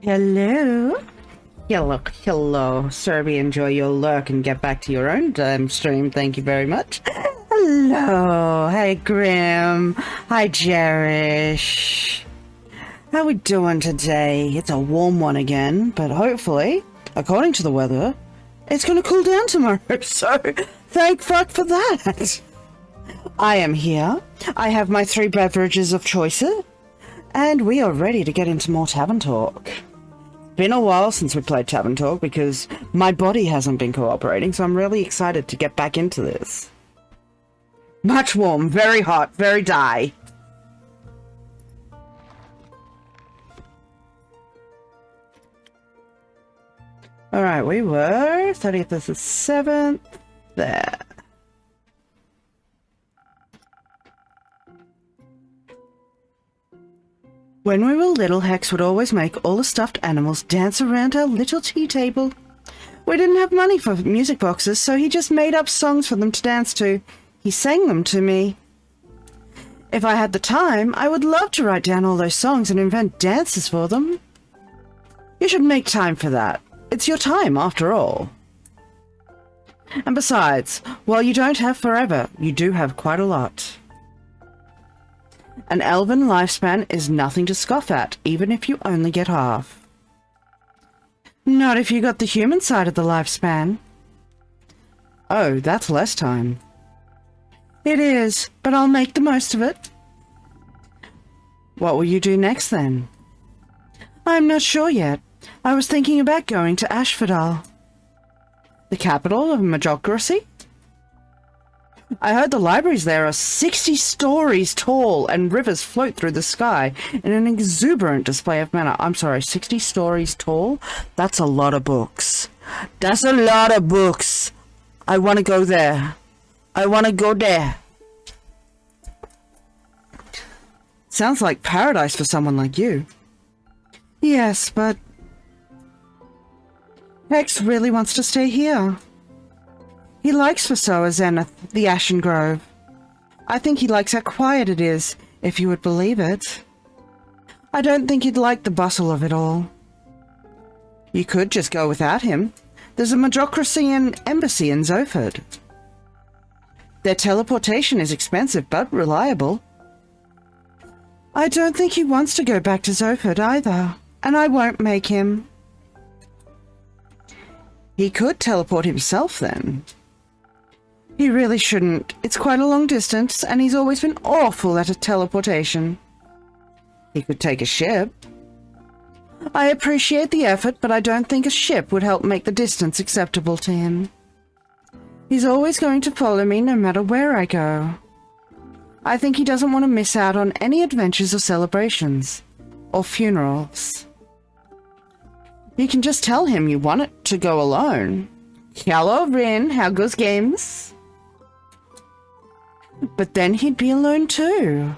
Hello? Hello. Serby, enjoy your lurk and get back to your own damn stream. Thank you very much. Hello. Hey, Grim. Hi, Jerish. How we doing today? It's a warm one again, but hopefully, according to the weather, it's going to cool down tomorrow, so thank fuck for that. I am here. I have my 3 beverages of choice, and we are ready to get into more Tavern Talk. Been a while since we played Tavern Talk because my body hasn't been cooperating, so I'm really excited to get back into this. Much warm, very hot, very die. Alright, we were 30th of the 7th. There. When we were little, Hex would always make all the stuffed animals dance around our little tea table. We didn't have money for music boxes, so he just made up songs for them to dance to. He sang them to me. If I had the time, I would love to write down all those songs and invent dances for them. You should make time for that. It's your time, after all. And besides, while you don't have forever, you do have quite a lot. An elven lifespan is nothing to scoff at, even if you only get half. Not if you got the human side of the lifespan. Oh, that's less time. It is, but I'll make the most of it. What will you do next, then? I'm not sure yet. I was thinking about going to Ashfordal, the capital of Majocracy. I heard the libraries there are 60 stories tall and rivers float through the sky in an exuberant display of manner. I'm sorry, 60 stories tall? That's a lot of books. That's a lot of books. I want to go there. I want to go there. Sounds like paradise for someone like you. Yes, but Hex really wants to stay here. He likes Fasoa Zenith, the Ashen Grove. I think he likes how quiet it is, if you would believe it. I don't think he'd like the bustle of it all. You could just go without him. There's a Majocracian embassy in Zoford. Their teleportation is expensive but reliable. I don't think he wants to go back to Zoford either, and I won't make him. He could teleport himself then. He really shouldn't. It's quite a long distance, and he's always been awful at a teleportation. He could take a ship. I appreciate the effort, but I don't think a ship would help make the distance acceptable to him. He's always going to follow me no matter where I go. I think he doesn't want to miss out on any adventures or celebrations, or funerals. You can just tell him you want it to go alone. Hello, Rin, how goes games? But then he'd be alone too.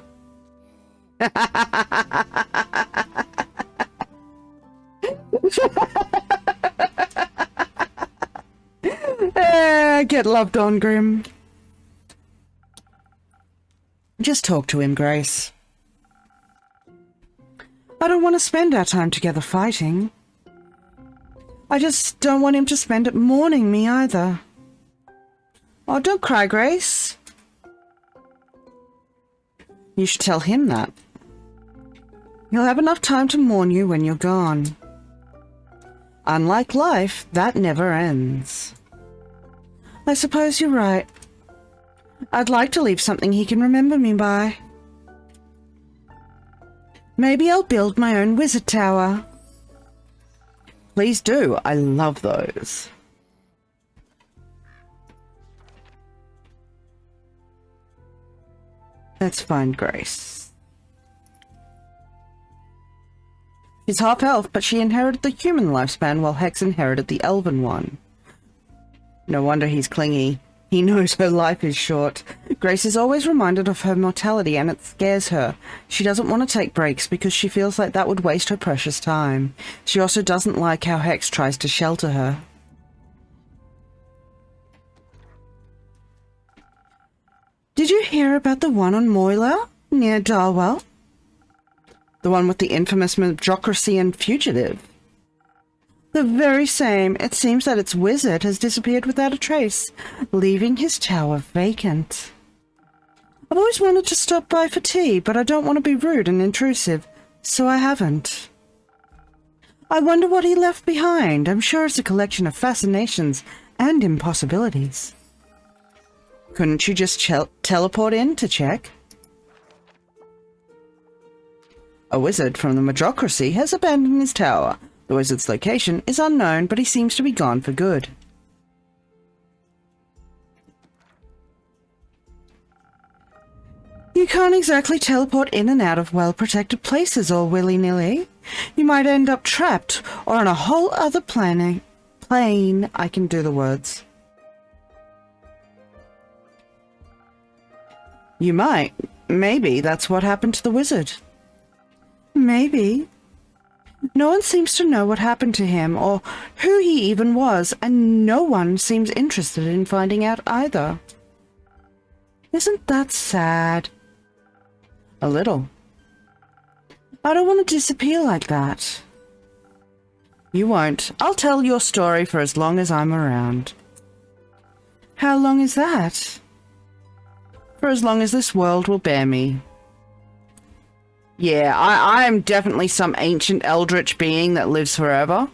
Get loved on, Grim. Just talk to him, Grace. I don't want to spend our time together fighting. I just don't want him to spend it mourning me either. Oh, don't cry, Grace. You should tell him that. He'll have enough time to mourn you when you're gone. Unlike life, that never ends. I suppose you're right. I'd like to leave something he can remember me by. Maybe I'll build my own wizard tower. Please do. I love those. Let's find Grace. She's half-elf, but she inherited the human lifespan while Hex inherited the elven one. No wonder he's clingy. He knows her life is short. Grace is always reminded of her mortality and it scares her. She doesn't want to take breaks because she feels like that would waste her precious time. She also doesn't like how Hex tries to shelter her. Did you hear about the one on Moyla, near Darwell? The one with the infamous Majocracian fugitive. The very same. It seems that its wizard has disappeared without a trace, leaving his tower vacant. I've always wanted to stop by for tea, but I don't want to be rude and intrusive, so I haven't. I wonder what he left behind. I'm sure it's a collection of fascinations and impossibilities. Couldn't you just teleport in to check? A wizard from the Medrocracy has abandoned his tower. The wizard's location is unknown, but he seems to be gone for good. You can't exactly teleport in and out of well-protected places all willy-nilly. You might end up trapped or on a whole other plane. I can do the words. You might. Maybe that's what happened to the wizard. Maybe. No one seems to know what happened to him or who he even was, and no one seems interested in finding out either. Isn't that sad? A little. I don't want to disappear like that. You won't. I'll tell your story for as long as I'm around. How long is that? For as long as this world will bear me. Yeah, I am definitely some ancient eldritch being that lives forever.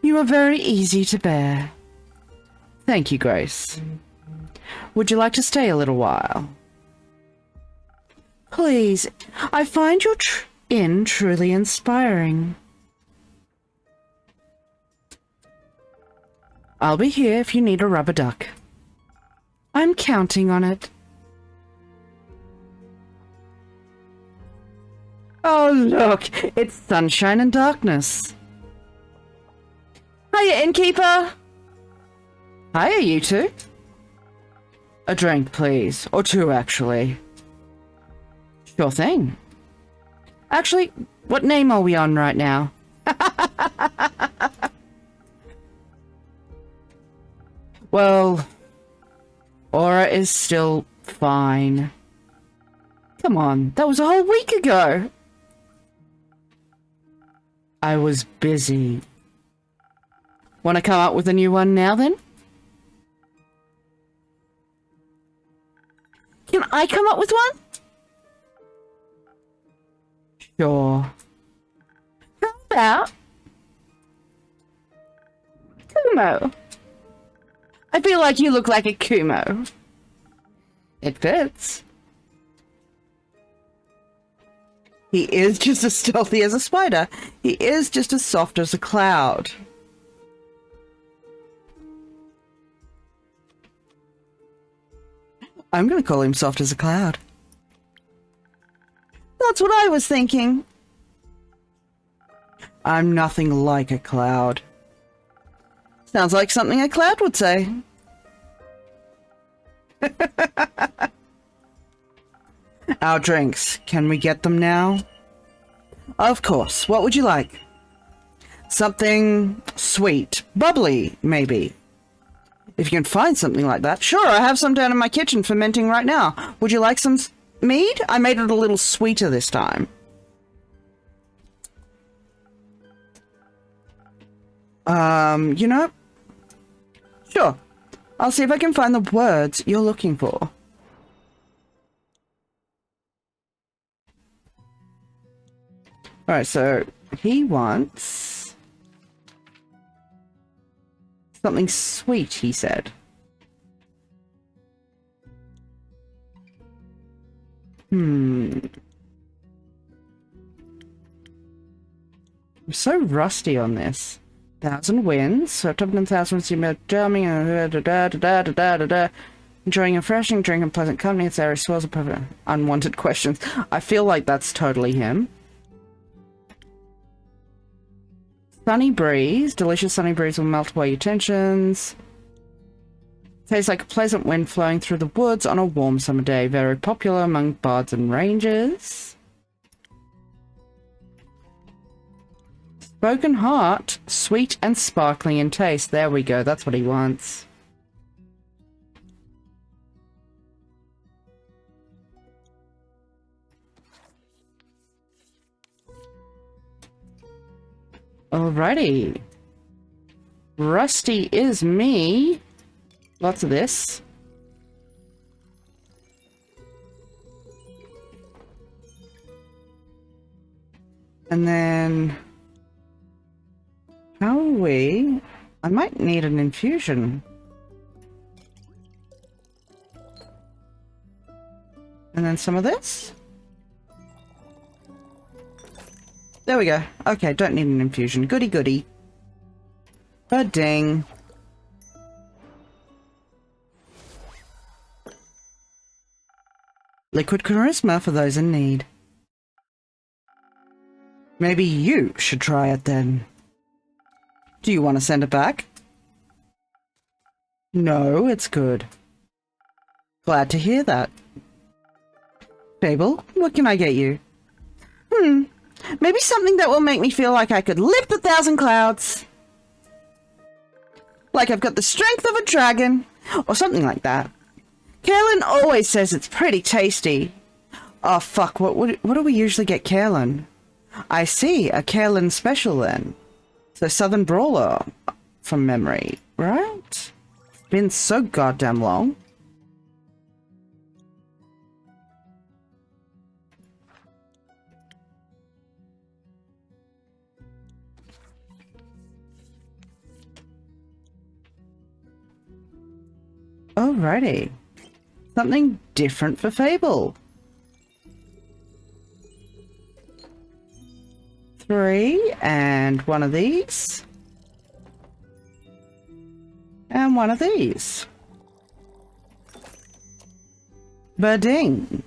You are very easy to bear. Thank you, Grace. Would you like to stay a little while? Please, I find your inn truly inspiring. I'll be here if you need a rubber duck. I'm counting on it. Oh, look, it's sunshine and darkness. Hiya, innkeeper. Hiya, you two. A drink, please. Or two, actually. Sure thing. Actually, what name are we on right now? Well, Aura is still fine. Come on, that was a whole week ago. I was busy. Want to come up with a new one now, then? Can I come up with one? Sure. How about Kumo? I feel like you look like a Kumo. It fits. He is just as stealthy as a spider. He is just as soft as a cloud. I'm gonna call him soft as a cloud. That's what I was thinking. I'm nothing like a cloud. Sounds like something a cloud would say. Our drinks. Can we get them now? Of course. What would you like? Something sweet. Bubbly, maybe. If you can find something like that. Sure, I have some down in my kitchen fermenting right now. Would you like some mead? I made it a little sweeter this time. You know? Sure. I'll see if I can find the words you're looking for. Alright, so he wants something sweet, he said. I'm so rusty on this. 1,000 wins, swept up in 1,000 wins, you met charming, enjoying a refreshing drink and pleasant company, it's area swells of unwanted questions. I feel like that's totally him. Sunny breeze, delicious sunny breeze will melt away your tensions. Tastes like a pleasant wind flowing through the woods on a warm summer day, very popular among bards and rangers. Broken heart, sweet and sparkling in taste. There we go, that's what he wants. Alrighty. Rusty is me. Lots of this. And then... how are we? I might need an infusion. And then some of this. There we go. Okay, don't need an infusion. Goody goody. Ding. Liquid charisma for those in need. Maybe you should try it then. Do you want to send it back? No, it's good. Glad to hear that. Fable, what can I get you? Maybe something that will make me feel like I could lift 1,000 clouds. Like I've got the strength of a dragon, or something like that. Kaelin always says it's pretty tasty. Oh fuck, what do we usually get Kaelin? I see, a Kaelin special then. So Southern Brawler, from memory, right? It's been so goddamn long. Alrighty. Something different for Fable. 3, and one of these. And one of these. Ba-ding.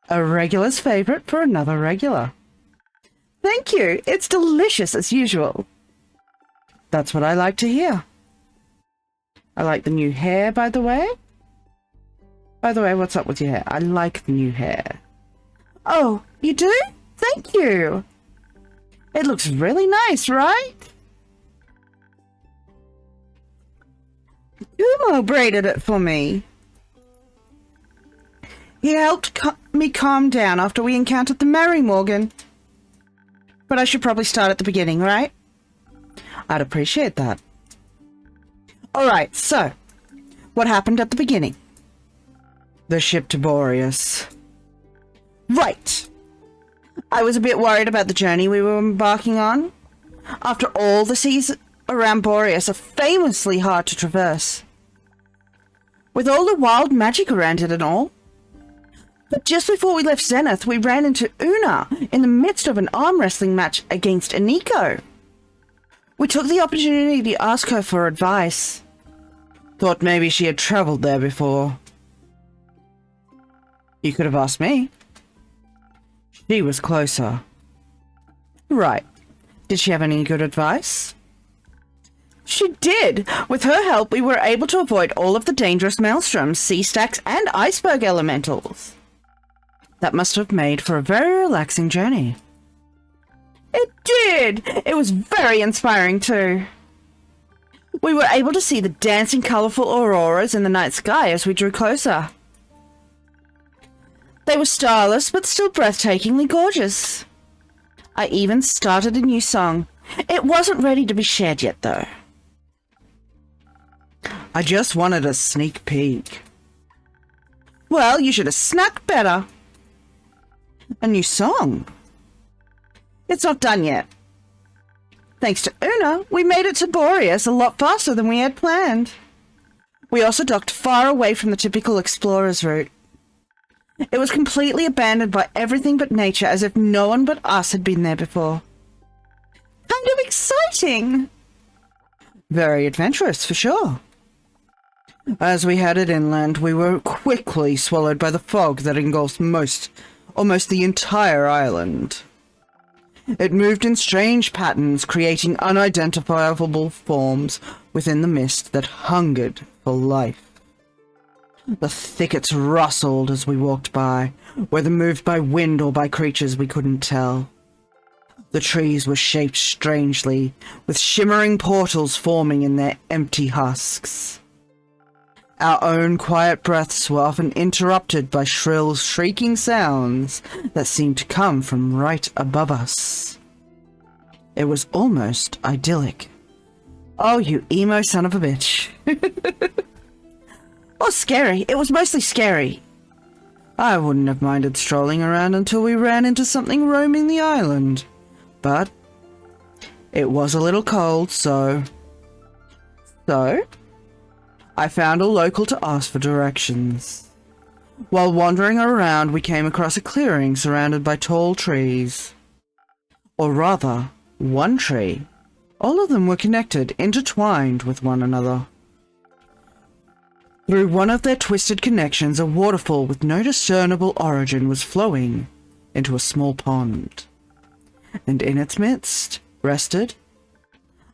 A regular's favorite for another regular. Thank you. It's delicious as usual. That's what I like to hear. I like the new hair, by the way. By the way, what's up with your hair? I like the new hair. Oh, you do? Thank you. It looks really nice, right? Kumo braided it for me. He helped me calm down after we encountered the Mary Morgan. But I should probably start at the beginning, right? I'd appreciate that. Alright, so, what happened at the beginning? The ship to Boreas. Right! I was a bit worried about the journey we were embarking on. After all, the seas around Boreas are famously hard to traverse. With all the wild magic around it and all. But just before we left Zenith, we ran into Una in the midst of an arm wrestling match against Aniko. We took the opportunity to ask her for advice. Thought maybe she had travelled there before. You could have asked me. She was closer. Right. Did she have any good advice? She did. With her help, we were able to avoid all of the dangerous maelstroms, sea stacks, and iceberg elementals. That must have made for a very relaxing journey. It did! It was very inspiring too. We were able to see the dancing colourful auroras in the night sky as we drew closer. They were starless but still breathtakingly gorgeous. I even started a new song. It wasn't ready to be shared yet though. I just wanted a sneak peek. Well, you should have snuck better. A new song? It's not done yet. Thanks to Una, we made it to Boreas a lot faster than we had planned. We also docked far away from the typical explorer's route. It was completely abandoned by everything but nature, as if no one but us had been there before. Kind of exciting! Very adventurous, for sure. As we headed inland, we were quickly swallowed by the fog that engulfed almost the entire island. It moved in strange patterns, creating unidentifiable forms within the mist that hungered for life. The thickets rustled as we walked by, whether moved by wind or by creatures we couldn't tell. The trees were shaped strangely, with shimmering portals forming in their empty husks. Our own quiet breaths were often interrupted by shrill, shrieking sounds that seemed to come from right above us. It was almost idyllic. Oh, you emo son of a bitch. Or scary. It was mostly scary. I wouldn't have minded strolling around until we ran into something roaming the island. But it was a little cold, so I found a local to ask for directions. While wandering around, we came across a clearing surrounded by tall trees. Or rather, one tree. All of them were connected, intertwined with one another. Through one of their twisted connections, a waterfall with no discernible origin was flowing into a small pond. And in its midst rested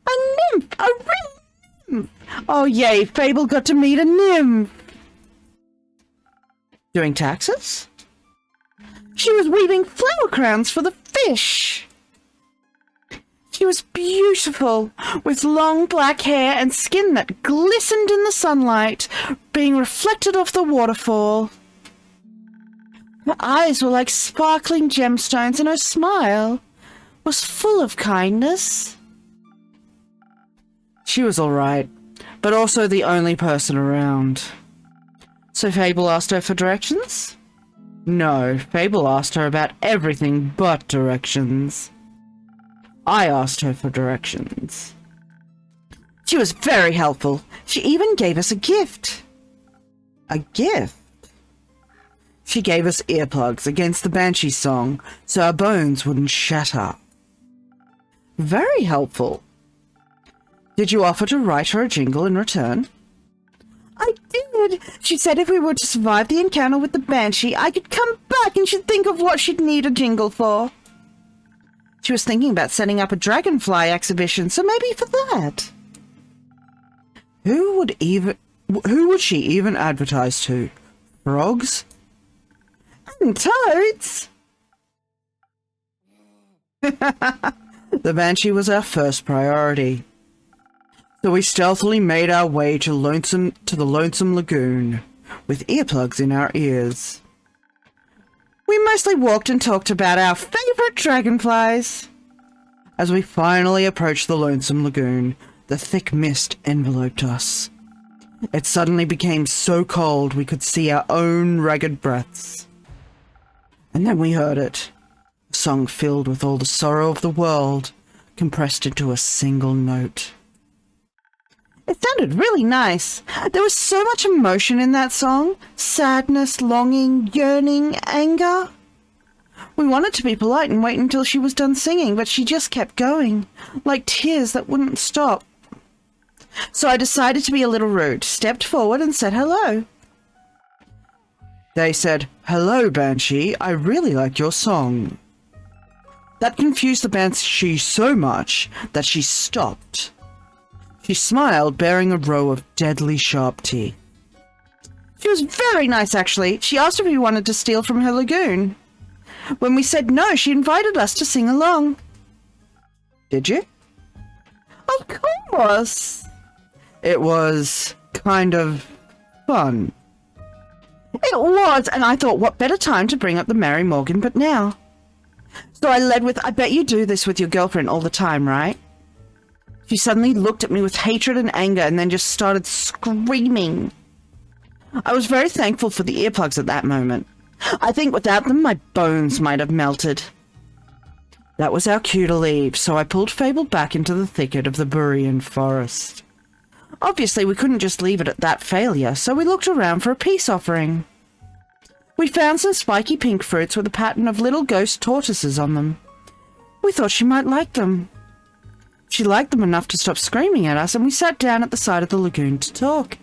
a nymph! A real nymph! Oh yay, Fable got to meet a nymph! Doing taxes? She was weaving flower crowns for the fish! She was beautiful, with long black hair and skin that glistened in the sunlight, being reflected off the waterfall. Her eyes were like sparkling gemstones, and her smile was full of kindness. She was all right, but also the only person around. So Fable asked her for directions? No, Fable asked her about everything but directions. I asked her for directions. She was very helpful. She even gave us a gift. A gift? She gave us earplugs against the Banshee song so our bones wouldn't shatter. Very helpful. Did you offer to write her a jingle in return? I did. She said if we were to survive the encounter with the Banshee, I could come back and she'd think of what she'd need a jingle for. She was thinking about setting up a dragonfly exhibition, so maybe for that. Who would she even advertise to? Frogs? And toads? The Banshee was our first priority. So we stealthily made our way to the Lonesome Lagoon, with earplugs in our ears. We mostly walked and talked about our favorite dragonflies. As we finally approached the Lonesome Lagoon, the thick mist enveloped us. It suddenly became so cold we could see our own ragged breaths. And then we heard it. A song filled with all the sorrow of the world, compressed into a single note. It sounded really nice. There was so much emotion in that song. Sadness, longing, yearning, anger. We wanted to be polite and wait until she was done singing, but she just kept going, like tears that wouldn't stop. So I decided to be a little rude, stepped forward and said hello. They said, "Hello, Banshee, I really like your song." That confused the Banshee so much that she stopped. She smiled, bearing a row of deadly sharp teeth. She was very nice, actually. She asked if we wanted to steal from her lagoon. When we said no, she invited us to sing along. Did you? Of course! It was kind of fun. It was, and I thought, what better time to bring up the Mary Morgan but now? So I led with, I bet you do this with your girlfriend all the time, right? She suddenly looked at me with hatred and anger and then just started screaming. I was very thankful for the earplugs at that moment. I think without them, my bones might have melted. That was our cue to leave, so I pulled Fable back into the thicket of the Borean forest. Obviously, we couldn't just leave it at that failure, so we looked around for a peace offering. We found some spiky pink fruits with a pattern of little ghost tortoises on them. We thought she might like them. She liked them enough to stop screaming at us, and we sat down at the side of the lagoon to talk.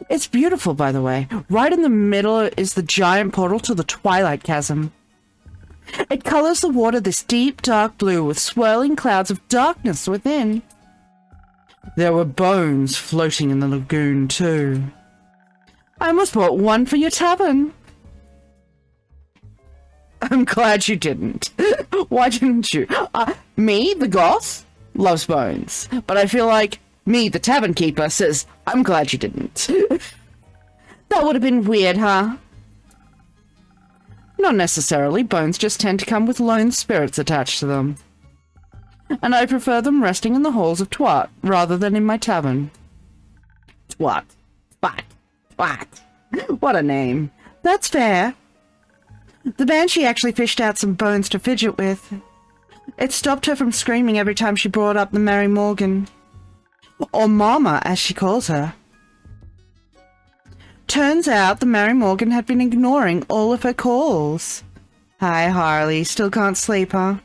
It's beautiful, by the way. Right in the middle is the giant portal to the Twilight Chasm. It colors the water this deep, dark blue with swirling clouds of darkness within. There were bones floating in the lagoon, too. I almost bought one for your tavern. I'm glad you didn't. Why didn't you? Me, the goth, loves bones. But I feel like Me, the tavern keeper, says, I'm glad you didn't. That would have been weird, huh? Not necessarily. Bones just tend to come with lone spirits attached to them. And I prefer them resting in the halls of Twat, rather than in my tavern. Twat. Twat. Twat. What a name. That's fair. The banshee actually fished out some bones to fidget with. It stopped her from screaming every time she brought up the Mary Morgan. Or Mama, as she calls her. Turns out the Mary Morgan had been ignoring all of her calls. Hi, Harley. Still can't sleep, huh?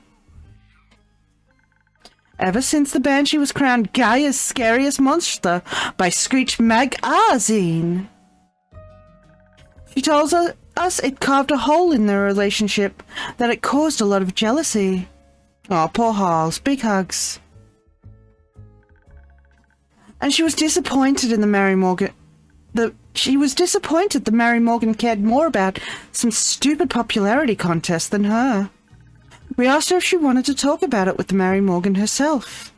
Ever since the banshee was crowned Gaia's scariest monster by Screech Magazine. She tells us it carved a hole in their relationship, that it caused a lot of jealousy. Oh, poor Harls. Big hugs. And she was disappointed in the Mary Morgan. She was disappointed the Mary Morgan cared more about some stupid popularity contest than her. We asked her if she wanted to talk about it with the Mary Morgan herself.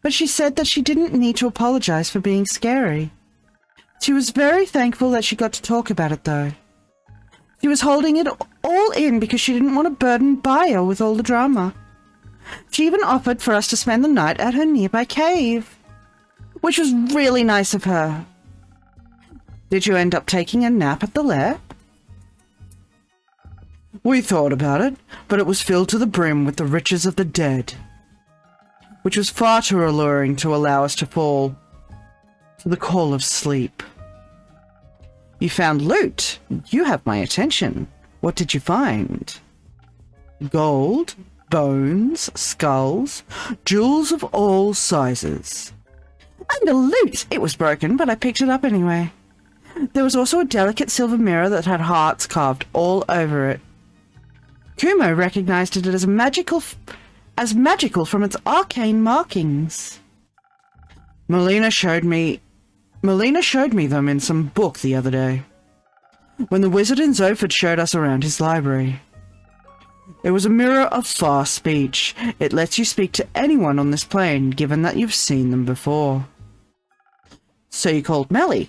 But she said that she didn't need to apologize for being scary. She was very thankful that she got to talk about it, though. She was holding it all in because she didn't want to burden Baia with all the drama. She even offered for us to spend the night at her nearby cave, which was really nice of her. Did you end up taking a nap at the lair? We thought about it, but it was filled to the brim with the riches of the dead, which was far too alluring to allow us to fall to the call of sleep. You found loot. You have my attention. What did you find? Gold, bones, skulls, jewels of all sizes. And a loot! It was broken, but I picked it up anyway. There was also a delicate silver mirror that had hearts carved all over it. Kumo recognized it as magical from its arcane markings. Melina showed me them in some book the other day, when the wizard in Zoford showed us around his library. It was a mirror of far speech. It lets you speak to anyone on this plane, given that you've seen them before. So you called Melly?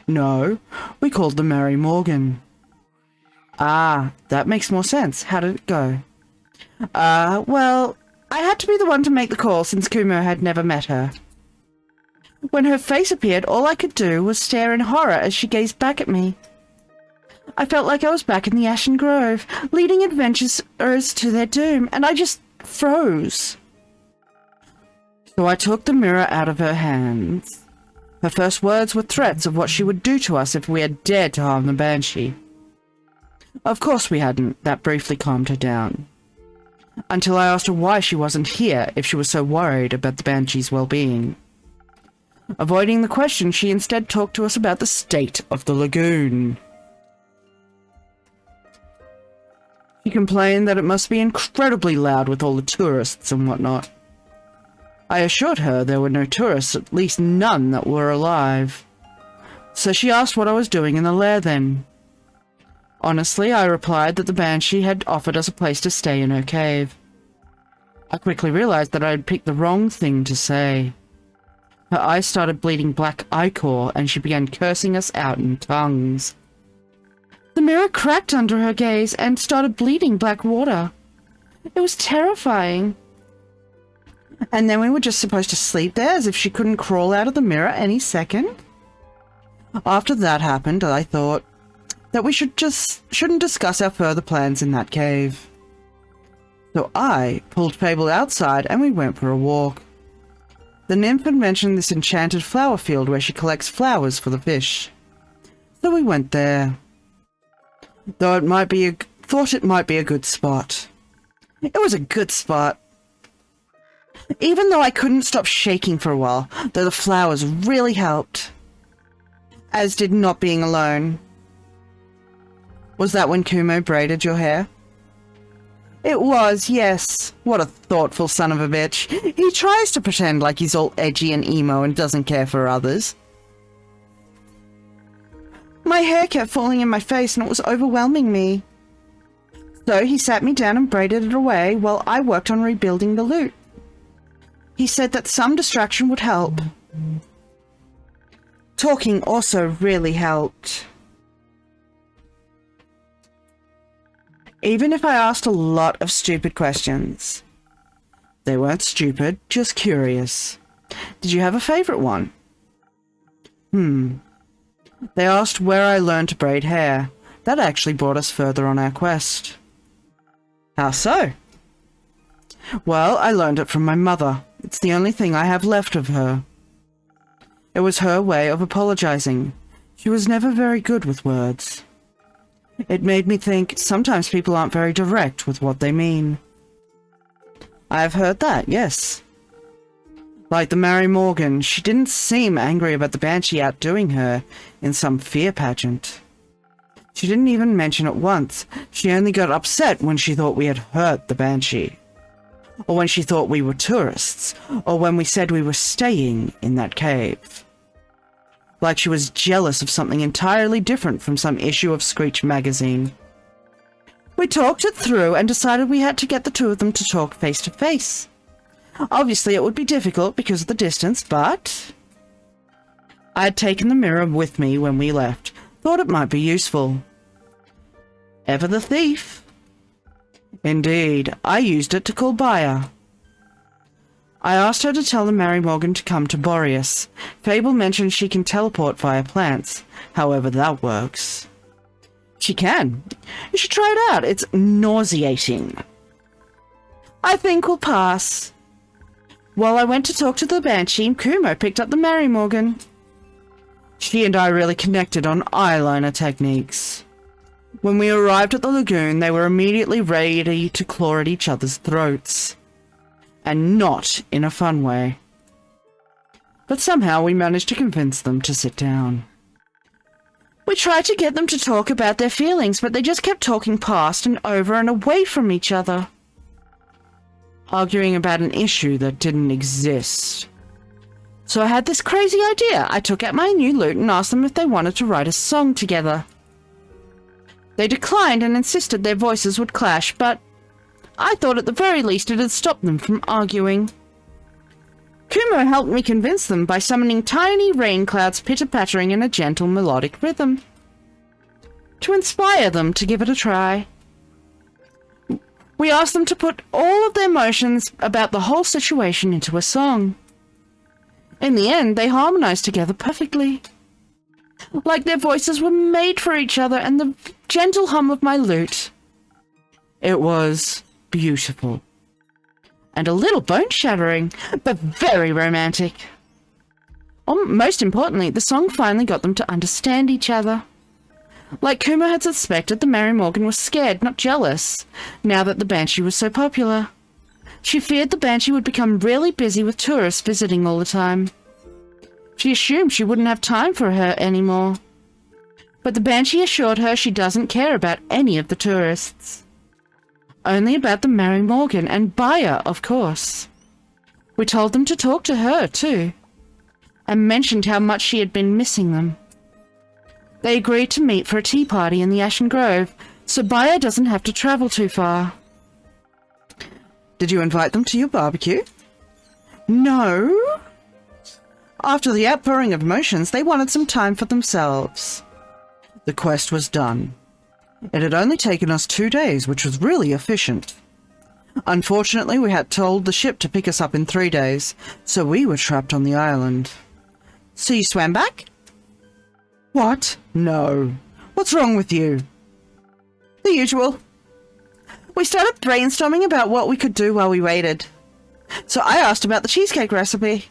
No, we called the Mary Morgan. Ah, that makes more sense. How did it go? Well, I had to be the one to make the call since Kumo had never met her. When her face appeared, all I could do was stare in horror as she gazed back at me. I felt like I was back in the Ashen Grove, leading adventurers to their doom, and I just froze. So I took the mirror out of her hands. Her first words were threats of what she would do to us if we had dared to harm the Banshee. Of course we hadn't. That briefly calmed her down. Until I asked her why she wasn't here if she was so worried about the Banshee's well-being. Avoiding the question, she instead talked to us about the state of the lagoon. She complained that it must be incredibly loud with all the tourists and whatnot. I assured her there were no tourists, at least none that were alive. So she asked what I was doing in the lair then. Honestly, I replied that the Banshee had offered us a place to stay in her cave. I quickly realized that I had picked the wrong thing to say. Her eyes started bleeding black ichor, and she began cursing us out in tongues. The mirror cracked under her gaze and started bleeding black water. It was terrifying. And then we were just supposed to sleep there as if she couldn't crawl out of the mirror any second? After that happened, I thought that we shouldn't discuss our further plans in that cave. So I pulled Fable outside and we went for a walk. The nymph had mentioned this enchanted flower field where she collects flowers for the fish. So we went there. Though it might be thought it might be a good spot. It was a good spot. Even though I couldn't stop shaking for a while, though the flowers really helped. As did not being alone. Was that when Kumo braided your hair? It was, yes. What a thoughtful son of a bitch. He tries to pretend like he's all edgy and emo and doesn't care for others. My hair kept falling in my face and it was overwhelming me. So he sat me down and braided it away while I worked on rebuilding the loot. He said that some distraction would help. Talking also really helped. Even if I asked a lot of stupid questions. They weren't stupid, just curious. Did you have a favorite one? They asked where I learned to braid hair. That actually brought us further on our quest. How so? Well, I learned it from my mother. It's the only thing I have left of her. It was her way of apologizing. She was never very good with words. It made me think sometimes people aren't very direct with what they mean. I've heard that, yes. Like the Mary Morgan, she didn't seem angry about the Banshee outdoing her in some fear pageant. She didn't even mention it once. She only got upset when she thought we had hurt the Banshee. Or when she thought we were tourists. Or when we said we were staying in that cave. Like she was jealous of something entirely different from some issue of Screech magazine. We talked it through and decided we had to get the two of them to talk face to face. Obviously it would be difficult because of the distance, but I had taken the mirror with me when we left. Thought it might be useful. Ever the thief. Indeed, I used it to call Baya. I asked her to tell the Mary Morgan to come to Boreas. Fable mentioned she can teleport via plants, however that works. She can. You should try it out. It's nauseating. I think we'll pass. While I went to talk to the Banshee, Kumo picked up the Mary Morgan. She and I really connected on eyeliner techniques. When we arrived at the lagoon, they were immediately ready to claw at each other's throats. And not in a fun way. But somehow we managed to convince them to sit down. We tried to get them to talk about their feelings, but they just kept talking past and over and away from each other. Arguing about an issue that didn't exist. So I had this crazy idea. I took out my new lute and asked them if they wanted to write a song together. They declined and insisted their voices would clash, but I thought at the very least it had stopped them from arguing. Kumo helped me convince them by summoning tiny rain clouds pitter-pattering in a gentle melodic rhythm. To inspire them to give it a try. We asked them to put all of their emotions about the whole situation into a song. In the end, they harmonized together perfectly. Like their voices were made for each other and the gentle hum of my lute. It was beautiful. And a little bone-shattering, but very romantic. Most importantly, the song finally got them to understand each other. Like Kumo had suspected, the Mary Morgan was scared, not jealous, now that the Banshee was so popular. She feared the Banshee would become really busy with tourists visiting all the time. She assumed she wouldn't have time for her anymore. But the Banshee assured her she doesn't care about any of the tourists. Only about the Mary Morgan and Baya, of course. We told them to talk to her, too, and mentioned how much she had been missing them. They agreed to meet for a tea party in the Ashen Grove, so Baya doesn't have to travel too far. Did you invite them to your barbecue? No. After the outpouring of emotions, they wanted some time for themselves. The quest was done. It had only taken us 2 days, which was really efficient. Unfortunately, we had told the ship to pick us up in 3 days, so we were trapped on the island. So you swam back? What? No. What's wrong with you? The usual. We started brainstorming about what we could do while we waited. So I asked about the cheesecake recipe.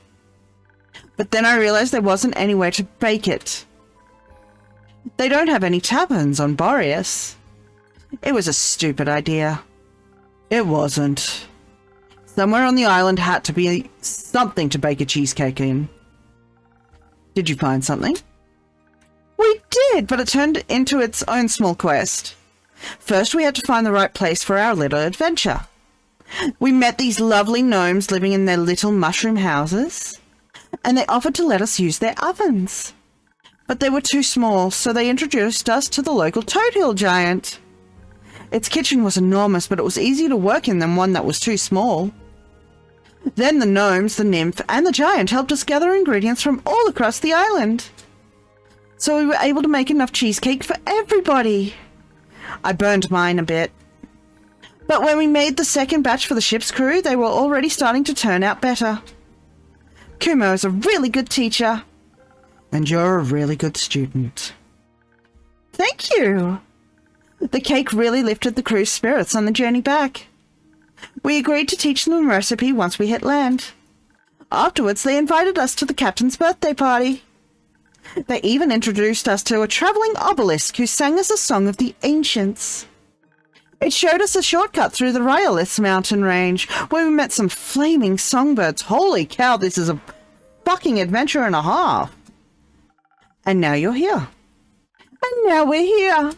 But then I realized there wasn't anywhere to bake it. They don't have any taverns on Boreas. It was a stupid idea. It wasn't. Somewhere on the island had to be something to bake a cheesecake in. Did you find something? We did, but it turned into its own small quest. First, we had to find the right place for our little adventure. We met these lovely gnomes living in their little mushroom houses, and they offered to let us use their ovens. But they were too small, so they introduced us to the local Toad Hill giant. Its kitchen was enormous, but it was easier to work in than one that was too small. Then the gnomes, the nymph, and the giant helped us gather ingredients from all across the island. So we were able to make enough cheesecake for everybody. I burned mine a bit. But when we made the second batch for the ship's crew, they were already starting to turn out better. Kumo is a really good teacher. And you're a really good student. Thank you. The cake really lifted the crew's spirits on the journey back. We agreed to teach them the recipe once we hit land. Afterwards, they invited us to the captain's birthday party. They even introduced us to a travelling obelisk who sang us a song of the ancients. It showed us a shortcut through the Rhyoliths mountain range, where we met some flaming songbirds. Holy cow, this is a fucking adventure and a half. And now you're here. And now we're here.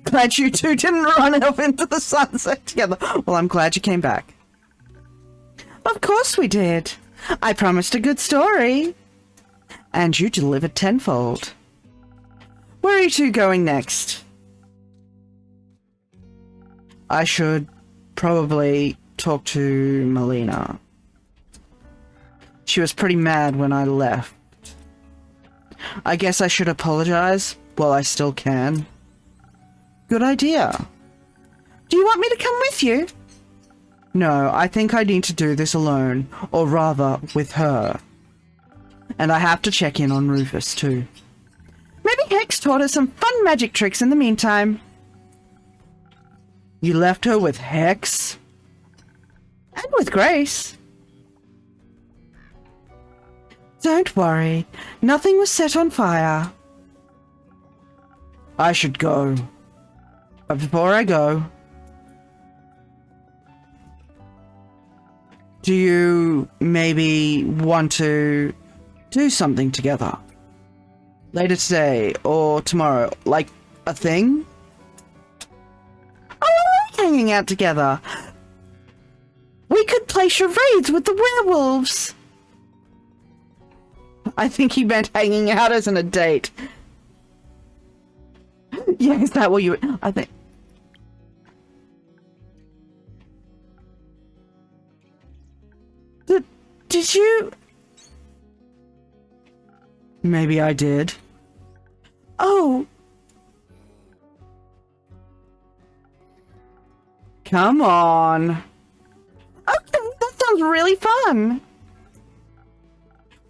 Glad you two didn't run off into the sunset together. Well, I'm glad you came back. Of course we did. I promised a good story. And you delivered tenfold. Where are you two going next? I should probably talk to Melina. She was pretty mad when I left. I guess I should apologize. Well, I still can. Good idea. Do you want me to come with you? No, I think I need to do this alone. Or rather, with her. And I have to check in on Rufus, too. Maybe Hex taught her some fun magic tricks in the meantime. You left her with Hex? And with Grace. Don't worry. Nothing was set on fire. I should go. But before I go, do you maybe want to do something together? Later today or tomorrow, like a thing? Oh, I like hanging out together. We could play charades with the werewolves. I think he meant hanging out as in a date. Yeah, is that what you... I think... Did you... Maybe I did. Oh. Come on. Okay, that sounds really fun.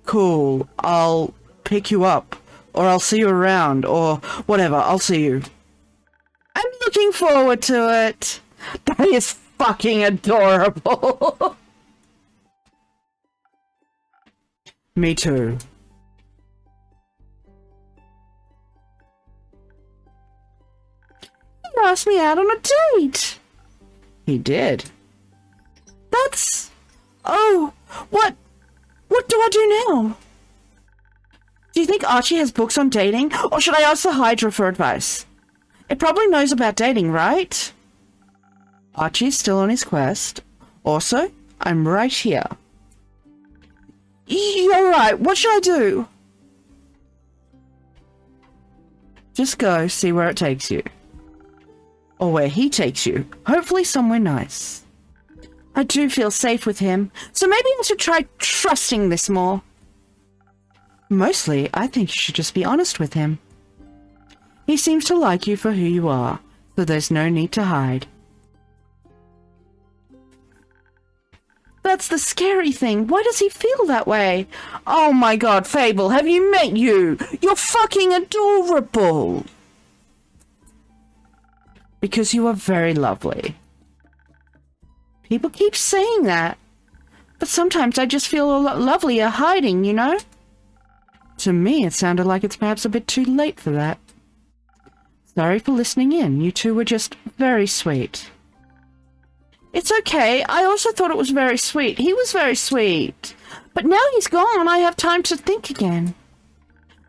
Cool. I'll pick you up. Or I'll see you around. Or whatever. I'll see you. I'm looking forward to it. That is fucking adorable. Me too. He asked me out on a date. He did. That's... Oh, what do I do now? Do you think Archie has books on dating? Or should I ask the Hydra for advice? It probably knows about dating, right? Archie's still on his quest. Also, I'm right here. You're right. What should I do? Just go, see where it takes you. Or where he takes you. Hopefully somewhere nice. I do feel safe with him, so maybe I should try trusting this more. Mostly, I think you should just be honest with him. He seems to like you for who you are, so there's no need to hide. That's the scary thing. Why does he feel that way? Oh my god, Fable, have you met you? You're fucking adorable. Because you are very lovely. People keep saying that. But sometimes I just feel a lot lovelier hiding, you know? To me, it sounded like it's perhaps a bit too late for that. Sorry for listening in. You two were just very sweet. It's okay. I also thought it was very sweet. He was very sweet. But now he's gone, I have time to think again.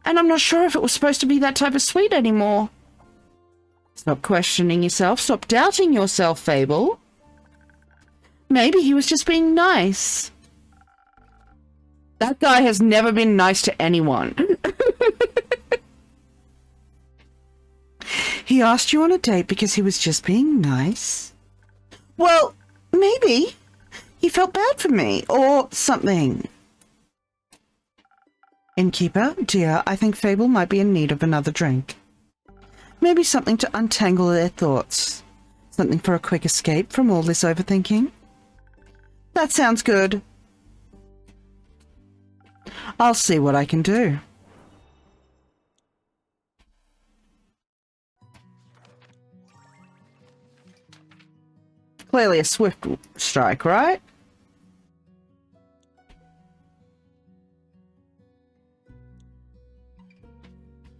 And I'm not sure if it was supposed to be that type of sweet anymore. Stop questioning yourself. Stop doubting yourself, Fable. Maybe he was just being nice. That guy has never been nice to anyone. He asked you on a date because he was just being nice? Well, maybe. He felt bad for me, or something. Innkeeper, dear, I think Fable might be in need of another drink. Maybe something to untangle their thoughts. Something for a quick escape from all this overthinking. That sounds good. I'll see what I can do. Clearly a swift strike, right?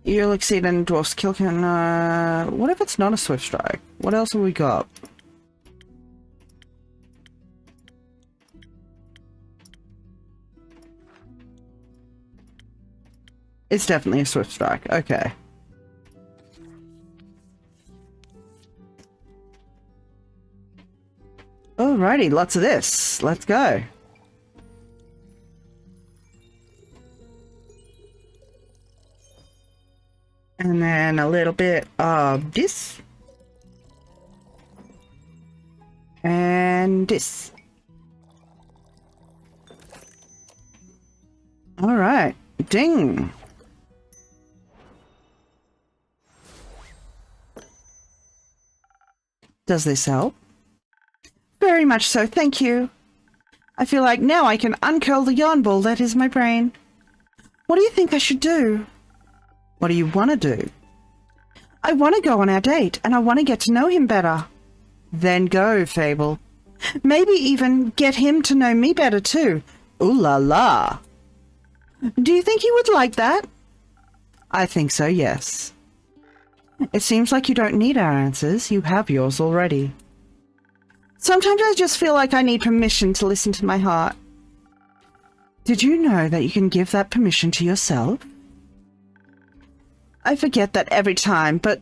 You'll exceed any dwarf's kill can. What if it's not a swift strike? What else have we got? It's definitely a swift strike. Okay. Alrighty, lots of this. Let's go. And then a little bit of this. And this. Alright. Ding. Does this help? Very much so, thank you. I feel like now I can uncurl the yarn ball that is my brain. What do you think I should do? What do you want to do? I want to go on our date, and I want to get to know him better. Then go, Fable. Maybe even get him to know me better too. Ooh la la. Do you think he would like that? I think so, yes. It seems like you don't need our answers. You have yours already. Sometimes I just feel like I need permission to listen to my heart. Did you know that you can give that permission to yourself? I forget that every time, but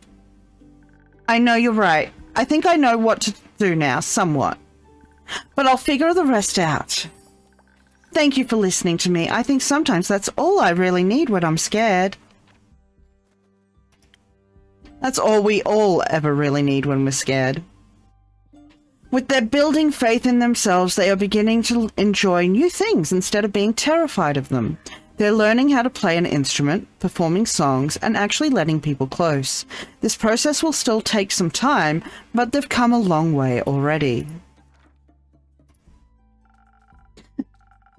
I know you're right. I think I know what to do now, somewhat. But I'll figure the rest out. Thank you for listening to me. I think sometimes that's all I really need when I'm scared. That's all we all ever really need when we're scared. With their building faith in themselves, they are beginning to enjoy new things instead of being terrified of them. They're learning how to play an instrument, performing songs, and actually letting people close. This process will still take some time, but they've come a long way already.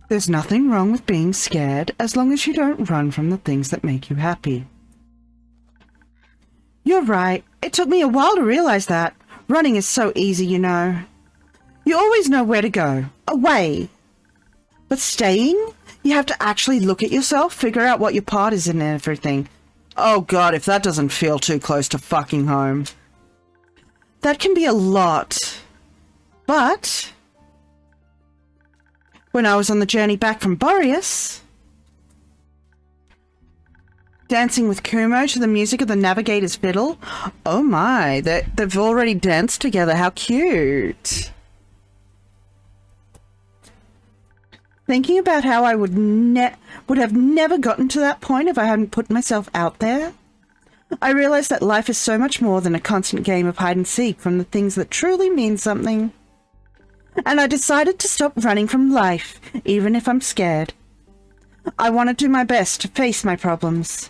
There's nothing wrong with being scared as long as you don't run from the things that make you happy. You're right. It took me a while to realize that. Running is so easy, you know. You always know where to go. Away. But staying? You have to actually look at yourself, figure out what your part is in everything. Oh god, if that doesn't feel too close to fucking home. That can be a lot. But when I was on the journey back from Boreas, dancing with Kumo to the music of the Navigator's fiddle. Oh my, they've already danced together. How cute. Thinking about how I would have never gotten to that point if I hadn't put myself out there, I realized that life is so much more than a constant game of hide and seek from the things that truly mean something. And I decided to stop running from life, even if I'm scared. I want to do my best to face my problems.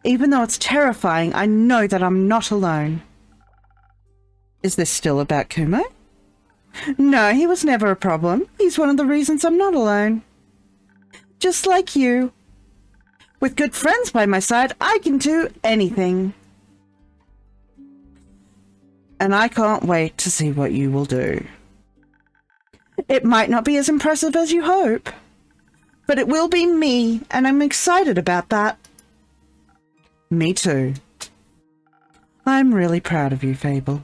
Even though it's terrifying, I know that I'm not alone. Is this still about Kumo? No, he was never a problem. He's one of the reasons I'm not alone. Just like you. With good friends by my side, I can do anything. And I can't wait to see what you will do. It might not be as impressive as you hope, but it will be me, and I'm excited about that. Me too. I'm really proud of you, Fable.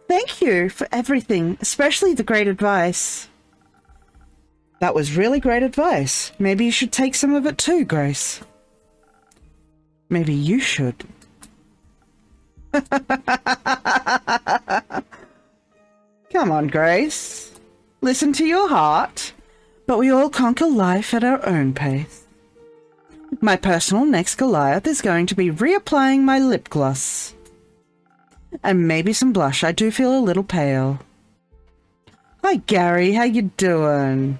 Thank you for everything, especially the great advice. That was really great advice. Maybe you should take some of it too, Grace. Maybe you should. Come on, Grace. Listen to your heart. But we all conquer life at our own pace. My personal next Goliath is going to be reapplying my lip gloss. And maybe some blush. I do feel a little pale. Hi, Gary. How you doing?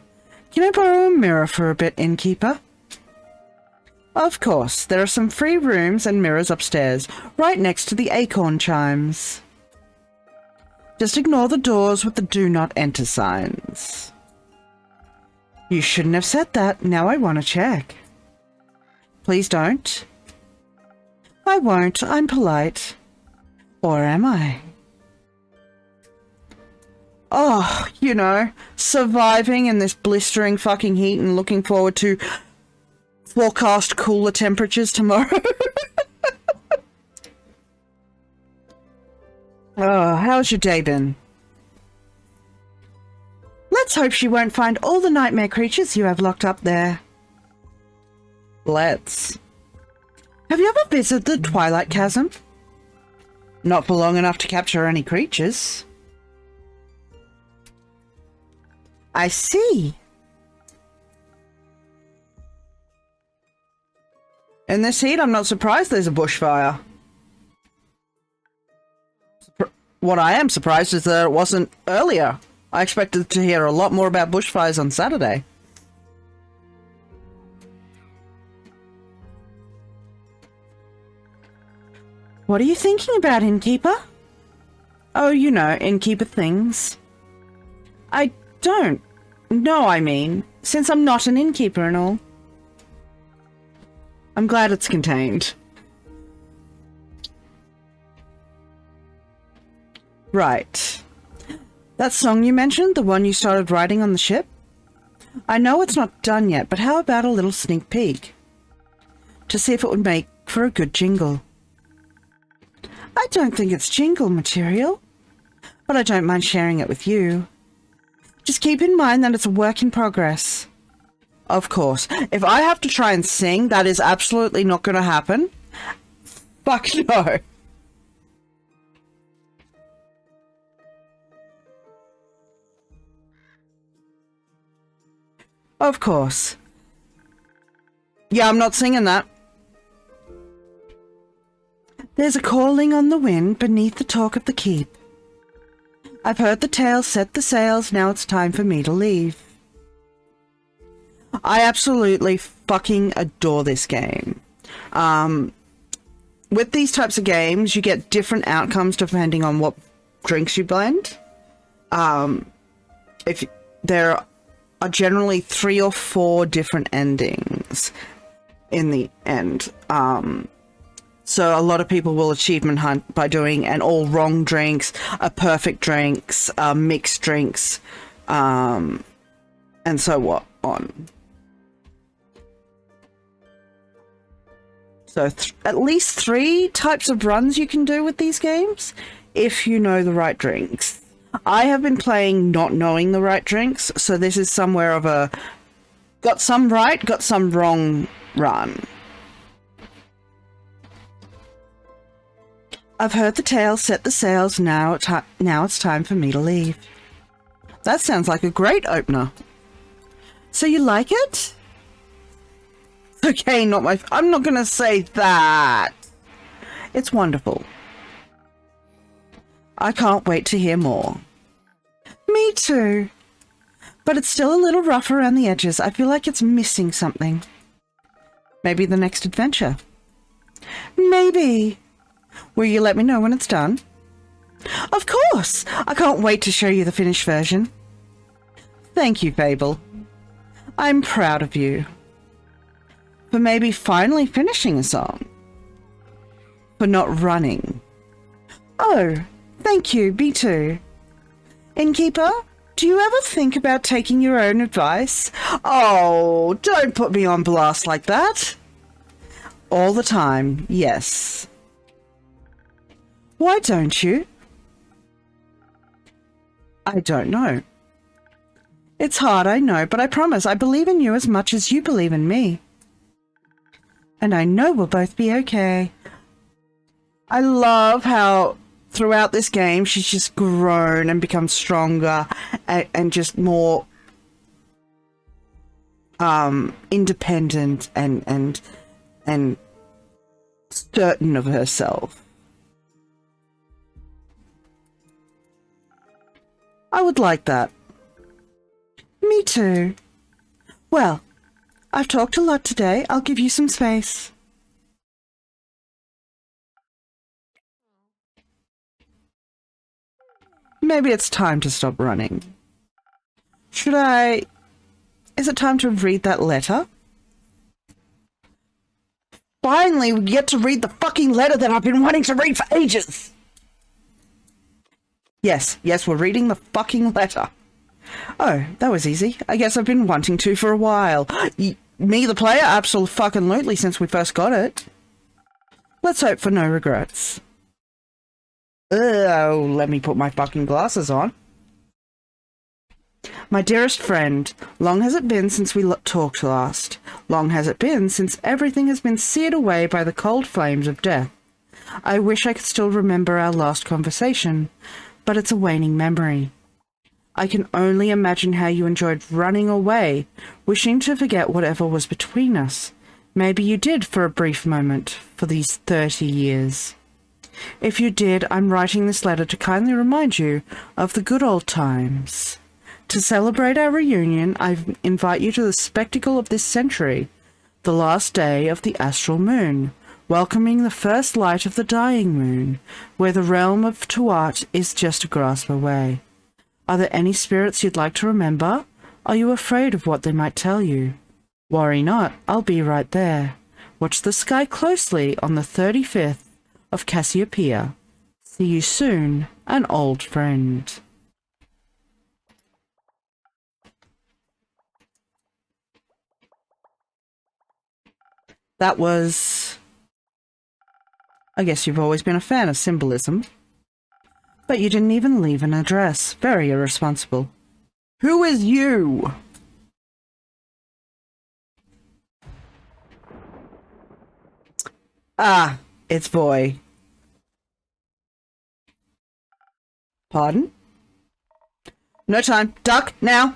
Can I borrow a mirror for a bit, innkeeper? Of course. There are some free rooms and mirrors upstairs, right next to the acorn chimes. Just ignore the doors with the do not enter signs. You shouldn't have said that. Now I want to check. Please don't. I won't. I'm polite. Or am I? Oh, you know, surviving in this blistering fucking heat and looking forward to forecast cooler temperatures tomorrow. Oh, how's your day been? Let's hope she won't find all the nightmare creatures you have locked up there. Let's. Have you ever visited the Twilight Chasm? Not for long enough to capture any creatures. I see. In this heat, I'm not surprised there's a bushfire. What I am surprised is that it wasn't earlier. I expected to hear a lot more about bushfires on Saturday. What are you thinking about, innkeeper? Oh, you know, innkeeper things. I don't. No, I mean, since I'm not an innkeeper and all. I'm glad it's contained. Right. That song you mentioned, the one you started writing on the ship? I know it's not done yet, but how about a little sneak peek? To see if it would make for a good jingle. I don't think it's jingle material, but I don't mind sharing it with you. Just keep in mind that it's a work in progress. Of course. If I have to try and sing, that is absolutely not going to happen. Fuck no. Of course. Yeah, I'm not singing that. There's a calling on the wind beneath the talk of the keep. I've heard the tale, set the sails, now it's time for me to leave. I absolutely fucking adore this game. With these types of games, you get different outcomes depending on what drinks you blend. If there are generally 3 or 4 different endings in the end. So a lot of people will achievement hunt by doing an all wrong drinks, a perfect drinks, mixed drinks, and so on. So at least 3 types of runs you can do with these games if you know the right drinks. I have been playing not knowing the right drinks, so this is somewhere of a got some right, got some wrong run. I've heard the tale, set the sails, now it's time for me to leave. That sounds like a great opener. So you like it? Okay, I'm not gonna say that. It's wonderful. I can't wait to hear more. Me too. But it's still a little rough around the edges. I feel like it's missing something. Maybe the next adventure. Maybe. Will you let me know when it's done? Of course! I can't wait to show you the finished version. Thank you, Fable. I'm proud of you. For maybe finally finishing a song. For not running. Oh, thank you, me too. Innkeeper, do you ever think about taking your own advice? Oh, don't put me on blast like that. All the time, yes. Why don't you? I don't know. It's hard, I know, but I promise I believe in you as much as you believe in me. And I know we'll both be okay. I love how throughout this game she's just grown and become stronger and just more independent and certain of herself. I would like that. Me too. Well, I've talked a lot today. I'll give you some space. Maybe it's time to stop running. Should I... Is it time to read that letter? Finally, we get to read the fucking letter that I've been wanting to read for ages! Yes, we're reading the fucking letter. Oh, that was easy. I guess I've been wanting to for a while. Me, the player? Absolutely, since we first got it. Let's hope for no regrets. Oh, let me put my fucking glasses on. My dearest friend, long has it been since we talked last. Long has it been since everything has been seared away by the cold flames of death. I wish I could still remember our last conversation, but it's a waning memory. I can only imagine how you enjoyed running away, wishing to forget whatever was between us. Maybe you did for a brief moment, for these 30 years. If you did, I'm writing this letter to kindly remind you of the good old times. To celebrate our reunion, I invite you to the spectacle of this century, the last day of the astral moon, welcoming the first light of the dying moon, where the realm of Tuat is just a grasp away. Are there any spirits you'd like to remember? Are you afraid of what they might tell you? Worry not, I'll be right there. Watch the sky closely on the 35th of Cassiopeia. See you soon, an old friend. That was... I guess you've always been a fan of symbolism. But you didn't even leave an address. Very irresponsible. Who is you? Ah, it's Boy. Pardon? No time. Duck, now!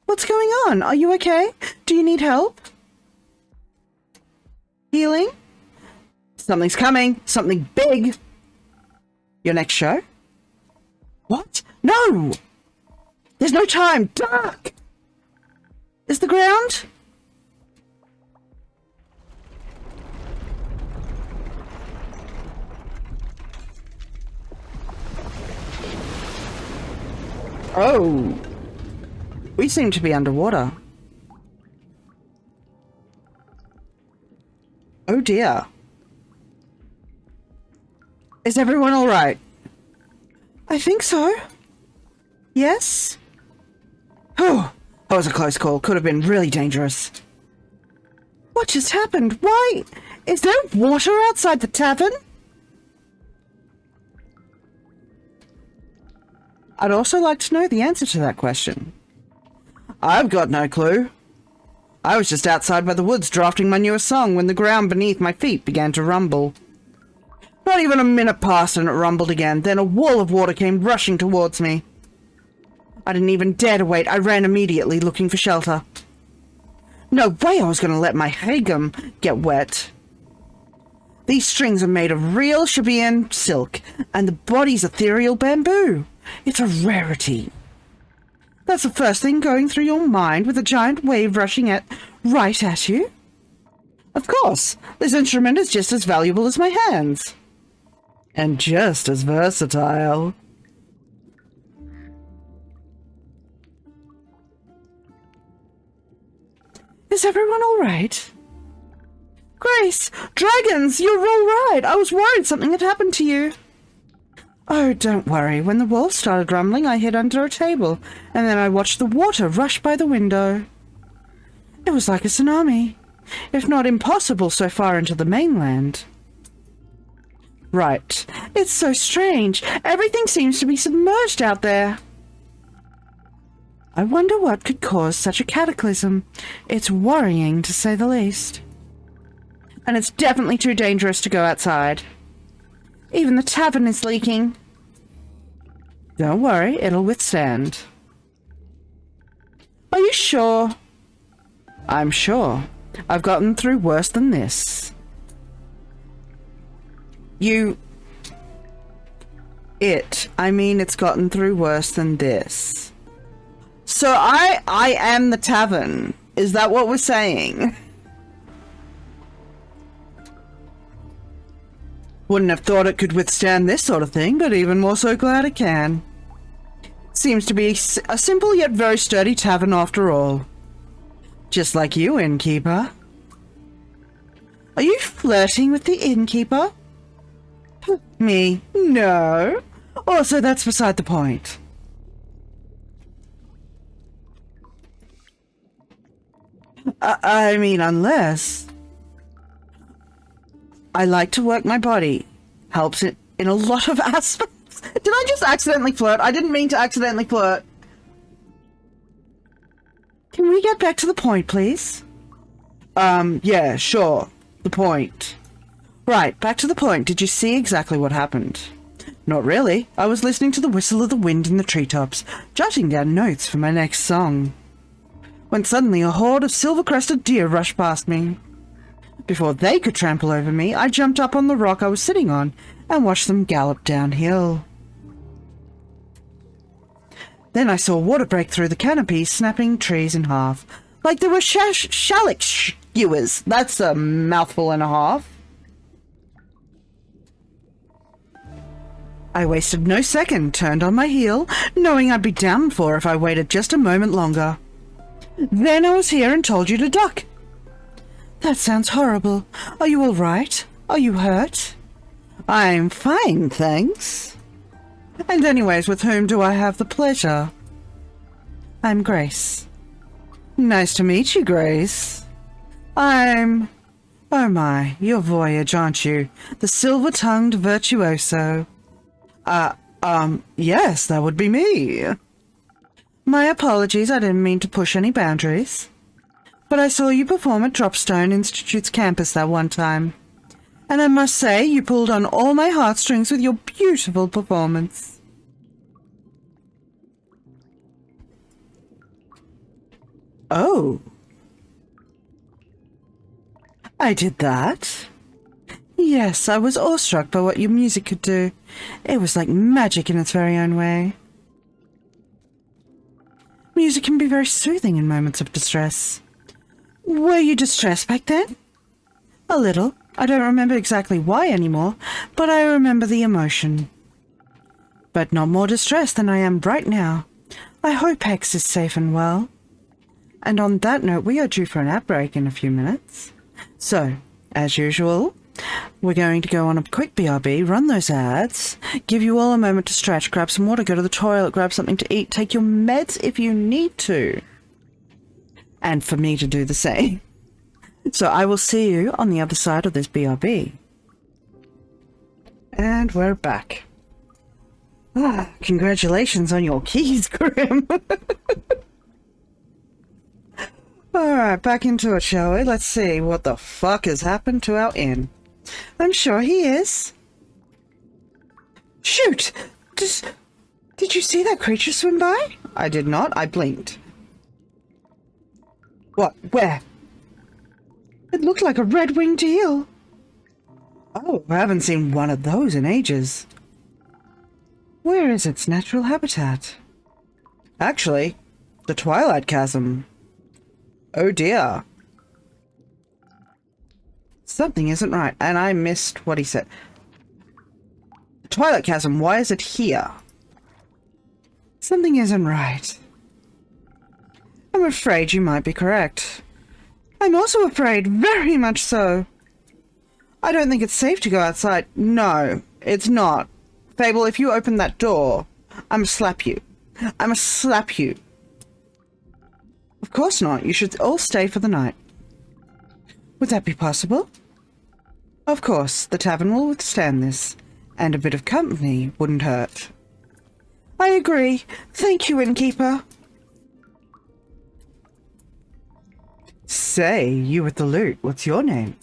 What's going on? Are you okay? Do you need help? Healing? Something's coming. Something big. Your next show? What? No! There's no time. Duck! Is the ground? Oh. We seem to be underwater. Oh dear. Is everyone all right? I think so. Yes? Oh, that was a close call. Could have been really dangerous. What just happened? Why? Is there water outside the tavern? I'd also like to know the answer to that question. I've got no clue. I was just outside by the woods drafting my newest song when the ground beneath my feet began to rumble. Not even a minute passed and it rumbled again. Then a wall of water came rushing towards me. I didn't even dare to wait. I ran immediately, looking for shelter. No way I was going to let my hagum get wet. These strings are made of real Shabian silk, and the body's ethereal bamboo. It's a rarity. That's the first thing going through your mind with a giant wave rushing right at you? Of course, this instrument is just as valuable as my hands. And just as versatile. Is everyone all right? Grace! Dragons! You're all right! I was worried something had happened to you. Oh, don't worry. When the walls started rumbling, I hid under a table, and then I watched the water rush by the window. It was like a tsunami, if not impossible so far into the mainland. Right. It's so strange. Everything seems to be submerged out there. I wonder what could cause such a cataclysm. It's worrying, to say the least. And it's definitely too dangerous to go outside. Even the tavern is leaking. Don't worry, it'll withstand. Are you sure? I'm sure. I've gotten through worse than this. I mean, it's gotten through worse than this. So I am the tavern. Is that what we're saying? Wouldn't have thought it could withstand this sort of thing, but even more so glad it can. Seems to be a simple yet very sturdy tavern after all. Just like you, innkeeper. Are you flirting with the innkeeper? Me? No. Also, that's beside the point. I mean, unless... I like to work my body. Helps it in a lot of aspects. Did I just accidentally flirt? I didn't mean to accidentally flirt. Can we get back to the point, please? Yeah, sure. The point. Right, back to the point. Did you see exactly what happened? Not really. I was listening to the whistle of the wind in the treetops, jotting down notes for my next song, when suddenly a horde of silver-crested deer rushed past me. Before they could trample over me, I jumped up on the rock I was sitting on and watched them gallop downhill. Then I saw water break through the canopy, snapping trees in half, like they were shallot skewers. That's a mouthful and a half. I wasted no second, turned on my heel, knowing I'd be down for if I waited just a moment longer. Then I was here and told you to duck. That sounds horrible. Are you all right? Are you hurt? I'm fine, thanks. And anyways, with whom do I have the pleasure? I'm Grace. Nice to meet you, Grace. Oh my, you're Voyage, aren't you? The silver-tongued virtuoso. Yes, that would be me. My apologies, I didn't mean to push any boundaries. But I saw you perform at Dropstone Institute's campus that one time. And I must say, you pulled on all my heartstrings with your beautiful performance. Oh. I did that? Yes, I was awestruck by what your music could do. It was like magic in its very own way. Music can be very soothing in moments of distress. Were you distressed back then? A little. I don't remember exactly why anymore, but I remember the emotion. But not more distressed than I am right now. I hope Hex is safe and well. And on that note, we are due for an ad break in a few minutes. So, as usual, we're going to go on a quick BRB, run those ads, give you all a moment to stretch, grab some water, go to the toilet, grab something to eat, take your meds if you need to. And for me to do the same. So I will see you on the other side of this BRB. And we're back. Congratulations on your keys, Grim. Alright, back into it, shall we? Let's see what the fuck has happened to our inn. I'm sure he is. Shoot! Did you see that creature swim by? I did not. I blinked. What? Where? It looked like a red-winged eel. Oh, I haven't seen one of those in ages. Where is its natural habitat? Actually, the Twilight Chasm. Oh dear. Something isn't right, and I missed what he said. The Twilight Chasm, why is it here? Something isn't right. I'm afraid you might be correct. I'm also afraid, very much so. I don't think it's safe to go outside. No, it's not. Fable, if you open that door, I'ma slap you. I'ma slap you. Of course not. You should all stay for the night. Would that be possible? Of course, the tavern will withstand this, and a bit of company wouldn't hurt. I agree. Thank you, innkeeper. Say, you with the lute, what's your name?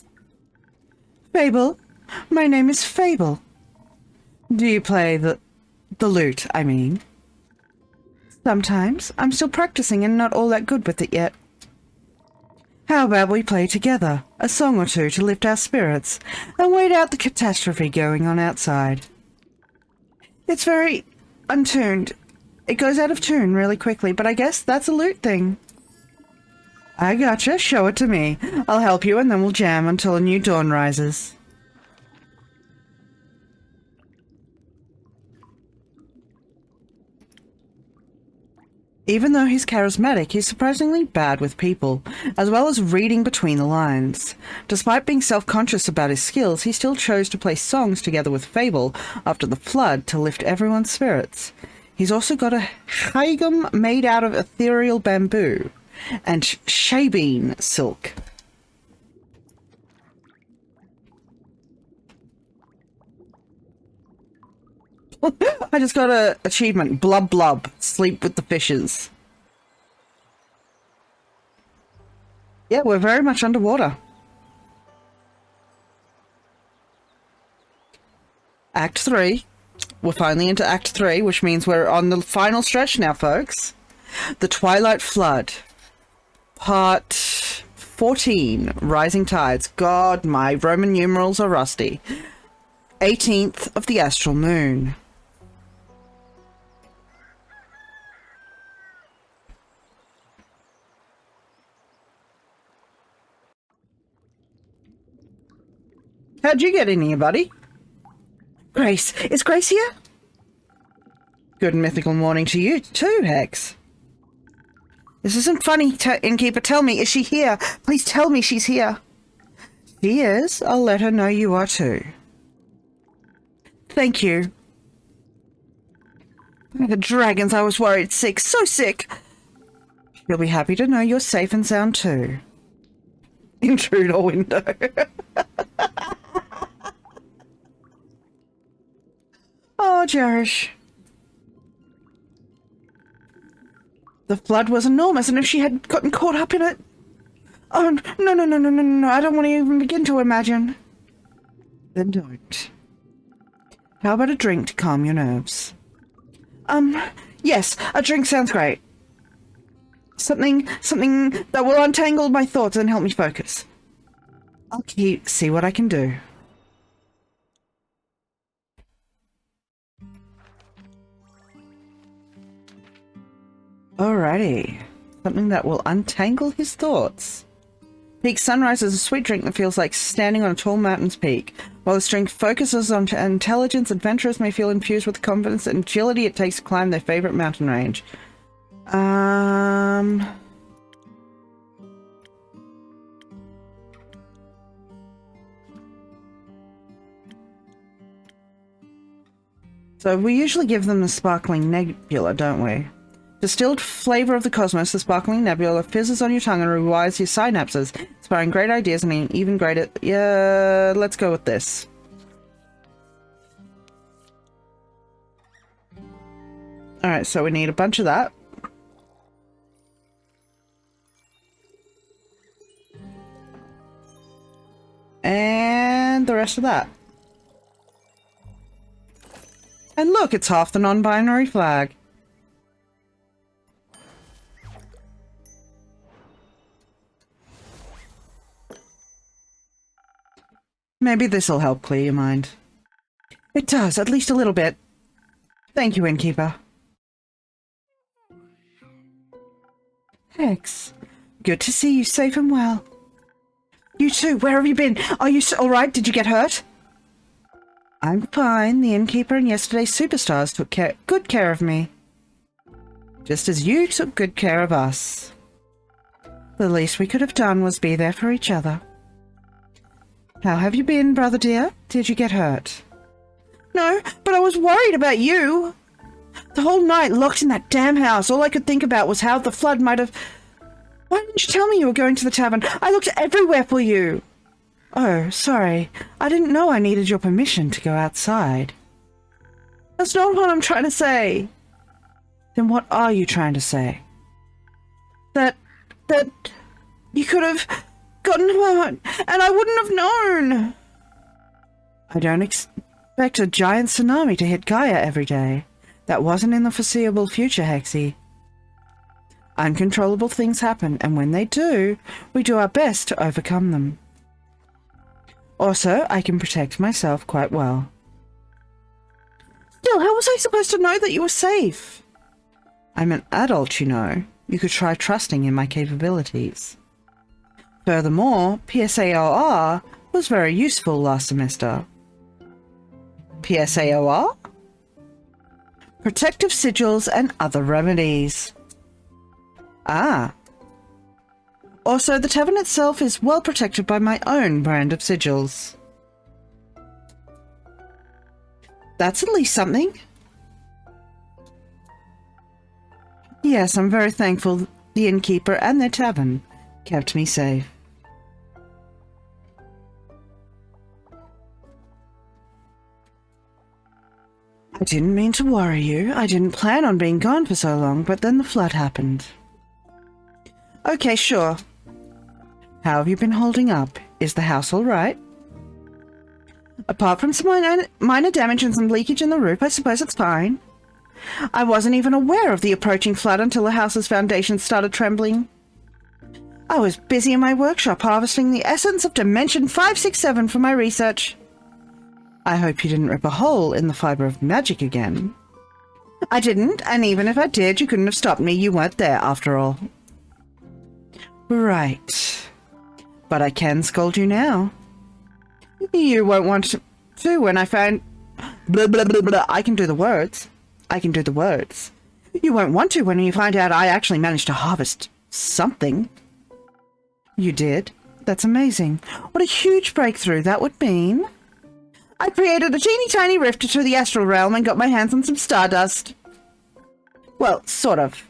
Fable. My name is Fable. Do you play the lute, I mean? Sometimes. I'm still practicing and not all that good with it yet. How about we play together, a song or two to lift our spirits, and wait out the catastrophe going on outside? It's very untuned. It goes out of tune really quickly, but I guess that's a loot thing. I gotcha. Show it to me. I'll help you and then we'll jam until a new dawn rises. Even though he's charismatic, he's surprisingly bad with people, as well as reading between the lines. Despite being self-conscious about his skills, he still chose to play songs together with Fable after the flood to lift everyone's spirits. He's also got a haigum made out of ethereal bamboo and shabeen silk. I just got a achievement. Blub blub. Sleep with the fishes. Yeah, we're very much underwater. Act 3. We're finally into Act 3, which means we're on the final stretch now, folks. The Twilight Flood. Part 14. Rising Tides. God, my Roman numerals are rusty. 18th of the Astral Moon. How'd you get in here, buddy? Grace. Is Grace here? Good and mythical morning to you, too, Hex. This isn't funny, Innkeeper. Tell me, is she here? Please tell me she's here. She is. I'll let her know you are, too. Thank you. The dragons, I was worried sick. So sick. She'll be happy to know you're safe and sound, too. Intruder window. Oh, Jerish. The flood was enormous, and if she had gotten caught up in it... Oh, no, I don't want to even begin to imagine. Then don't. How about a drink to calm your nerves? Yes, a drink sounds great. Something that will untangle my thoughts and help me focus. I'll see what I can do. Alrighty. Something that will untangle his thoughts. Peak Sunrise is a sweet drink that feels like standing on a tall mountain's peak. While this drink focuses on intelligence, adventurers may feel infused with confidence and agility it takes to climb their favorite mountain range. So we usually give them the Sparkling Nebula, don't we? Distilled flavor of the cosmos, the Sparkling Nebula fizzes on your tongue and rewires your synapses, inspiring great ideas and an even greater... Yeah, let's go with this. Alright, so we need a bunch of that. And the rest of that. And look, it's half the non-binary flag. Maybe this'll help clear your mind. It does, at least a little bit. Thank you, Innkeeper. Hex, good to see you safe and well. You too, where have you been? Are you alright? Did you get hurt? I'm fine. The Innkeeper and yesterday's superstars took good care of me. Just as you took good care of us. The least we could have done was be there for each other. How have you been, brother dear? Did you get hurt? No, but I was worried about you. The whole night locked in that damn house, all I could think about was how the flood might have... Why didn't you tell me you were going to the tavern? I looked everywhere for you. Oh, sorry. I didn't know I needed your permission to go outside. That's not what I'm trying to say. Then what are you trying to say? That you could have gotten hurt, and I wouldn't have known. I don't expect a giant tsunami to hit Gaia every day. That wasn't in the foreseeable future, Hexy. Uncontrollable things happen, and when they do, we do our best to overcome them. Also, I can protect myself quite well. Still, how was I supposed to know that you were safe? I'm an adult, you know. You could try trusting in my capabilities. Furthermore, PSAOR was very useful last semester. PSAOR? Protective sigils and other remedies. Ah. Also, the tavern itself is well protected by my own brand of sigils. That's at least something. Yes, I'm very thankful the innkeeper and their tavern kept me safe. I didn't mean to worry you. I didn't plan on being gone for so long, but then the flood happened. Okay, sure. How have you been holding up? Is the house all right? Apart from some minor damage and some leakage in the roof, I suppose it's fine. I wasn't even aware of the approaching flood until the house's foundations started trembling. I was busy in my workshop harvesting the essence of Dimension 567 for my research. I hope you didn't rip a hole in the fiber of magic again. I didn't, and even if I did, you couldn't have stopped me. You weren't there, after all. Right. But I can scold you now. You won't want to when I find... Blah, blah, blah, blah. I can do the words. I can do the words. You won't want to when you find out I actually managed to harvest something. You did? That's amazing. What a huge breakthrough that would mean. I created a teeny tiny rift to the astral realm and got my hands on some stardust. Well, sort of.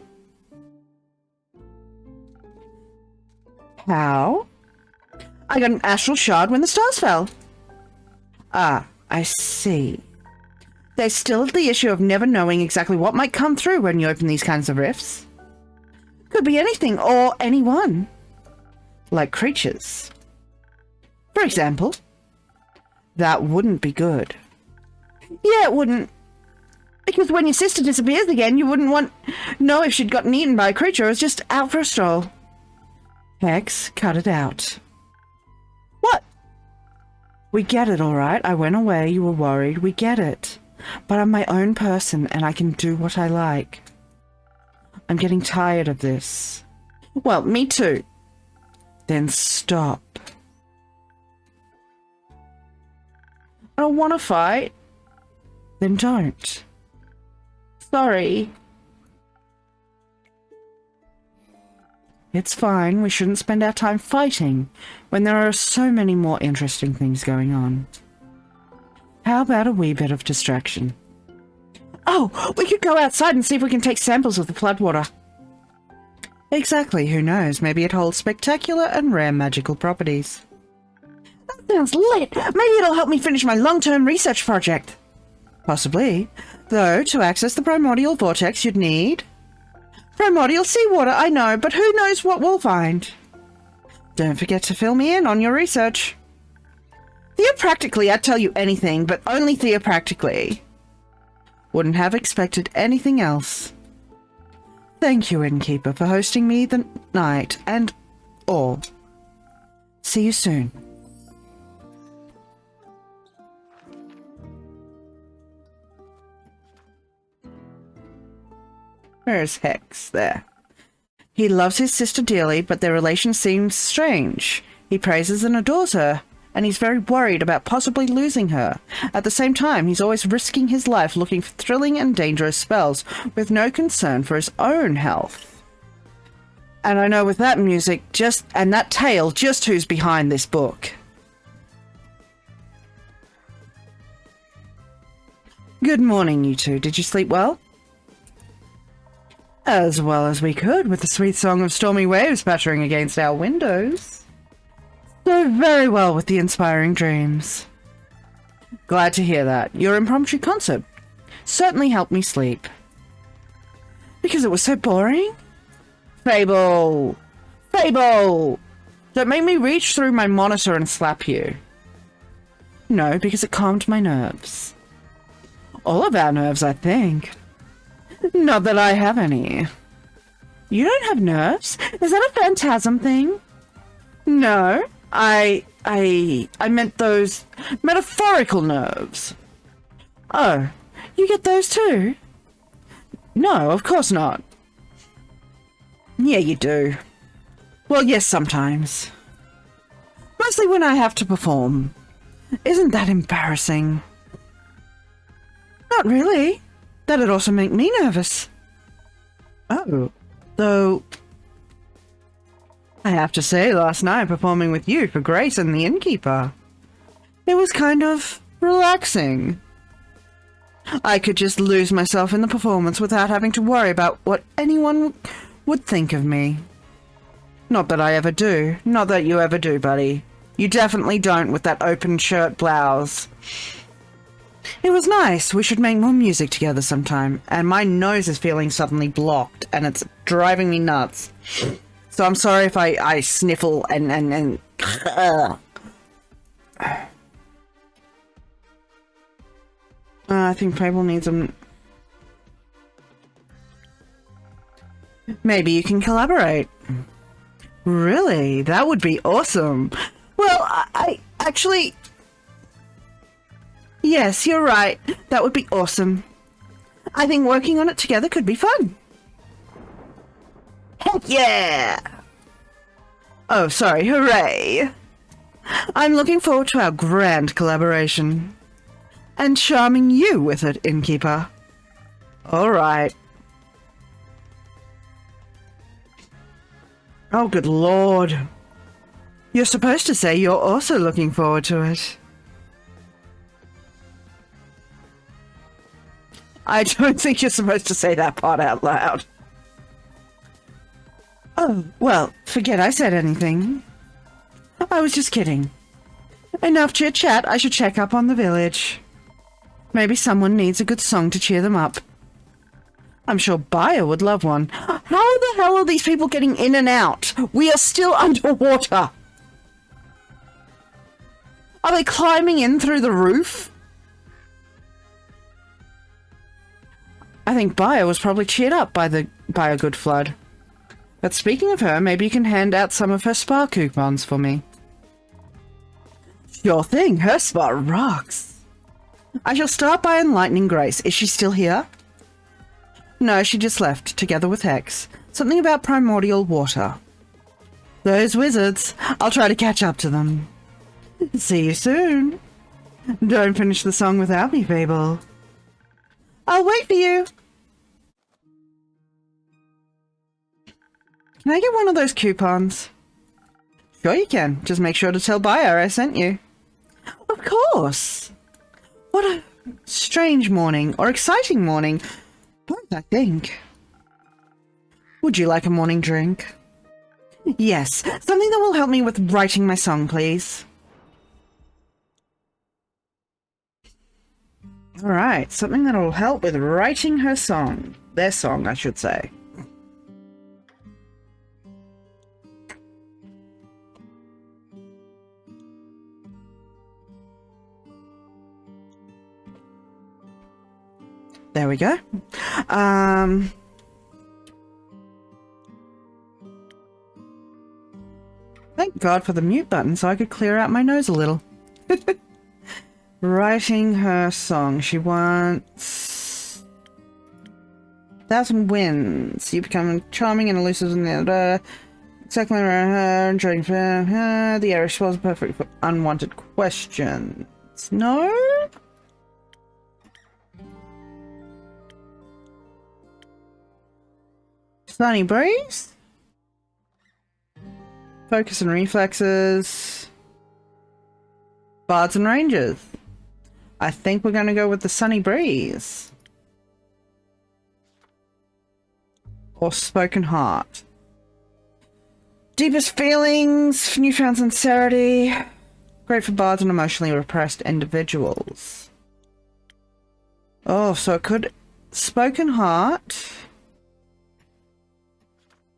How? I got an astral shard when the stars fell. Ah, I see. There's still the issue of never knowing exactly what might come through when you open these kinds of rifts. Could be anything or anyone. Like creatures. For example. That wouldn't be good. Yeah, it wouldn't. Because when your sister disappears again, you wouldn't know if she'd gotten eaten by a creature or was just out for a stroll. Hex, cut it out. What? We get it, all right. I went away, you were worried, we get it. But I'm my own person and I can do what I like. I'm getting tired of this. Well, me too. Then stop. I don't want to fight. Then don't. Sorry. It's fine. We shouldn't spend our time fighting when there are so many more interesting things going on. How about a wee bit of distraction? Oh, we could go outside and see if we can take samples of the floodwater. Exactly. Who knows? Maybe it holds spectacular and rare magical properties. That sounds lit. Maybe it'll help me finish my long-term research project. Possibly. Though, to access the primordial vortex, you'd need... Primordial seawater, I know, but who knows what we'll find. Don't forget to fill me in on your research. Theopractically, I'd tell you anything, but only theopractically. Wouldn't have expected anything else. Thank you, Innkeeper, for hosting me the night and all. See you soon. Where's Hex? There. He loves his sister dearly, but their relation seems strange. He praises and adores her, and he's very worried about possibly losing her. At the same time, he's always risking his life looking for thrilling and dangerous spells, with no concern for his own health. And I know with that music, and that tale, just who's behind this book. Good morning, you two. Did you sleep well? As well as we could, with the sweet song of stormy waves battering against our windows. So very well with the inspiring dreams. Glad to hear that. Your impromptu concert certainly helped me sleep. Because it was so boring? Fable! Fable! Don't make me reach through my monitor and slap you. No, because it calmed my nerves. All of our nerves, I think. Not that I have any. You don't have nerves? Is that a phantasm thing? No, I meant those metaphorical nerves. Oh, You get those too? No, of course not. Yeah, you do. Well, yes, sometimes. Mostly when I have to perform. Isn't that embarrassing? Not really. That'd also make me nervous. Oh, though... I have to say, last night performing with you for Grace and the innkeeper, it was kind of relaxing. I could just lose myself in the performance without having to worry about what anyone would think of me. Not that I ever do. Not that you ever do, buddy. You definitely don't with that open shirt blouse. It was nice. We should make more music together sometime. And my nose is feeling suddenly blocked and it's driving me nuts. So I'm sorry if I sniffle and I think Fable needs them. Maybe you can collaborate. Really? That would be awesome. Well, I actually... Yes, you're right. That would be awesome. I think working on it together could be fun. Heck yeah! Oh, sorry, hooray! I'm looking forward to our grand collaboration. And charming you with it, innkeeper. Alright. Oh, good lord. You're supposed to say you're also looking forward to it. I don't think you're supposed to say that part out loud. Oh, well, forget I said anything. I was just kidding. Enough chit-chat, I should check up on the village. Maybe someone needs a good song to cheer them up. I'm sure Baia would love one. How the hell are these people getting in and out? We are still underwater. Are they climbing in through the roof? I think Baia was probably cheered up by a good flood. But speaking of her, maybe you can hand out some of her spa coupons for me. Sure thing, her spa rocks. I shall start by enlightening Grace. Is she still here? No, she just left, together with Hex. Something about primordial water. Those wizards. I'll try to catch up to them. See you soon. Don't finish the song without me, Fable. I'll wait for you. Can I get one of those coupons? Sure you can. Just make sure to tell Baia I sent you. Of course. What a strange morning, or exciting morning. Both, I think. Would you like a morning drink? Yes, something that will help me with writing my song, please. Alright, something that will help with writing her song. Their song, I should say. There we go. Thank God for the mute button so I could clear out my nose a little. Writing her song. She wants... 1,000 wins. You become charming and elusive in the exactly around her, enjoying her. The area swells perfect for unwanted questions. No? Sunny breeze? Focus and reflexes. Bards and rangers. I think we're going to go with the sunny breeze. Or spoken heart. Deepest feelings, newfound sincerity. Great for bards and emotionally repressed individuals. Oh, so it could... Spoken heart.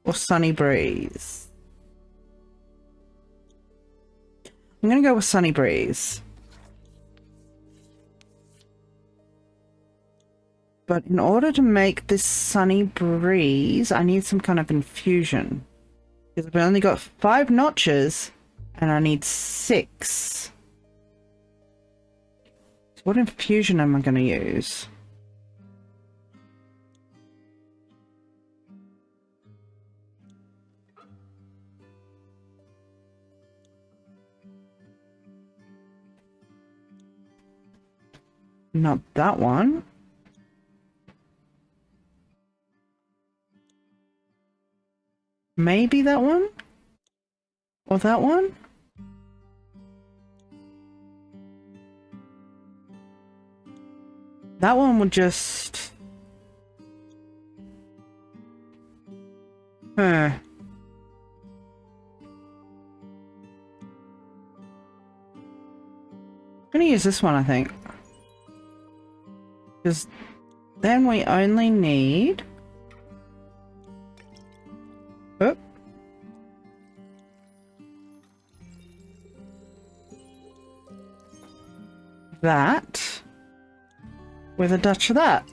Or sunny breeze. I'm going to go with sunny breeze. But in order to make this sunny breeze, I need some kind of infusion. Because I've only got 5 notches, and I need 6. So what infusion am I going to use? Not that one. Maybe that one? Or that one? That one would just... Huh. I'm gonna use this one, I think. Because then we only need... Oh. That. With a touch of that.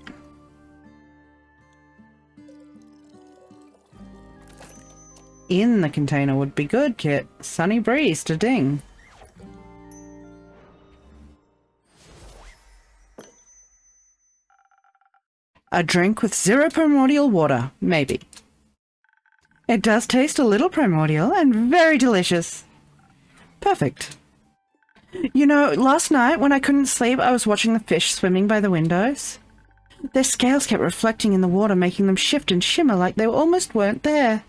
In the container would be good, Kit. Sunny breeze to ding. A drink with 0 primordial water, maybe. It does taste a little primordial and very delicious. Perfect. You know, last night when I couldn't sleep, I was watching the fish swimming by the windows. Their scales kept reflecting in the water, making them shift and shimmer like they almost weren't there.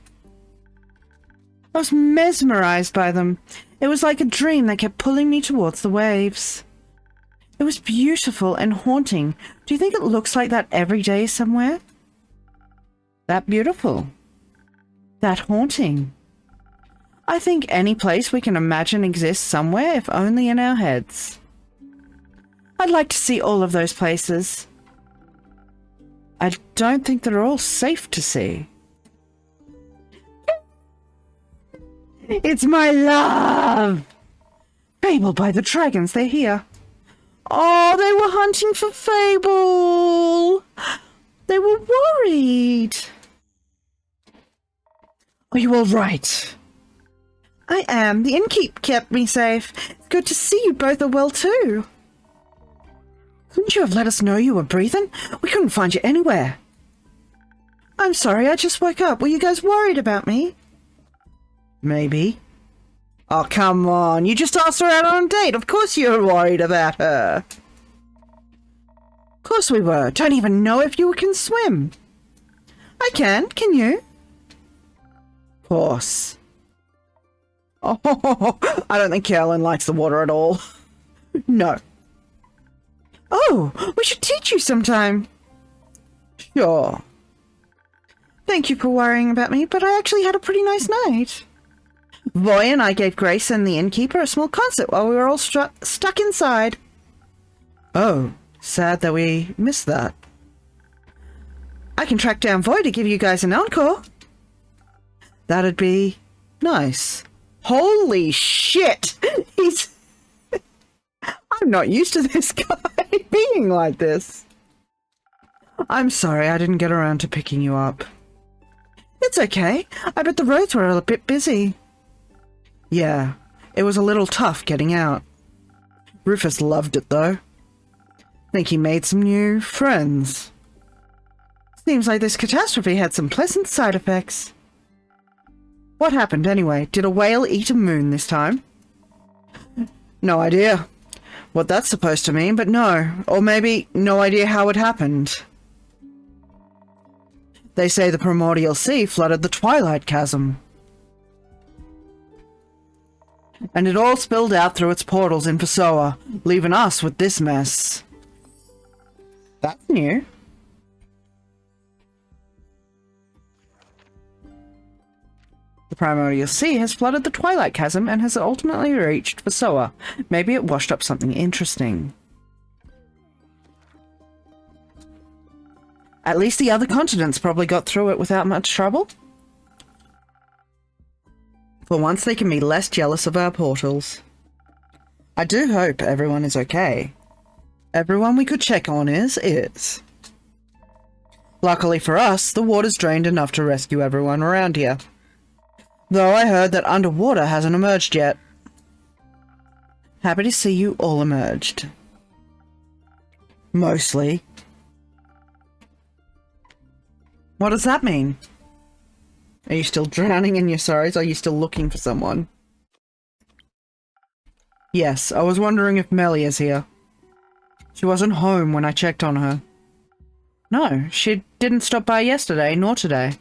I was mesmerized by them. It was like a dream that kept pulling me towards the waves. It was beautiful and haunting. Do you think it looks like that every day somewhere? That beautiful. That haunting. I think any place we can imagine exists somewhere, if only in our heads. I'd like to see all of those places. I don't think they're all safe to see. It's my love! Fable by the dragons, they're here. Oh, they were hunting for Fable! They were worried. Are you all right? I am. The innkeep kept me safe. It's good to see you both are well too. Couldn't you have let us know you were breathing? We couldn't find you anywhere. I'm sorry, I just woke up. Were you guys worried about me? Maybe. Oh, come on. You just asked her out on a date. Of course you were worried about her. Of course we were. Don't even know if you can swim. I can. Can you? Of course. Oh, I don't think Carolyn likes the water at all. No. Oh, we should teach you sometime. Sure. Thank you for worrying about me, but I actually had a pretty nice night. Voy and I gave Grace and the innkeeper a small concert while we were all stuck inside. Oh, sad that we missed that. I can track down Voy to give you guys an encore. That'd be nice. Holy shit! He's... I'm not used to this guy being like this. I'm sorry I didn't get around to picking you up. It's okay. I bet the roads were a bit busy. Yeah, it was a little tough getting out. Rufus loved it though. Think he made some new friends. Seems like this catastrophe had some pleasant side effects. What happened anyway? Did a whale eat a moon this time? No idea what that's supposed to mean, but no. Or maybe no idea how it happened. They say the primordial sea flooded the twilight chasm. And it all spilled out through its portals in Pessoa, leaving us with this mess. That's new. The primordial sea has flooded the twilight chasm and has ultimately reached Pessoa. Maybe it washed up something interesting. At least the other continents probably got through it without much trouble. For once they can be less jealous of our portals. I do hope everyone is okay. Everyone we could check on is. Luckily for us, the water's drained enough to rescue everyone around here. Though I heard that underwater hasn't emerged yet. Happy to see you all emerged. Mostly. What does that mean? Are you still drowning in your sorrows? Or are you still looking for someone? Yes, I was wondering if Melly is here. She wasn't home when I checked on her. No, she didn't stop by yesterday, nor today.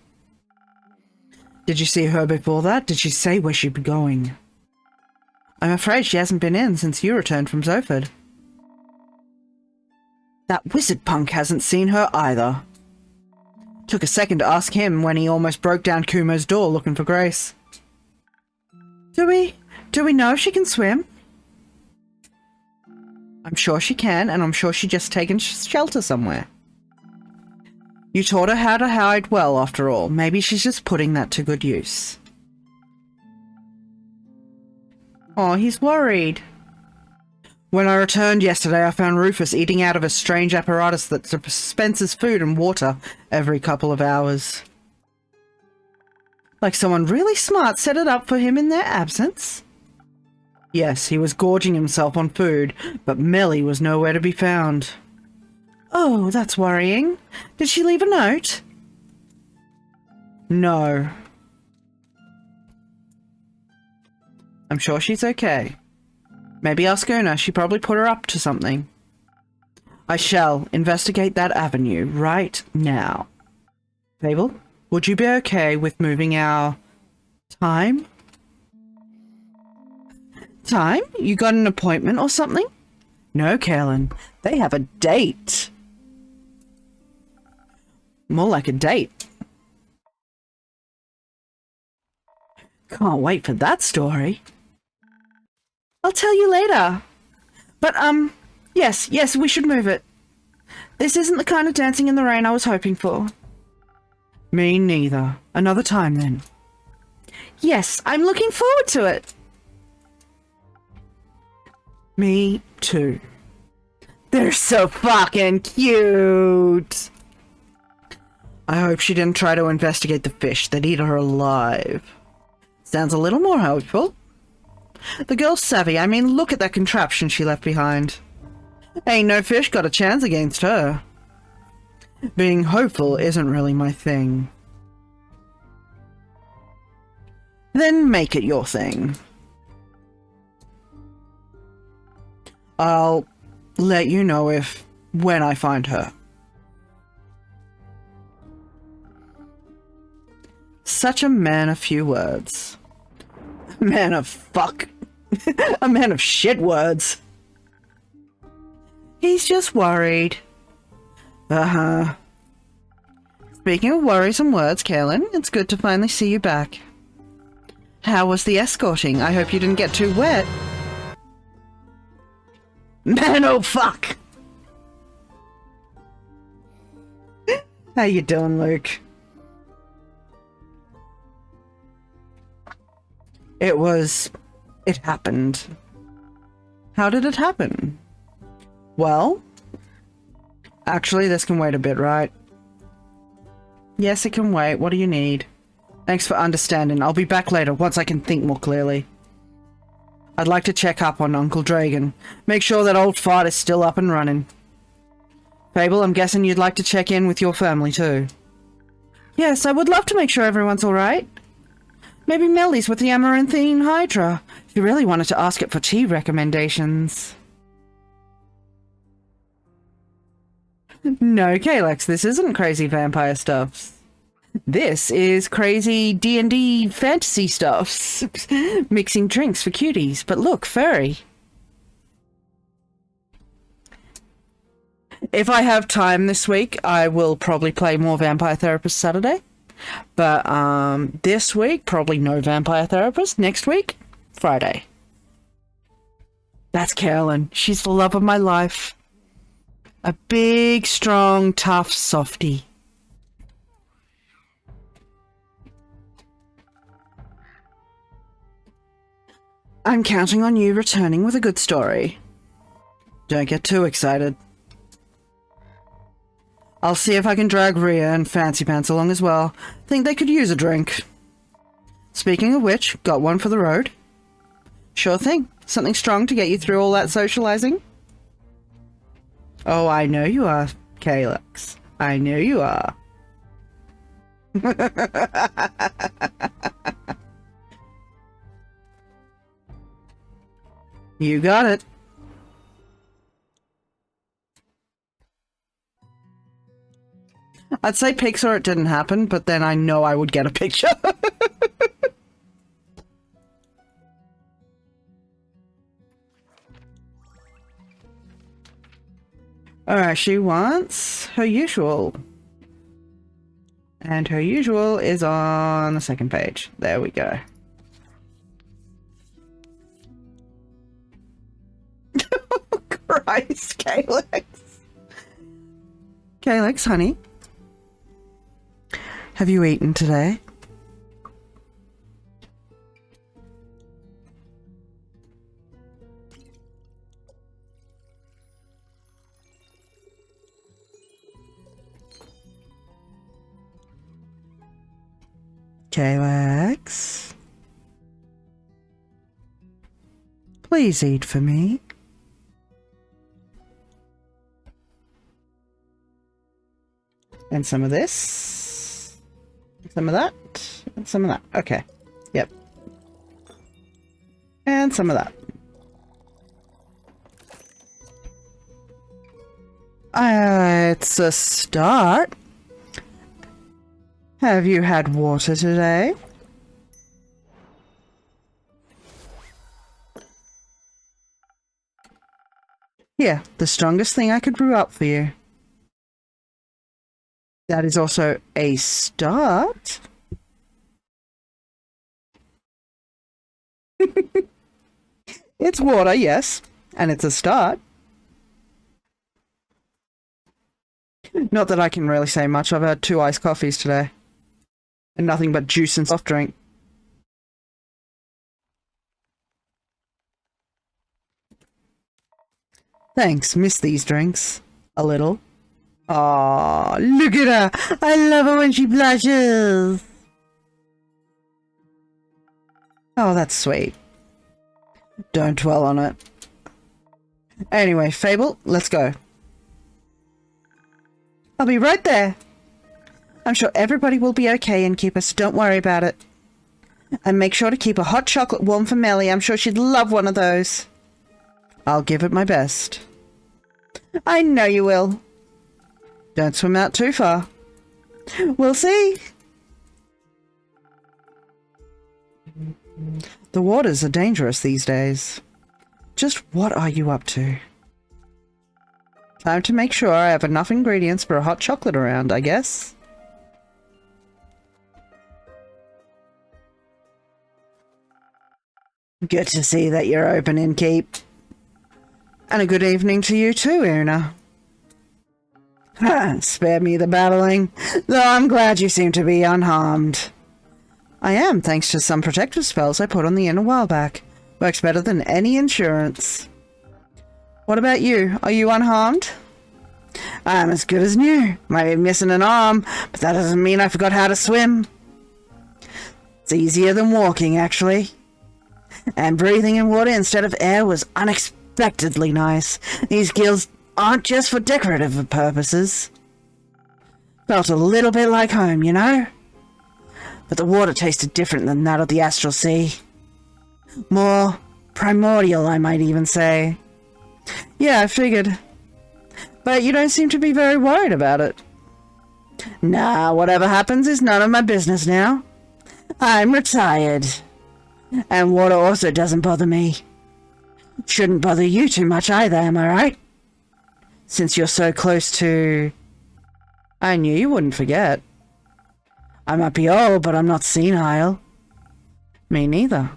Did you see her before that? Did she say where she'd be going? I'm afraid she hasn't been in since you returned from Zoford. That wizard punk hasn't seen her either. Took a second to ask him when he almost broke down Kumo's door looking for Grace. Do we know if she can swim? I'm sure she can, and I'm sure she's just taken shelter somewhere. You taught her how to hide well, after all. Maybe she's just putting that to good use. Oh, he's worried. When I returned yesterday, I found Rufus eating out of a strange apparatus that dispenses food and water every couple of hours. Like someone really smart set it up for him in their absence? Yes, he was gorging himself on food, but Melly was nowhere to be found. Oh, that's worrying. Did she leave a note? No. I'm sure she's okay. Maybe ask Una, she probably put her up to something. I shall investigate that avenue right now. Fable, would you be okay with moving our time? Time? You got an appointment or something? No, Kaelin. They have a date. More like a date. Can't wait for that story. I'll tell you later. But, yes, we should move it. This isn't the kind of dancing in the rain I was hoping for. Me neither. Another time, then. Yes, I'm looking forward to it. Me too. They're so fucking cute. I hope she didn't try to investigate the fish that eat her alive. Sounds a little more hopeful. The girl's savvy. I mean, look at that contraption she left behind. Ain't no fish got a chance against her. Being hopeful isn't really my thing. Then make it your thing. I'll let you know when I find her. Such a man of few words. A man of fuck. A man of shit words. He's just worried. Uh-huh. Speaking of worrisome words, Kaelin, it's good to finally see you back. How was the escorting? I hope you didn't get too wet. Man, oh fuck! How you doing, Luke? It happened. How did it happen? Well, actually, this can wait a bit, right? Yes, it can wait. What do you need? Thanks for understanding. I'll be back later once I can think more clearly. I'd like to check up on Uncle Dragon. Make sure that old fart is still up and running. Fable, I'm guessing you'd like to check in with your family too. Yes, I would love to make sure everyone's alright. Maybe Melly's with the Amaranthine Hydra. She really wanted to ask it for tea recommendations. No, Kalex, this isn't crazy vampire stuff. This is crazy D&D fantasy stuff. Mixing drinks for cuties, but look, furry. If I have time this week, I will probably play more Vampire Therapist Saturday. But this week, probably no Vampire Therapist. Next week, Friday. That's Carolyn. She's the love of my life. A big, strong, tough softie. I'm counting on you returning with a good story. Don't get too excited. I'll see if I can drag Rhea and Fancy Pants along as well. Think they could use a drink. Speaking of which, got one for the road? Sure thing. Something strong to get you through all that socializing? Oh, I know you are, Kalex. I know you are. You got it. I'd say pics or it didn't happen, but then I know I would get a picture. Alright, she wants her usual. And her usual is on the second page. There we go. Oh, Christ, Calyx. Calyx, honey. Have you eaten today? Calyx? Please eat for me. And some of this. Some of that. And some of that. Okay. Yep. And some of that. It's a start. Have you had water today? Here, the strongest thing I could brew up for you. That is also a start. It's water, yes, and it's a start. Not that I can really say much. I've had 2 iced coffees today. And nothing but juice and soft drink. Thanks, miss these drinks. A little. Aw, look at her! I love her when she blushes! Oh, that's sweet. Don't dwell on it. Anyway, Fable, let's go. I'll be right there. I'm sure everybody will be okay, Innkeeper, so don't worry about it. And make sure to keep a hot chocolate warm for Melly. I'm sure she'd love one of those. I'll give it my best. I know you will. Don't swim out too far. We'll see. The waters are dangerous these days. Just what are you up to? Time to make sure I have enough ingredients for a hot chocolate around, I guess. Good to see that you're open, Innkeep. And a good evening to you too, Una. Spare me the battling, though I'm glad you seem to be unharmed. I am, thanks to some protective spells I put on the inn a while back. Works better than any insurance. What about you? Are you unharmed? I'm as good as new. Might be missing an arm, but that doesn't mean I forgot how to swim. It's easier than walking, actually. And breathing in water instead of air was unexpectedly nice. These gills aren't just for decorative purposes. Felt a little bit like home, you know? But the water tasted different than that of the Astral Sea. More primordial, I might even say. Yeah, I figured. But you don't seem to be very worried about it. Nah, whatever happens is none of my business now. I'm retired. And water also doesn't bother me. Shouldn't bother you too much either, am I right? Since you're so close to... I knew you wouldn't forget. I might be old, but I'm not senile. Me neither.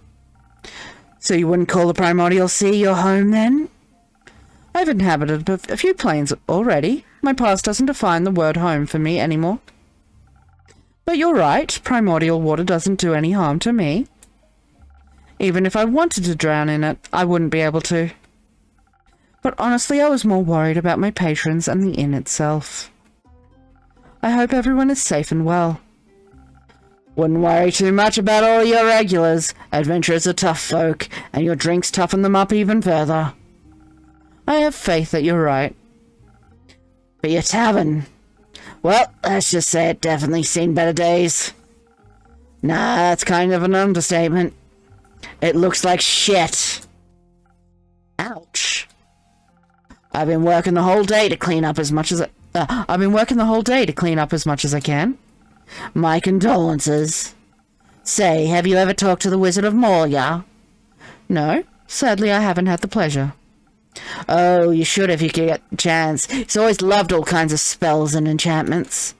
So you wouldn't call the Primordial Sea your home, then? I've inhabited a few planes already. My past doesn't define the word home for me anymore. But you're right, primordial water doesn't do any harm to me. Even if I wanted to drown in it, I wouldn't be able to. But honestly, I was more worried about my patrons and the inn itself. I hope everyone is safe and well. Wouldn't worry too much about all your regulars. Adventurers are tough folk, and your drinks toughen them up even further. I have faith that you're right. But your tavern... well, let's just say it definitely seen better days. Nah, that's kind of an understatement. It looks like shit. I've been working the whole day to clean up as much as I've been working the whole day to clean up as much as I can. My condolences. Say, have you ever talked to the Wizard of Moria? No, sadly I haven't had the pleasure. Oh, you should if you could get a chance. He's always loved all kinds of spells and enchantments.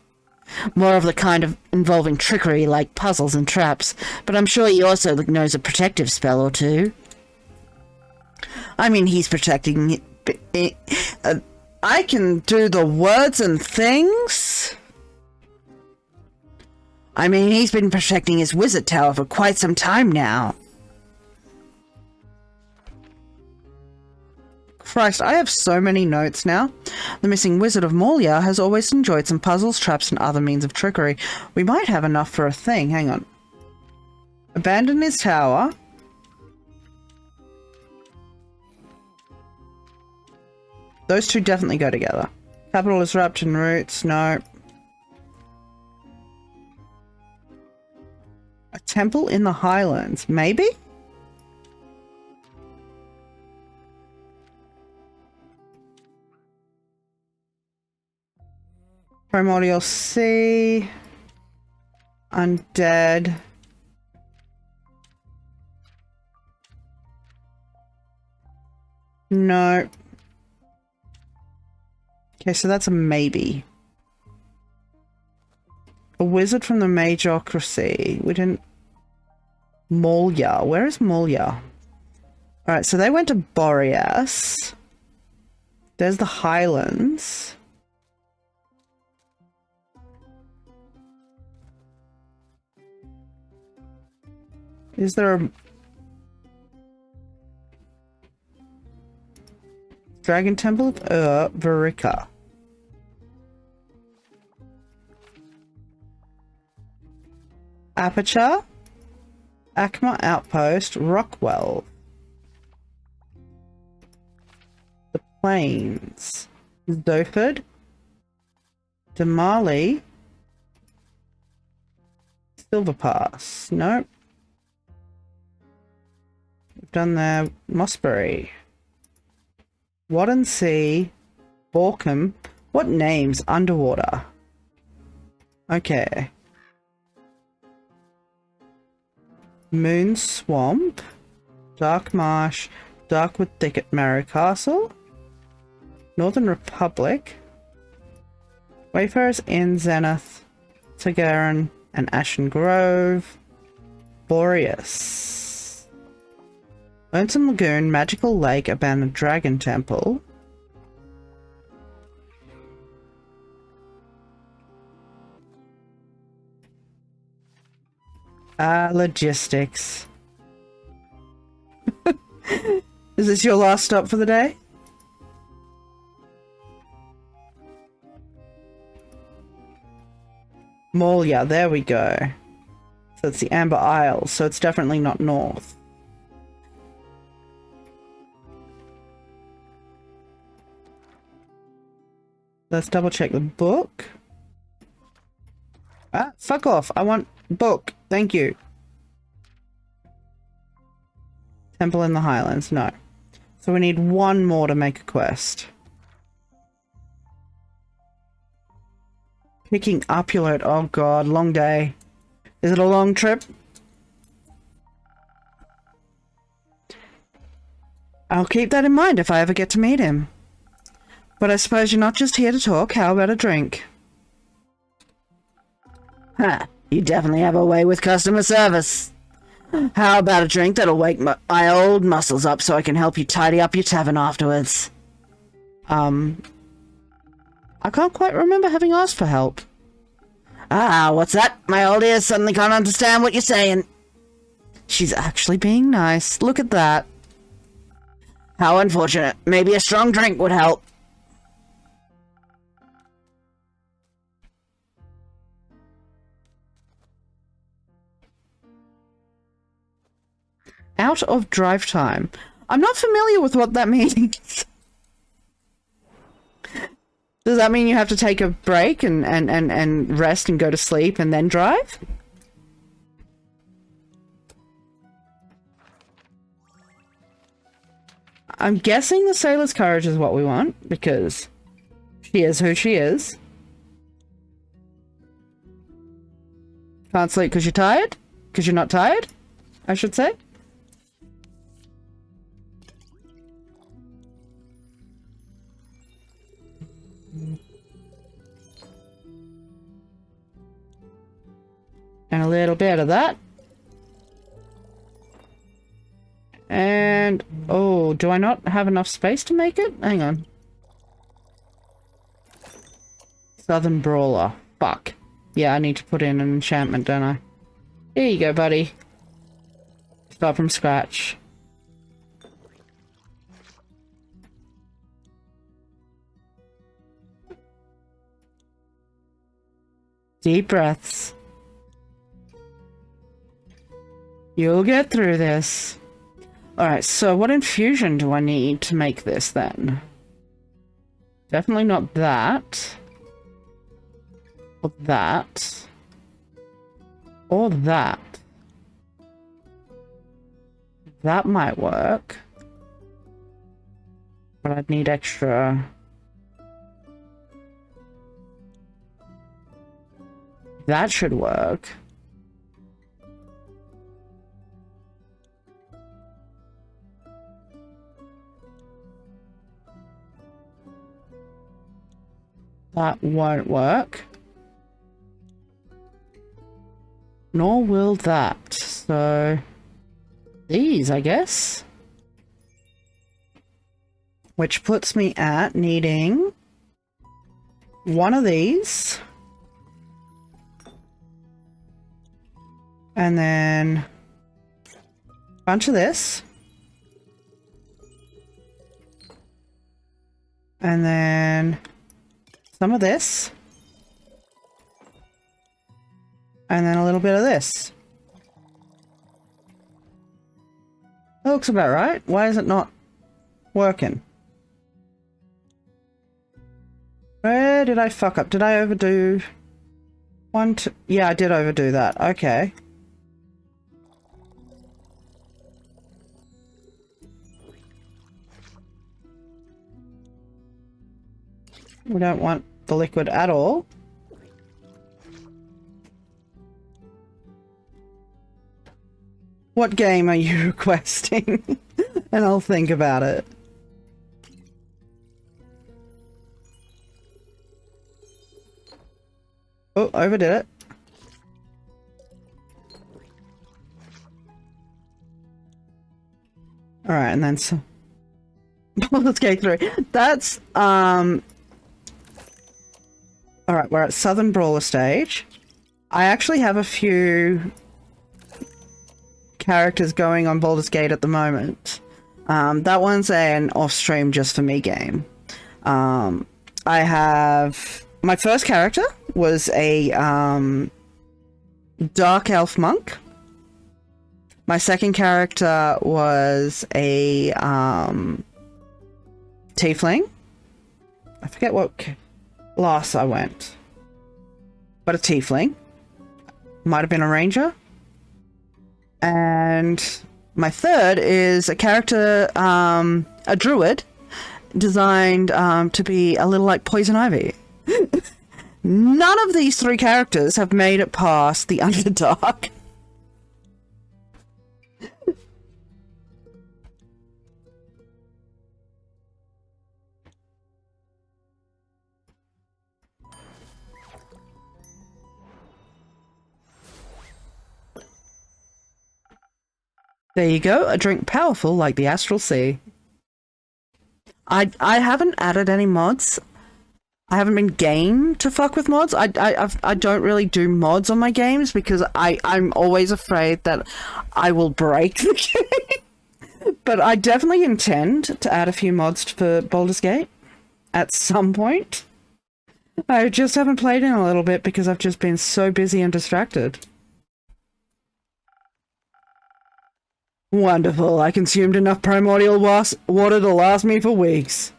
More of the kind of involving trickery like puzzles and traps, but I'm sure he also knows a protective spell or two. I mean, he's protecting it. I can do the words and things. I mean, he's been protecting his wizard tower for quite some time now. Christ, I have so many notes now. The missing Wizard of Moria has always enjoyed some puzzles, traps, and other means of trickery. We might have enough for a thing. Hang on. Abandon his tower. Those two definitely go together. Capital disruption roots. No. A temple in the Highlands. Maybe? Primordial Sea. Undead. No. Okay, so that's a maybe. A wizard from the Magocracy. We didn't... Molia. Where is Molia? Alright, so they went to Boreas. There's the Highlands. Is there a... Dragon Temple of Varika. Aperture. Acma Outpost. Rockwell. The Plains. Doford. Damali. Silver Pass. Nope. We've done the Mossbury. Wadden Sea. Borkham. What names? Underwater. Okay. Moon Swamp. Dark Marsh. Darkwood Thicket. Marrow Castle. Northern Republic. Wayfarer's Inn. Zenith. Tagaran and Ashen Grove. Boreas. Lonesome Lagoon. Magical Lake. Abandoned Dragon Temple. Logistics. Is this your last stop for the day? Molia, there we go. So it's the Amber Isles, so it's definitely not north. Let's double check the book. Ah, fuck off. I want book. Thank you. Temple in the Highlands. No. So we need one more to make a quest. Picking up your load. Oh god, long day. Is it a long trip? I'll keep that in mind if I ever get to meet him. But I suppose you're not just here to talk. How about a drink? Ha! You definitely have a way with customer service. How about a drink that'll wake my old muscles up so I can help you tidy up your tavern afterwards? I can't quite remember having asked for help. Ah, what's that? My old ears suddenly can't understand what you're saying. She's actually being nice. Look at that. How unfortunate. Maybe a strong drink would help. Out of drive time. I'm not familiar with what that means. Does that mean you have to take a break and rest and go to sleep and then drive? I'm guessing the Sailor's Courage is what we want, because she is who she is. Can't sleep because you're tired? Because you're not tired, I should say. And a little bit of that. And, oh, do I not have enough space to make it? Hang on. Southern Brawler. Fuck. Yeah, I need to put in an enchantment, don't I? Here you go, buddy. Start from scratch. Deep breaths. You'll get through this. Alright, so what infusion do I need to make this then? Definitely not that. Or that. Or that. That might work. But I'd need extra. That should work. That won't work. Nor will that. So, these, I guess. Which puts me at needing one of these. And then a bunch of this. And then some of this. And then a little bit of this. That looks about right. Why is it not working? Where did I fuck up? Did I overdo one, two? Yeah, I did overdo that. Okay. We don't want the liquid at all. What game are you requesting? And I'll think about it. Oh, overdid it. Alright, and then so let's go through. That's alright, we're at Southern Brawler stage. I actually have a few characters going on Baldur's Gate at the moment. That one's an off-stream just for me game. I have my first character was a Dark Elf Monk. My second character was a Tiefling. I forget what class I went. But a Tiefling. Might have been a Ranger. And my third is a character, a Druid, designed to be a little like Poison Ivy. None of these three characters have made it past the Underdark. There you go, a drink powerful like the Astral Sea. I haven't added any mods. I haven't been game to fuck with mods. I don't really do mods on my games because I'm always afraid that I will break the game. But I definitely intend to add a few mods for Baldur's Gate at some point. I just haven't played in a little bit because I've just been so busy and distracted. Wonderful, I consumed enough primordial water to last me for weeks.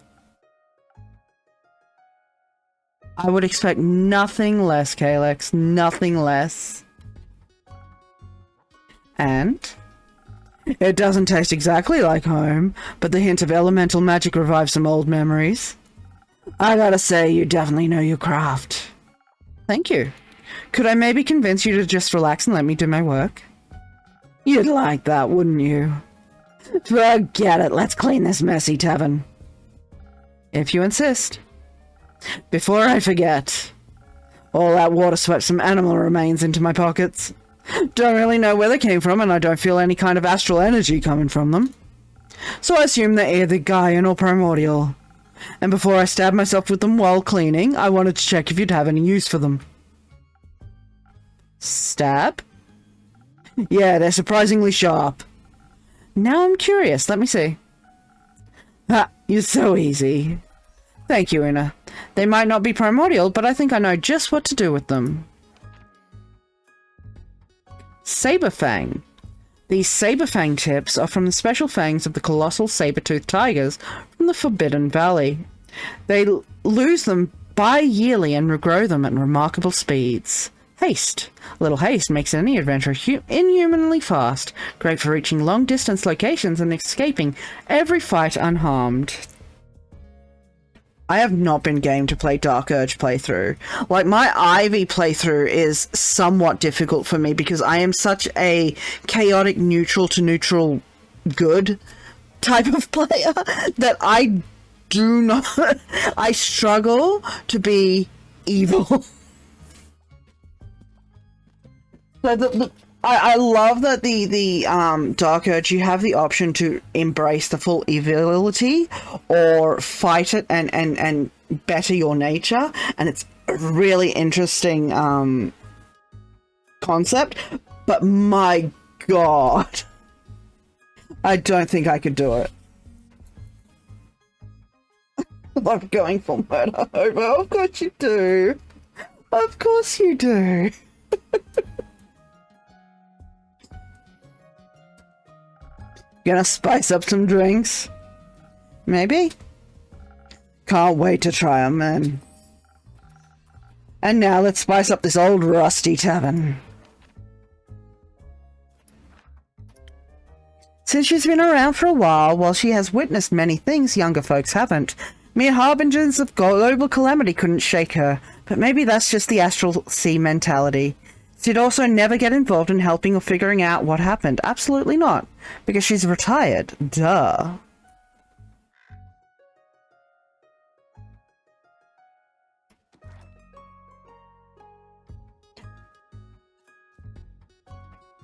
I would expect nothing less, Kalex, nothing less. And It doesn't taste exactly like home, but the hint of elemental magic revives some old memories. I gotta say, you definitely know your craft. Thank you. Could I maybe convince you to just relax and let me do my work? You'd like that, wouldn't you? Forget it, let's clean this messy tavern. If you insist. Before I forget, all that water swept some animal remains into my pockets. Don't really know where they came from, and I don't feel any kind of astral energy coming from them. So I assume they're either Gaian or primordial. And before I stab myself with them while cleaning, I wanted to check if you'd have any use for them. Stab? Yeah, they're surprisingly sharp. Now I'm curious, let me see. Ha, you're so easy. Thank you, Una. They might not be primordial, but I think I know just what to do with them. Saberfang. These Saberfang tips are from the special fangs of the colossal saber-toothed tigers from the Forbidden Valley. They lose them bi-yearly and regrow them at remarkable speeds. Haste. A little haste makes any adventure inhumanly fast, great for reaching long-distance locations and escaping every fight unharmed. I have not been game to play Dark Urge playthrough. Like, my Ivy playthrough is somewhat difficult for me because I am such a chaotic neutral to neutral good type of player that I do not... I struggle to be evil. So I love that the Dark Urge, you have the option to embrace the full evility or fight it and better your nature, and it's a really interesting concept, but my god, I don't think I could do it. I'm going for murder, Hobo. Of course you do. Of course you do. Gonna spice up some drinks? Maybe? Can't wait to try 'em, man. And now let's spice up this old rusty tavern. Since she's been around for a while she has witnessed many things younger folks haven't, mere harbingers of global calamity couldn't shake her, but maybe that's just the Astral Sea mentality. She'd also never get involved in helping or figuring out what happened. Absolutely not. Because she's retired. Duh.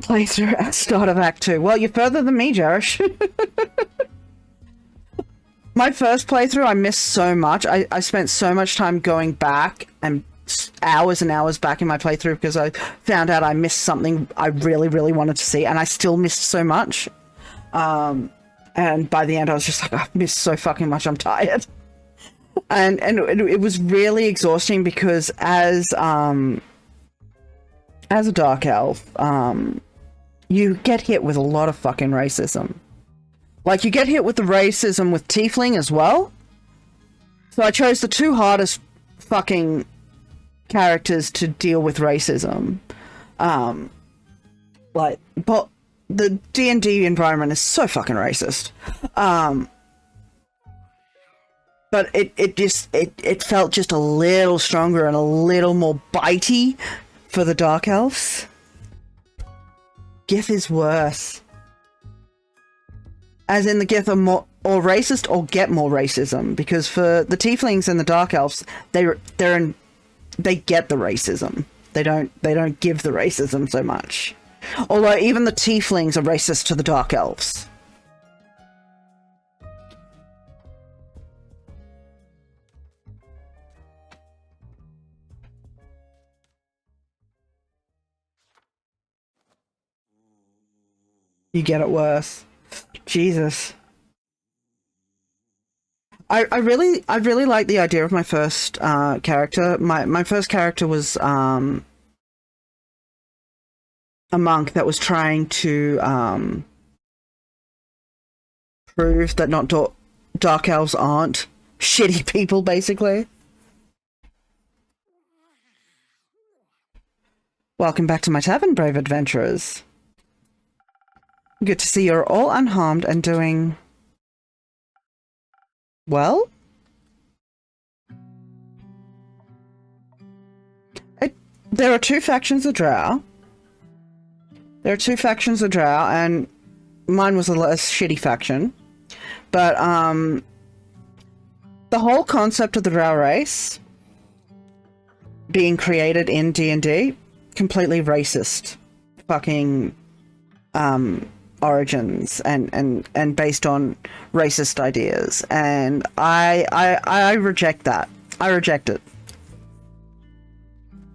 Playthrough at start of Act 2. Well, you're further than me, Jarish. My first playthrough, I missed so much. I spent so much time going back and hours and hours back in my playthrough because I found out I missed something I really, really wanted to see, and I still missed so much. And by the end, I was just like, I've missed so fucking much, I'm tired. And it was really exhausting because as a dark elf, you get hit with a lot of fucking racism. Like, you get hit with the racism with Tiefling as well. So I chose the two hardest fucking characters to deal with racism. But the D&D environment is so fucking racist. But it felt just a little stronger and a little more bitey for the Dark Elves. Gith is worse. As in, the Gith are more or racist or get more racism, because for the Tieflings and the Dark Elves, they get the racism. They don't give the racism so much. Although even the Tieflings are racist to the Dark Elves. You get it worse. Jesus. I really like the idea of my first character. My first character was a monk that was trying to prove that not dark elves aren't shitty people, basically. Welcome back to my tavern, brave adventurers. Good to see you're all unharmed and doing well. There are two factions of Drow. And mine was a less shitty faction. But, the whole concept of the Drow race being created in D&D, completely racist. Fucking, origins and based on racist ideas. And I reject that. I reject it.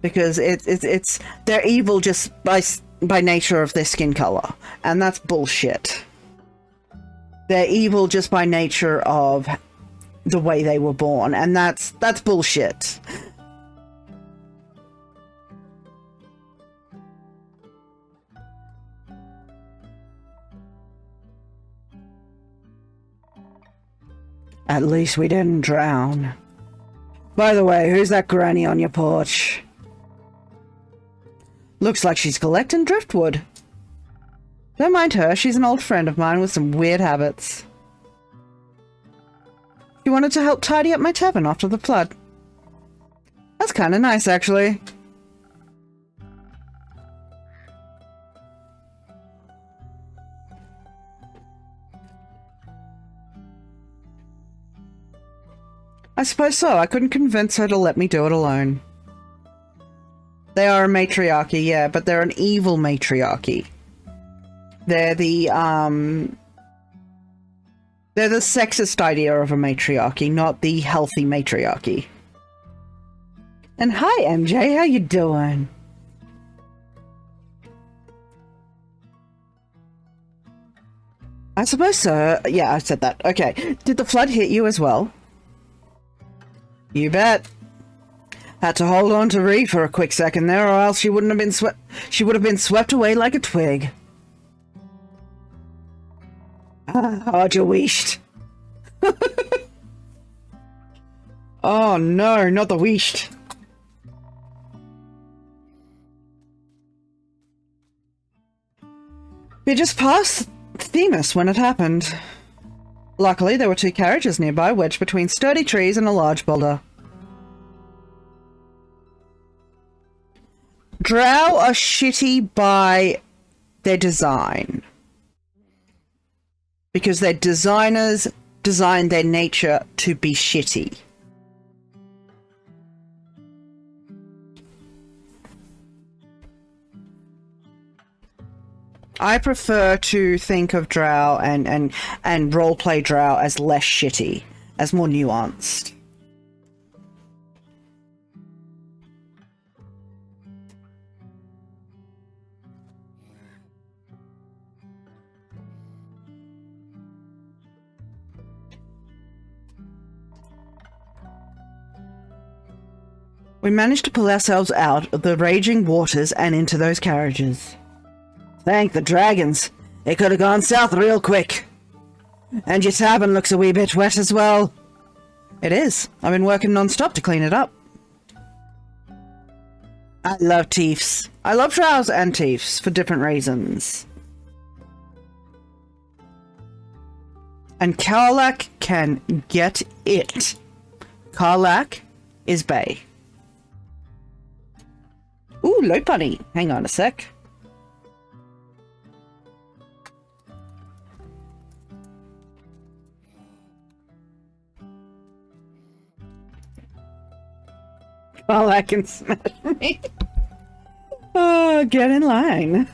Because it's they're evil just by nature of their skin color, and that's bullshit. They're evil just by nature of the way they were born, and that's bullshit. At least we didn't drown. By the way, who's that granny on your porch? Looks like she's collecting driftwood. Don't mind her, she's an old friend of mine with some weird habits. She wanted to help tidy up my tavern after the flood. That's kinda nice, actually. I suppose so. I couldn't convince her to let me do it alone. They are a matriarchy, yeah, but they're an evil matriarchy. They're the sexist idea of a matriarchy, not the healthy matriarchy. And hi, MJ, how you doing? I suppose so. Yeah, I said that. Okay. Did the flood hit you as well? You bet. Had to hold on to Ree for a quick second there, or else she wouldn't have been swept. She would have been swept away like a twig. How'd you wished? Oh no, not the wished. We just passed Themis when it happened. Luckily, there were two carriages nearby, wedged between sturdy trees and a large boulder. Drow are shitty by their design. Because their designers designed their nature to be shitty. I prefer to think of Drow and roleplay Drow as less shitty, as more nuanced. We managed to pull ourselves out of the raging waters and into those carriages. Thank the dragons. It could have gone south real quick. And your tavern looks a wee bit wet as well. It is. I've been working non-stop to clean it up. I love Tiefs. I love Drows and Tiefs for different reasons. And Karlak can get it. Karlak is bae. Ooh, low bunny. Hang on a sec. Oh, I can smash me. Oh, get in line.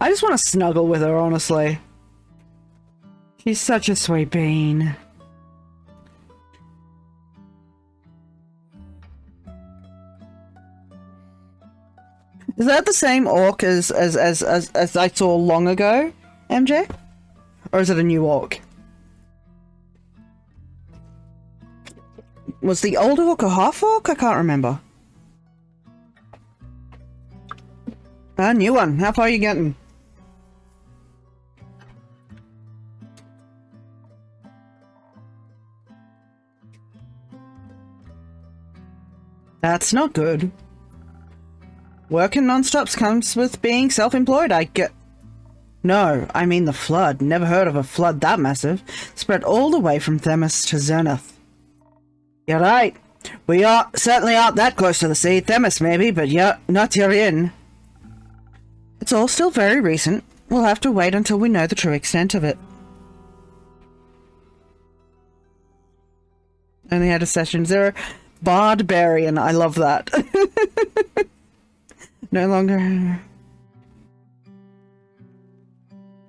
I just want to snuggle with her, honestly. She's such a sweet bean. Is that the same orc as I saw long ago, MJ? Or is it a new orc? Was the old orc a half orc? I can't remember. A new one. How far are you getting? That's not good. Working non-stops comes with being self-employed, I get... No, I mean the flood. Never heard of a flood that massive. Spread all the way from Themis to Zenith. You're right. We certainly aren't that close to the sea. Themis maybe, but yeah, not you're in. It's all still very recent. We'll have to wait until we know the true extent of it. Only had a session 0. Barbarian. I love that. No longer...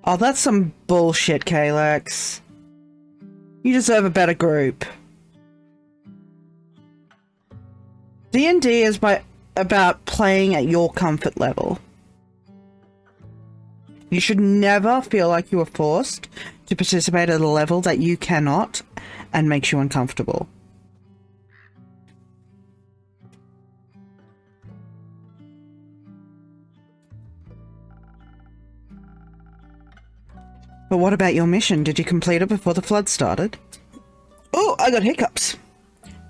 Oh, that's some bullshit, Kalex. You deserve a better group. D&D is about playing at your comfort level. You should never feel like you are forced to participate at a level that you cannot and makes you uncomfortable. But what about your mission? Did you complete it before the flood started? Oh, I got hiccups.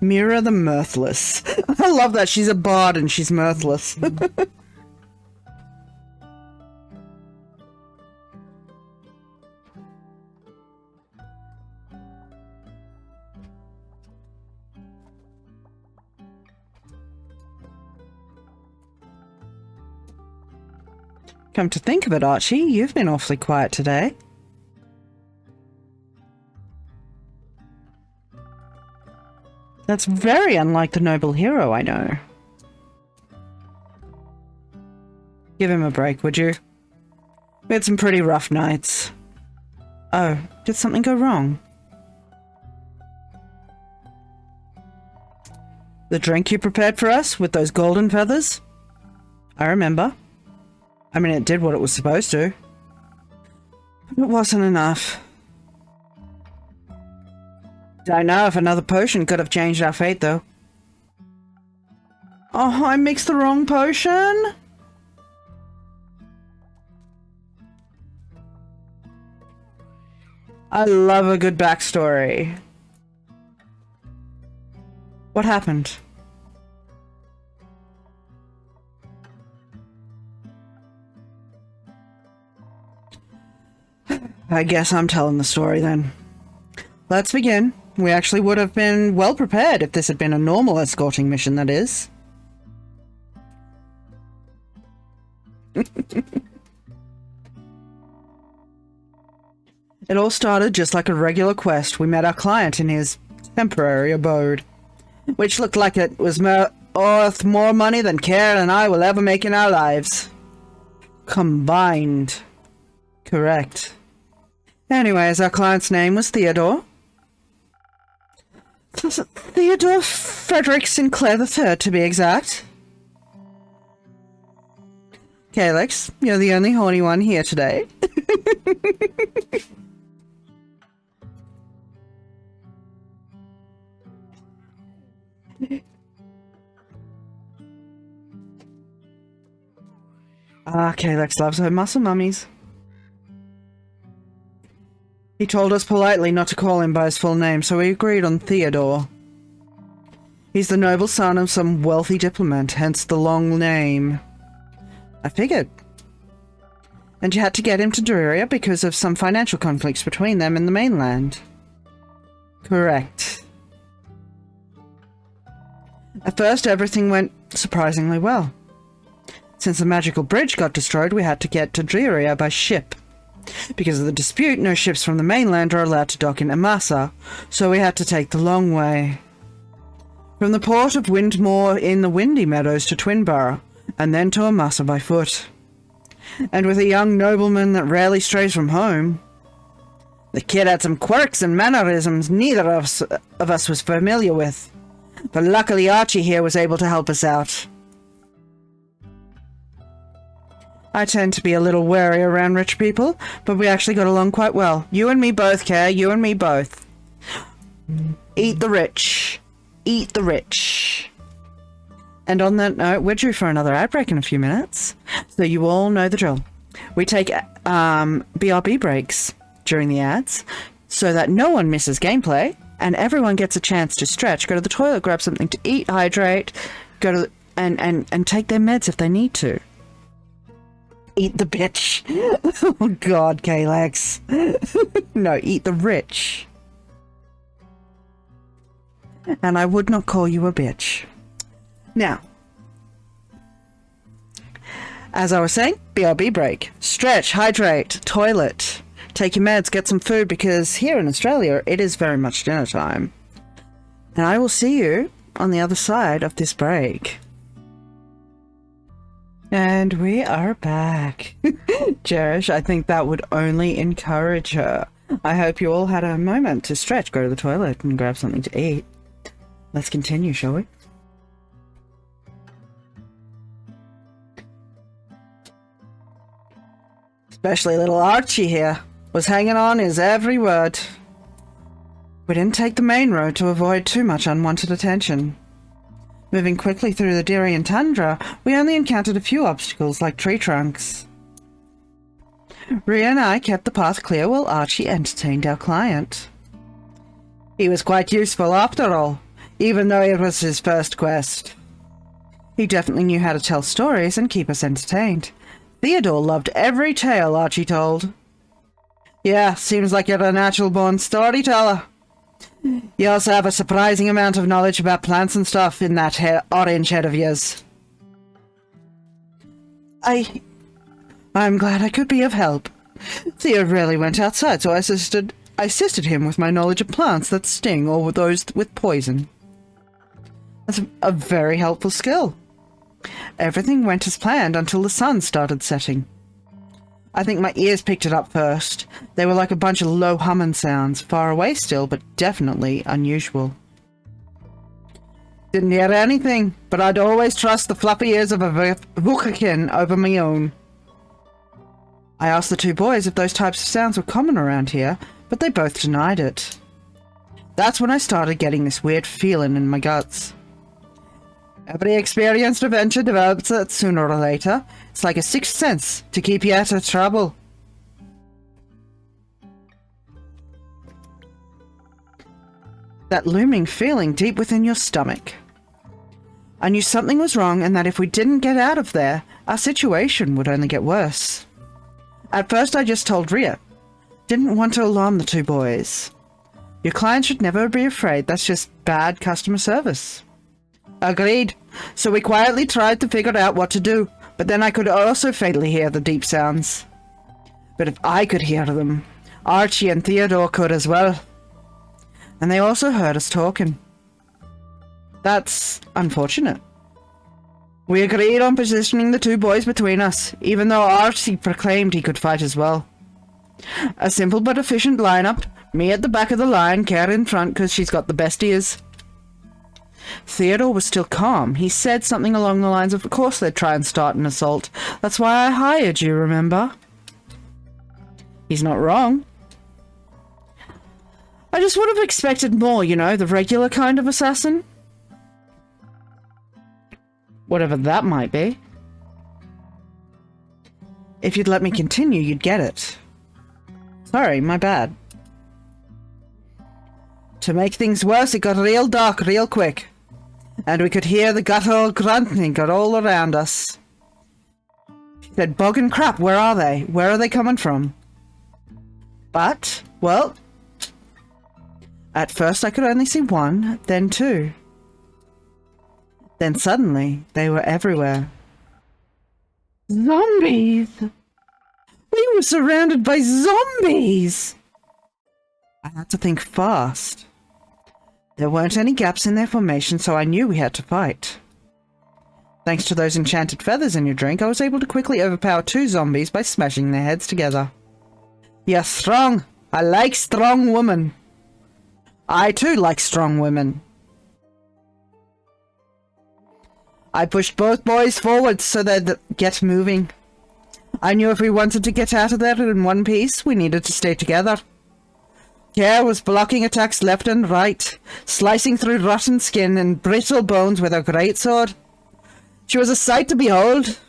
Mira the Mirthless. I love that. She's a bard and she's mirthless. Come to think of it, Archie, you've been awfully quiet today. That's very unlike the noble hero I know. Give him a break, would you? We had some pretty rough nights. Oh, did something go wrong? The drink you prepared for us with those golden feathers? I remember. I mean, it did what it was supposed to. But it wasn't enough. Don't know if another potion could have changed our fate, though. Oh, I mixed the wrong potion? I love a good backstory. What happened? I guess I'm telling the story then. Let's begin. We actually would have been well prepared if this had been a normal escorting mission, that is. It all started just like a regular quest. We met our client in his temporary abode, which looked like it was worth more money than Karen and I will ever make in our lives. Combined. Correct. Anyways, our client's name was Theodore. Theodore Frederick Sinclair III, to be exact. Calyx, you're the only horny one here today. Calyx loves her muscle mummies. He told us politely not to call him by his full name, so we agreed on Theodore. He's the noble son of some wealthy diplomat, hence the long name. I figured. And you had to get him to Duria because of some financial conflicts between them and the mainland. Correct. At first, everything went surprisingly well. Since the magical bridge got destroyed, we had to get to Duria by ship. Because of the dispute, no ships from the mainland are allowed to dock in Amasa, so we had to take the long way. From the port of Windmore in the Windy Meadows to Twinborough, and then to Amasa by foot. And with a young nobleman that rarely strays from home. The kid had some quirks and mannerisms neither of us was familiar with, but luckily Archie here was able to help us out. I tend to be a little wary around rich people, but we actually got along quite well. You and me both, Care. You and me both. Eat the rich. Eat the rich. And on that note, we're due for another ad break in a few minutes, so you all know the drill. We take BRB breaks during the ads, so that no one misses gameplay, and everyone gets a chance to stretch, go to the toilet, grab something to eat, hydrate, go to and take their meds if they need to. Eat the bitch. Oh God, Kalex. No, eat the rich. And I would not call you a bitch. Now, as I was saying, BRB break. Stretch, hydrate, toilet. Take your meds, get some food, because here in Australia, it is very much dinner time. And I will see you on the other side of this break. And we are back. Jerish, I think that would only encourage her. I hope you all had a moment to stretch, go to the toilet, and grab something to eat. Let's continue, shall we? Especially little Archie here was hanging on his every word. We didn't take the main road to avoid too much unwanted attention. Moving quickly through the Darien tundra, we only encountered a few obstacles like tree trunks. Rhea and I kept the path clear while Archie entertained our client. He was quite useful after all, even though it was his first quest. He definitely knew how to tell stories and keep us entertained. Theodore loved every tale Archie told. Yeah, seems like you're a natural-born storyteller. You also have a surprising amount of knowledge about plants and stuff in that orange head of yours. I'm glad I could be of help. Theo rarely went outside, so I assisted him with my knowledge of plants that sting or those with poison. That's a very helpful skill. Everything went as planned until the sun started setting. I think my ears picked it up first. They were like a bunch of low humming sounds, far away still, but definitely unusual. Didn't hear anything, but I'd always trust the fluffy ears of a Vukakin over my own. I asked the two boys if those types of sounds were common around here, but they both denied it. That's when I started getting this weird feeling in my guts. Every experienced adventure develops it sooner or later. It's like a sixth sense to keep you out of trouble. That looming feeling deep within your stomach. I knew something was wrong and that if we didn't get out of there, our situation would only get worse. At first I just told Rhea. Didn't want to alarm the two boys. Your client should never be afraid, that's just bad customer service. Agreed. So we quietly tried to figure out what to do, but then I could also faintly hear the deep sounds. But if I could hear them, Archie and Theodore could as well. And they also heard us talking. That's unfortunate. We agreed on positioning the two boys between us, even though Archie proclaimed he could fight as well. A simple but efficient lineup, me at the back of the line, Kara in front because she's got the best ears. Theodore was still calm. He said something along the lines of course they'd try and start an assault. That's why I hired you, remember? He's not wrong. I just would have expected more, you know, the regular kind of assassin. Whatever that might be. If you'd let me continue, you'd get it. Sorry, my bad. To make things worse, it got real dark real quick. And we could hear the guttural grunting all around us. She said, bog and crap, where are they? Where are they coming from? But, well, at first I could only see one, then two. Then suddenly, they were everywhere. Zombies! We were surrounded by zombies! I had to think fast. There weren't any gaps in their formation, so I knew we had to fight. Thanks to those enchanted feathers in your drink, I was able to quickly overpower two zombies by smashing their heads together. You're strong! I like strong women! I too like strong women. I pushed both boys forward so they'd get moving. I knew if we wanted to get out of there in one piece, we needed to stay together. Care was blocking attacks left and right, slicing through rotten skin and brittle bones with her greatsword. She was a sight to behold.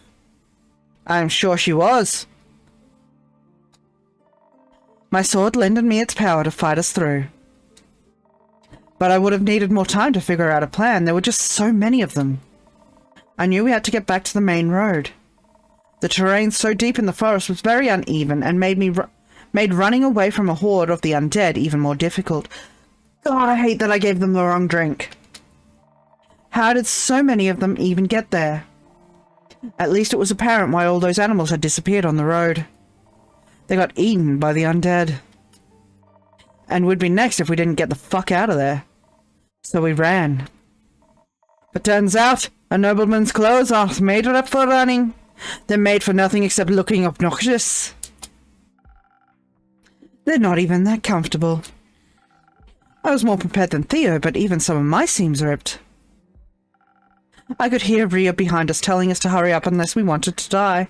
I'm sure she was. My sword lended me its power to fight us through. But I would have needed more time to figure out a plan. There were just so many of them. I knew we had to get back to the main road. The terrain so deep in the forest was very uneven and made running away from a horde of the undead even more difficult. God, I hate that I gave them the wrong drink. How did so many of them even get there? At least it was apparent why all those animals had disappeared on the road. They got eaten by the undead. And we'd be next if we didn't get the fuck out of there. So we ran. But turns out, a nobleman's clothes aren't made up for running. They're made for nothing except looking obnoxious. They're not even that comfortable. I was more prepared than Theo, but even some of my seams ripped. I could hear Rhea behind us telling us to hurry up unless we wanted to die.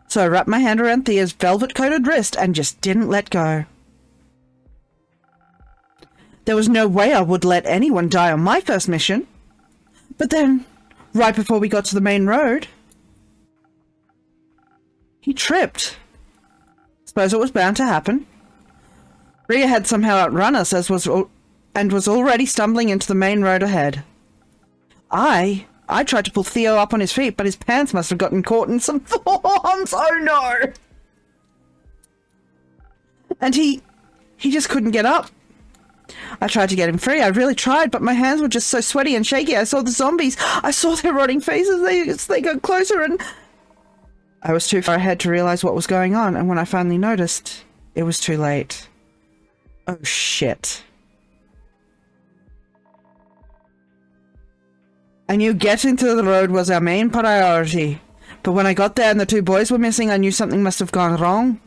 So I wrapped my hand around Thea's velvet-coated wrist and just didn't let go. There was no way I would let anyone die on my first mission. But then, right before we got to the main road, he tripped. Suppose it was bound to happen. Rhea had somehow outrun us and was already stumbling into the main road ahead. I tried to pull Theo up on his feet, but his pants must have gotten caught in some thorns. Oh no! And he just couldn't get up. I tried to get him free. I really tried, but my hands were just so sweaty and shaky. I saw the zombies. I saw their rotting faces. They got closer and... I was too far ahead to realize what was going on, and when I finally noticed, it was too late. Oh shit. I knew getting to the road was our main priority, but when I got there and the two boys were missing, I knew something must have gone wrong.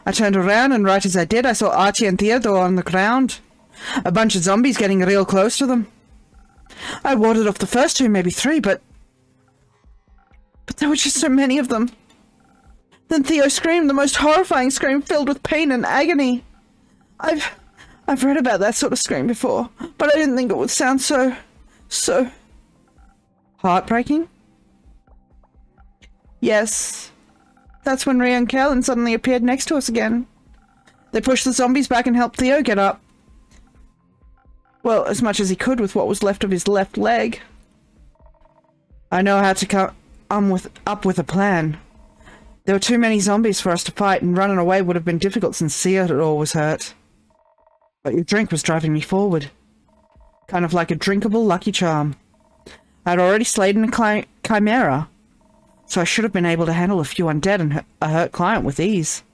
I turned around, and right as I did, I saw Archie and Theodore on the ground. A bunch of zombies getting real close to them. I warded off the first two, maybe three, but there were just so many of them. Then Theo screamed, the most horrifying scream filled with pain and agony. I've read about that sort of scream before, but I didn't think it would sound so... heartbreaking? Yes. That's when Rhea and Kellen suddenly appeared next to us again. They pushed the zombies back and helped Theo get up. Well, as much as he could with what was left of his left leg. I know how to come up with a plan. There were too many zombies for us to fight, and running away would have been difficult since Theodore was hurt. But your drink was driving me forward. Kind of like a drinkable Lucky Charm. I'd already slayed a chimera, so I should have been able to handle a few undead and a hurt client with ease.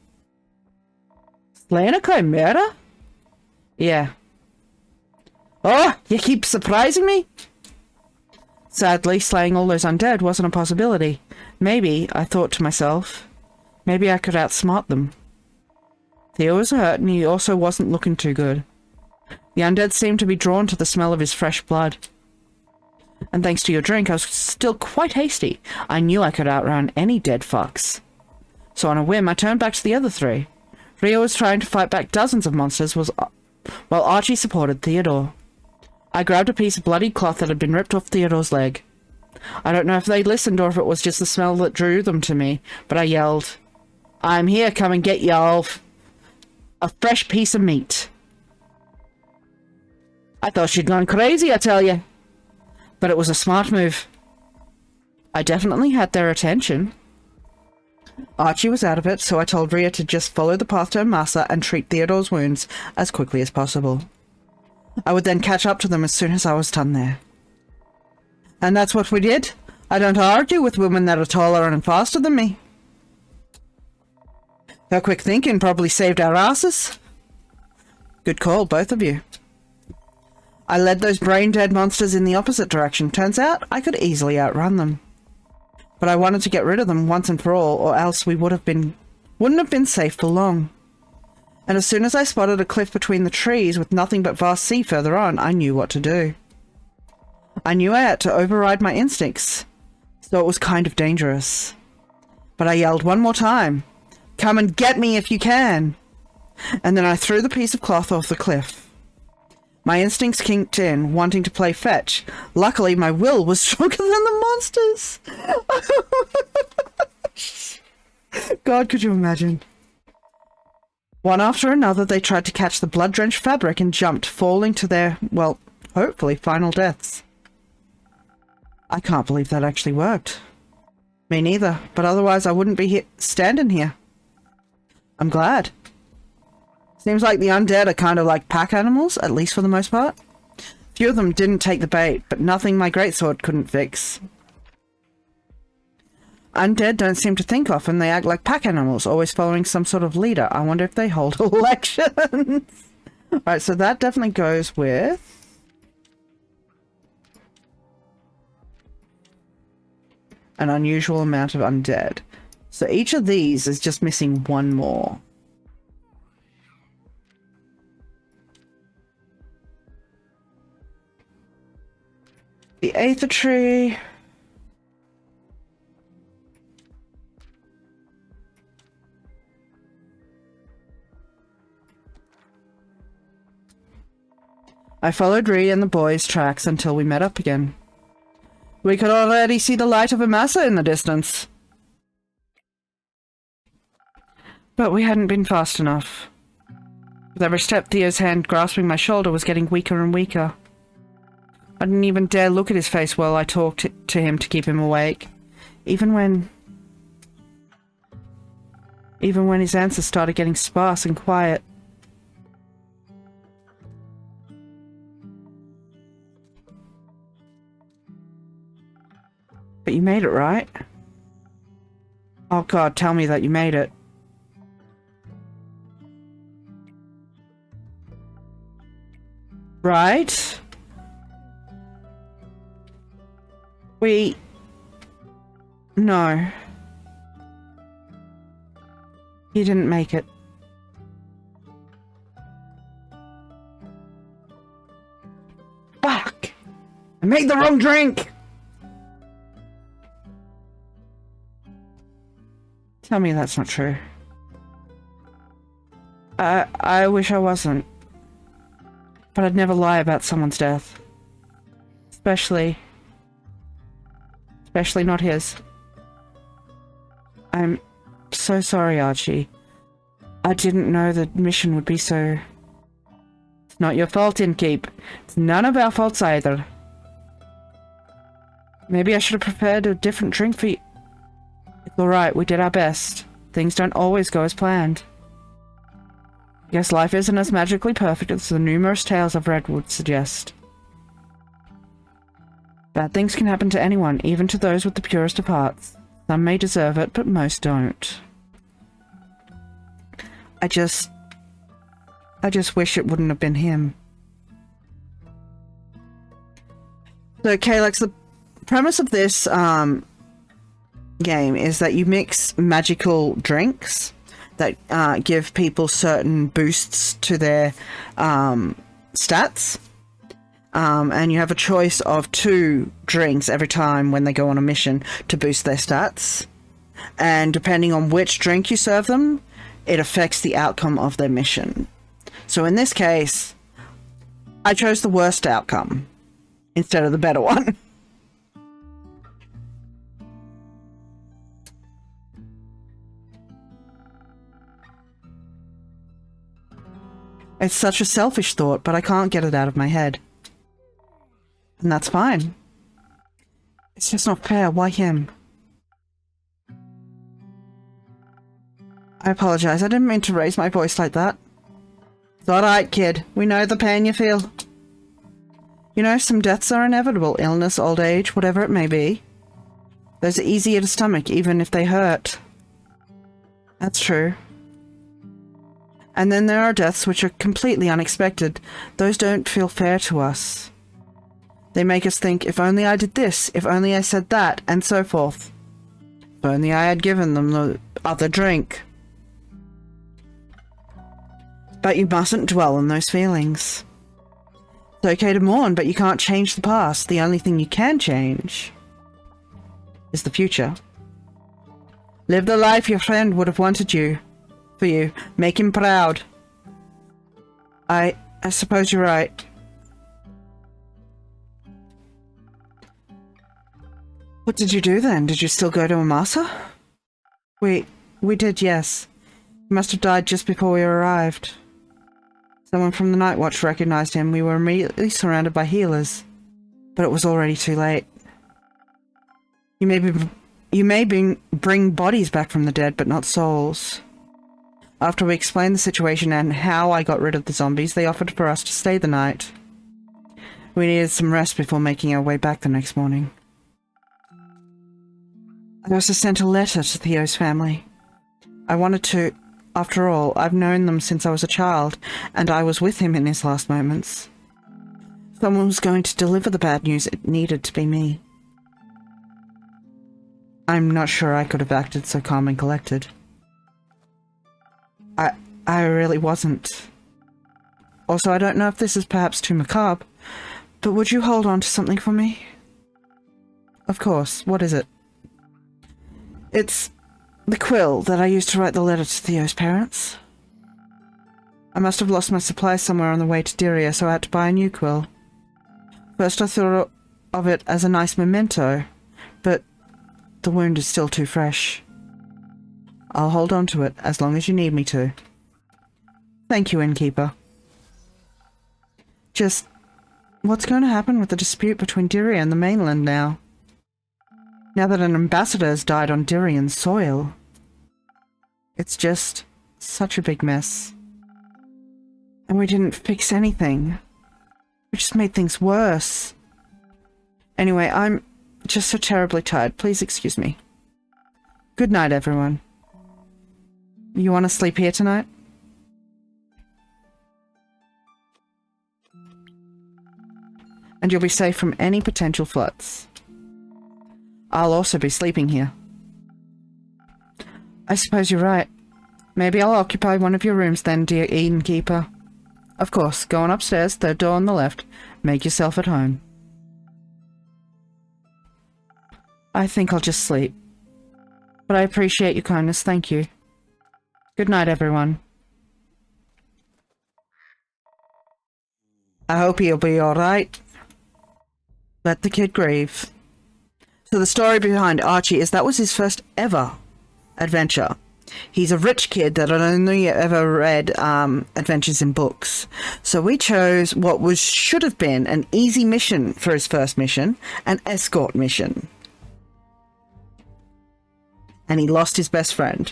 Slaying a chimera? Yeah. Oh, you keep surprising me? Sadly, slaying all those undead wasn't a possibility. Maybe, I thought to myself, maybe I could outsmart them. Theo was hurt, and he also wasn't looking too good. The undead seemed to be drawn to the smell of his fresh blood. And thanks to your drink, I was still quite hasty. I knew I could outrun any dead fucks. So on a whim, I turned back to the other three. Rio was trying to fight back dozens of monsters, while Archie supported Theodore. I grabbed a piece of bloodied cloth that had been ripped off Theodore's leg. I don't know if they listened or if it was just the smell that drew them to me, but I yelled, "I'm here, come and get y'all a fresh piece of meat." I thought she'd gone crazy, I tell you. But it was a smart move. I definitely had their attention. Archie was out of it, so I told Rhea to just follow the path to Masa and treat Theodore's wounds as quickly as possible. I would then catch up to them as soon as I was done there. And that's what we did. I don't argue with women that are taller and faster than me. Her quick thinking probably saved our asses. Good call, both of you. I led those brain-dead monsters in the opposite direction. Turns out I could easily outrun them. But I wanted to get rid of them once and for all, or else we wouldn't have been safe for long. And as soon as I spotted a cliff between the trees with nothing but vast sea further on, I knew what to do. I knew I had to override my instincts, so it was kind of dangerous. But I yelled one more time, "Come and get me if you can!" And then I threw the piece of cloth off the cliff. My instincts kicked in, wanting to play fetch. Luckily, my will was stronger than the monsters. God, could you imagine? One after another, they tried to catch the blood-drenched fabric and jumped, falling to their, well, hopefully final deaths. I can't believe that actually worked. Me neither, but otherwise I wouldn't be standing here. I'm glad. Seems like the undead are kind of like pack animals, at least for the most part. Few of them didn't take the bait, but nothing my greatsword couldn't fix. Undead don't seem to think often. They act like pack animals, always following some sort of leader. I wonder if they hold elections. Alright, so that definitely goes with... an unusual amount of undead. So each of these is just missing one more. The Aether Tree... I followed Ree and the boys' tracks until we met up again. We could already see the light of Amasa in the distance. But we hadn't been fast enough. With every step, Theo's hand grasping my shoulder was getting weaker and weaker. I didn't even dare look at his face while I talked to him to keep him awake. Even when his answers started getting sparse and quiet. But you made it, right? Oh God, tell me that you made it. Right? No. You didn't make it. Fuck! I made the wrong drink! Tell me that's not true. I wish I wasn't. But I'd never lie about someone's death. Especially not his. I'm so sorry, Archie. I didn't know the mission would be so... It's not your fault, Innkeep. It's none of our faults either. Maybe I should have prepared a different drink for you. It's alright, we did our best. Things don't always go as planned. Guess life isn't as magically perfect as the numerous tales I've read would suggest. Bad things can happen to anyone, even to those with the purest of hearts. Some may deserve it, but most don't. I just wish it wouldn't have been him. So, Kalex, the premise of this game is that you mix magical drinks that give people certain boosts to their stats. And you have a choice of 2 drinks every time when they go on a mission to boost their stats. And depending on which drink you serve them, it affects the outcome of their mission. So in this case, I chose the worst outcome instead of the better one. It's such a selfish thought, but I can't get it out of my head. And that's fine. It's just not fair. Why him? I apologize. I didn't mean to raise my voice like that. It's alright, kid. We know the pain you feel. You know, some deaths are inevitable. Illness, old age, whatever it may be. Those are easier to stomach, even if they hurt. That's true. And then there are deaths which are completely unexpected. Those don't feel fair to us. They make us think, if only I did this, if only I said that, and so forth. If only I had given them the other drink. But you mustn't dwell on those feelings. It's okay to mourn, but you can't change the past. The only thing you can change is the future. Live the life your friend would have wanted you. For you. Make him proud. I suppose you're right. What did you do then? Did you still go to Amasa? We did, yes. He must have died just before we arrived. Someone from the Night Watch recognized him. We were immediately surrounded by healers. But it was already too late. You may be You may bring bodies back from the dead, but not souls. After we explained the situation and how I got rid of the zombies, they offered for us to stay the night. We needed some rest before making our way back the next morning. I also sent a letter to Theo's family. I wanted to... After all, I've known them since I was a child, and I was with him in his last moments. Someone was going to deliver the bad news. It needed to be me. I'm not sure I could have acted so calm and collected. I really wasn't. Also, I don't know if this is perhaps too macabre, but would you hold on to something for me? Of course. What is it? It's the quill that I used to write the letter to Theo's parents. I must have lost my supplies somewhere on the way to Diria, so I had to buy a new quill. First I thought of it as a nice memento, but the wound is still too fresh. I'll hold on to it as long as you need me to. Thank you, innkeeper. Just, what's going to happen with the dispute between Diria and the mainland now? Now that an ambassador has died on Dirian soil. It's just such a big mess. And we didn't fix anything. We just made things worse. Anyway, I'm just so terribly tired. Please excuse me. Good night, everyone. You want to sleep here tonight? And you'll be safe from any potential floods. I'll also be sleeping here. I suppose you're right. Maybe I'll occupy one of your rooms then, dear innkeeper. Of course, go on upstairs, third door on the left. Make yourself at home. I think I'll just sleep. But I appreciate your kindness, thank you. Good night, everyone. I hope he'll be alright. Let the kid grieve. So the story behind Archie is that was his first ever adventure. He's a rich kid that had only ever read adventures in books. So we chose what should have been an easy mission for his first mission, an escort mission. And he lost his best friend.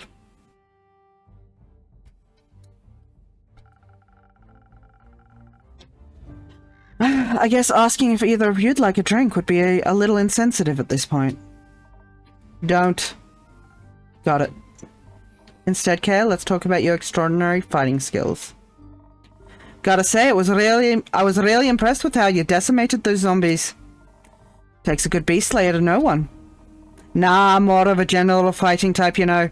I guess asking if either of you'd like a drink would be a little insensitive at this point. Don't. Got it. Instead, Kale, let's talk about your extraordinary fighting skills. Gotta say, I was really impressed with how you decimated those zombies. Takes a good beast slayer to know one. Nah, I'm more of a general fighting type, you know.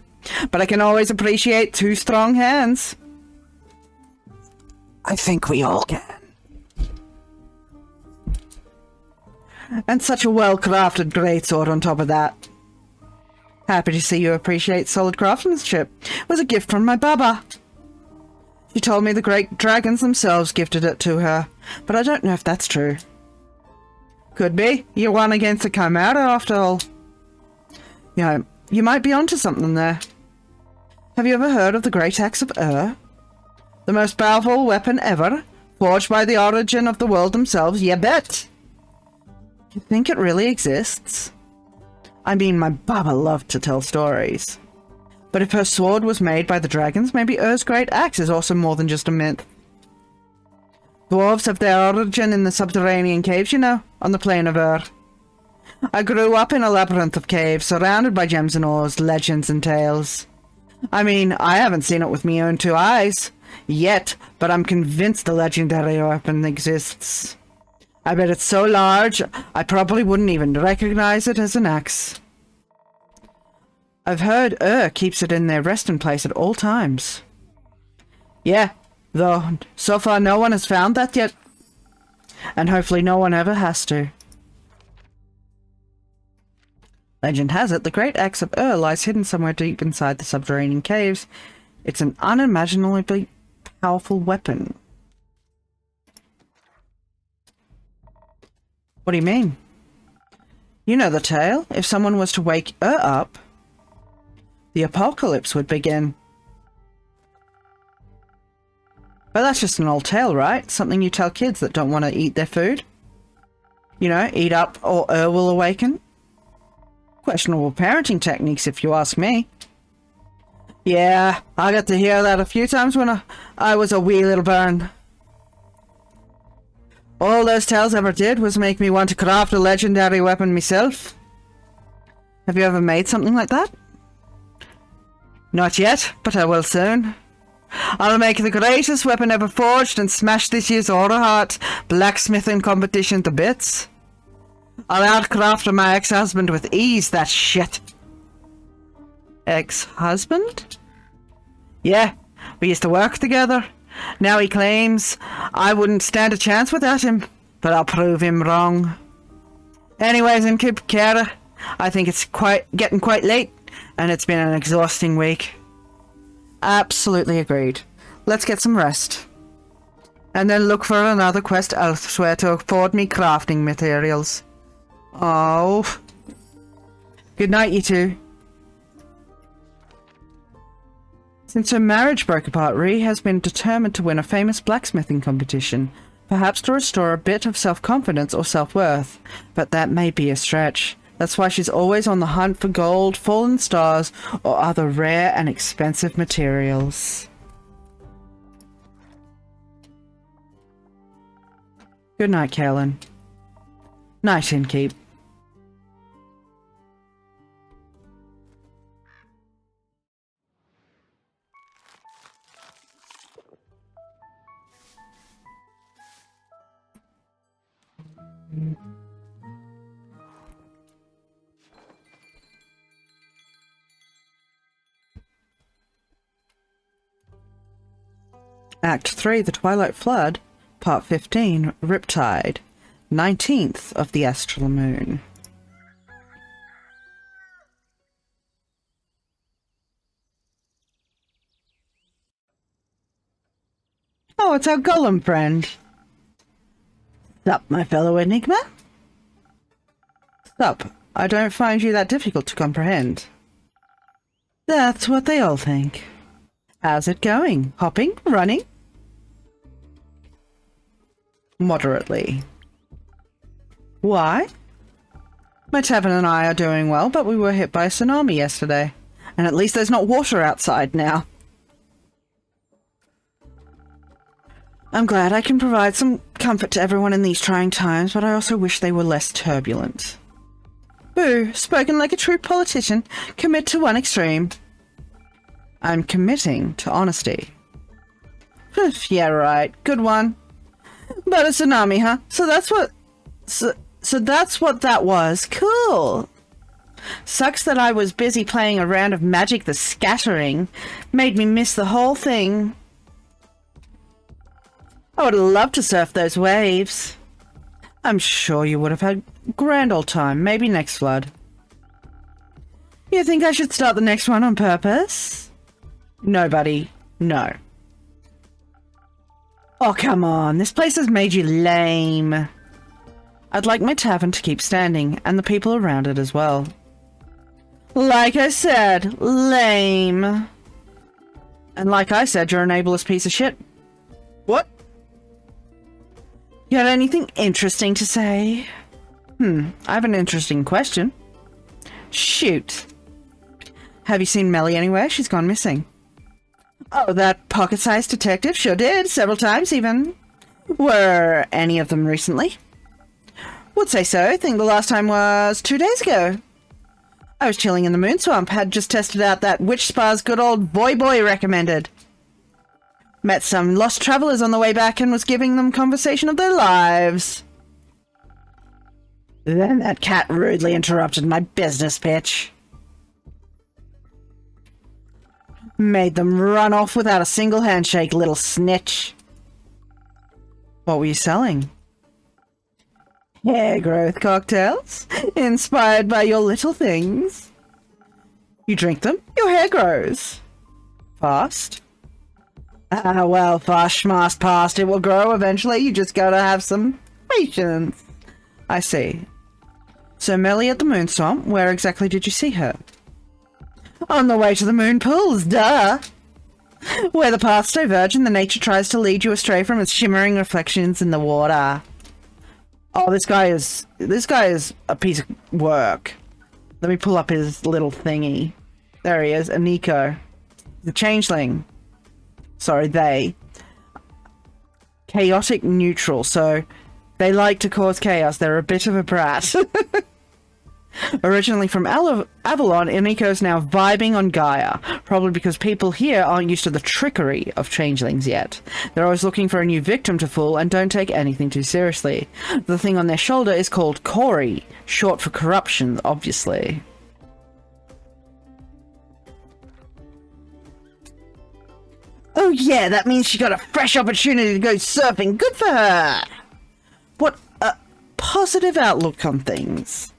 But I can always appreciate two strong hands. I think we all can. And such a well-crafted greatsword on top of that. Happy to see you appreciate solid craftsmanship. It was a gift from my baba. She told me the great dragons themselves gifted it to her, but I don't know if that's true. Could be. You're one against a chimera after all. You know, you might be onto something there. Have you ever heard of the Great Axe of Ur? The most powerful weapon ever, forged by the origin of the world themselves, you bet! You think it really exists? I mean, my baba loved to tell stories. But if her sword was made by the dragons, maybe Ur's great axe is also more than just a myth. Dwarves have their origin in the subterranean caves, you know, on the plain of Ur. I grew up in a labyrinth of caves, surrounded by gems and ores, legends and tales. I mean, I haven't seen it with my own two eyes, yet, but I'm convinced the legendary weapon exists. I bet it's so large, I probably wouldn't even recognize it as an axe. I've heard keeps it in their resting place at all times. Yeah, though so far no one has found that yet. And hopefully no one ever has to. Legend has it, the Great Axe of lies hidden somewhere deep inside the subterranean caves. It's an unimaginably powerful weapon. What do you mean? You know the tale. If someone was to wake up, the apocalypse would begin. But that's just an old tale, right? Something you tell kids that don't want to eat their food. You know, eat up or will awaken. Questionable parenting techniques, if you ask me. Yeah, I got to hear that a few times when I was a wee little bairn. All those tales ever did was make me want to craft a legendary weapon myself. Have you ever made something like that? Not yet, but I will soon. I'll make the greatest weapon ever forged and smash this year's Heart blacksmithing competition to bits. I'll outcraft my ex-husband with ease, that shit. Ex-husband? Yeah, we used to work together. Now he claims I wouldn't stand a chance without him, but I'll prove him wrong. Anyways, in keep care. I think it's getting quite late, and it's been an exhausting week. Absolutely agreed. Let's get some rest. And then look for another quest elsewhere to afford me crafting materials. Oh. Good night, you two. Since her marriage broke apart, Ree has been determined to win a famous blacksmithing competition, perhaps to restore a bit of self-confidence or self-worth, but that may be a stretch. That's why she's always on the hunt for gold, fallen stars, or other rare and expensive materials. Good night, Kaelin. Night, Inkeep. Act 3, The Twilight Flood, Part 15, Riptide, 19th of the Astral Moon. Oh, it's our golem friend. Sup, my fellow Enigma? Sup, I don't find you that difficult to comprehend. That's what they all think. How's it going? Hopping? Running? Moderately. Why? My tavern and I are doing well, but we were hit by a tsunami yesterday. And at least there's not water outside now. I'm glad I can provide some comfort to everyone in these trying times, but I also wish they were less turbulent. Boo, spoken like a true politician. Commit to one extreme. I'm committing to honesty. Yeah, right. Good one. But a tsunami, huh? So that's what... So that's what that was. Cool. Sucks that I was busy playing a round of Magic the Scattering. Made me miss the whole thing. I would love to surf those waves. I'm sure you would have had a grand old time. Maybe next flood. You think I should start the next one on purpose? No, buddy. No. Oh, come on. This place has made you lame. I'd like my tavern to keep standing, and the people around it as well. Like I said, lame. And like I said, you're an ableist piece of shit. What? You got anything interesting to say? I have an interesting question. Shoot. Have you seen Melly anywhere? She's gone missing. Oh, that pocket-sized detective sure did, several times even. Were any of them recently? Would say so. I think the last time was 2 days ago. I was chilling in the Moon Swamp, had just tested out that witch spa's good old boy recommended. Met some lost travelers on the way back and was giving them conversation of their lives. Then that cat rudely interrupted my business pitch. Made them run off without a single handshake, little snitch. What were you selling? Hair growth cocktails, inspired by your little things. You drink them, your hair grows. Fast? Ah, well, fast schmast past. It will grow eventually. You just gotta have some patience. I see. So Melly at the Moon Swamp, where exactly did you see her? On the way to the moon pools, duh! Where the paths diverge and the nature tries to lead you astray from its shimmering reflections in the water. Oh, this guy is a piece of work. Let me pull up his little thingy. There he is, Aniko. The changeling. Sorry, they. Chaotic neutral, so they like to cause chaos. They're a bit of a brat. Originally from Avalon, Aniko's now vibing on Gaia, probably because people here aren't used to the trickery of changelings yet. They're always looking for a new victim to fool and don't take anything too seriously. The thing on their shoulder is called Cori, short for corruption, obviously. Oh yeah, that means she got a fresh opportunity to go surfing. Good for her! What a positive outlook on things.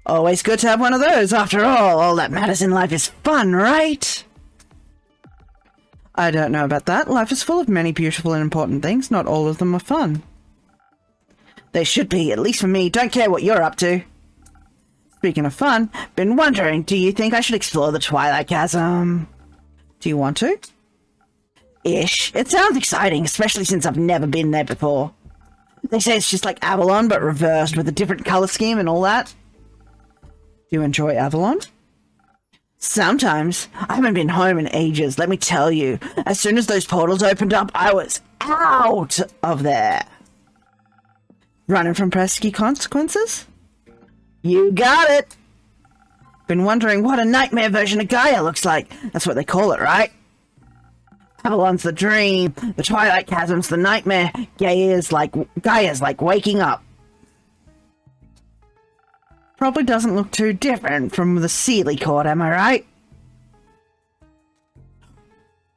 Always good to have one of those. After all that matters in life is fun, right? I don't know about that. Life is full of many beautiful and important things. Not all of them are fun. They should be, at least for me. Don't care what you're up to. Speaking of fun, been wondering, do you think I should explore the Twilight Chasm? Do you want to? Ish. It sounds exciting, especially since I've never been there before. They say it's just like Avalon, but reversed with a different color scheme and all that. Do you enjoy Avalon? Sometimes. I haven't been home in ages, let me tell you. As soon as those portals opened up, I was out of there. Running from pesky consequences? You got it! Been wondering what a nightmare version of Gaia looks like. That's what they call it, right? Avalon's the dream, the Twilight Chasm's the nightmare, Gaia's like waking up. Probably doesn't look too different from the Sealy Court, am I right?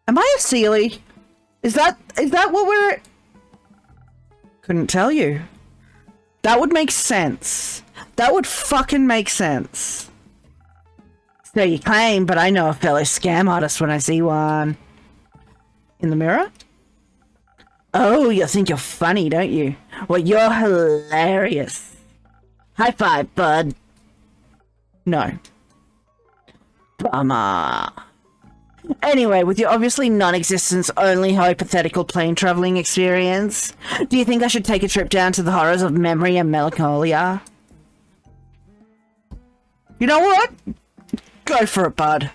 Am I a Sealy? Is that what we're... Couldn't tell you. That would make sense. That would fucking make sense. So you claim, but I know a fellow scam artist when I see one. In the mirror? Oh, you think you're funny, don't you? Well, you're hilarious. High five, bud. No. Bummer. Anyway, with your obviously non-existence, only hypothetical plane traveling experience, do you think I should take a trip down to the horrors of memory and melancholia? You know what? Go for it, bud.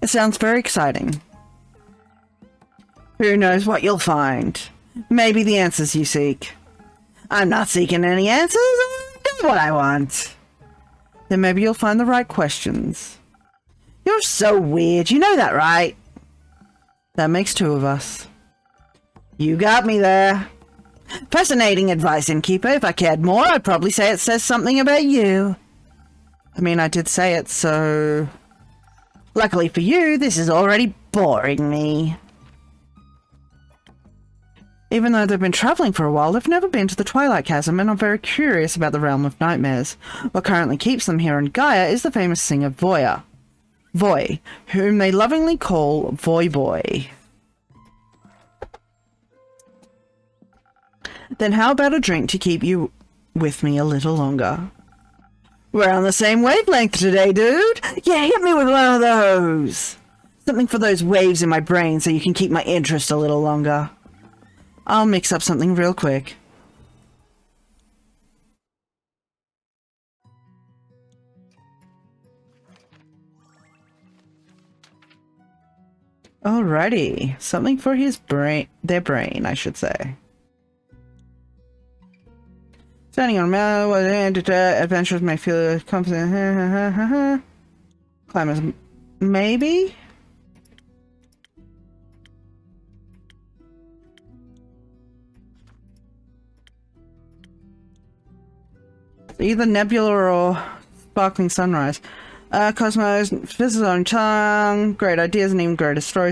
It sounds very exciting. Who knows what you'll find? Maybe the answers you seek. I'm not seeking any answers. I know what I want. Then maybe you'll find the right questions. You're so weird. You know that, right? That makes two of us. You got me there. Fascinating advice, Innkeeper. If I cared more, I'd probably say it says something about you. I mean, I did say it, so... Luckily for you, this is already boring me. Even though they've been travelling for a while, they've never been to the Twilight Chasm and are very curious about the realm of nightmares. What currently keeps them here in Gaia is the famous singer Voy, whom they lovingly call Voy Boy. Then how about a drink to keep you with me a little longer? We're on the same wavelength today, dude! Yeah, hit me with one of those! Something for those waves in my brain so you can keep my interest a little longer. I'll mix up something real quick. Alrighty, something for his brain, their brain, I should say. Standing on a mountain, adventurers may feel confident. Climbers, maybe? Either nebula or sparkling sunrise. Cosmos, fizzles on tongue, great ideas and even greater story.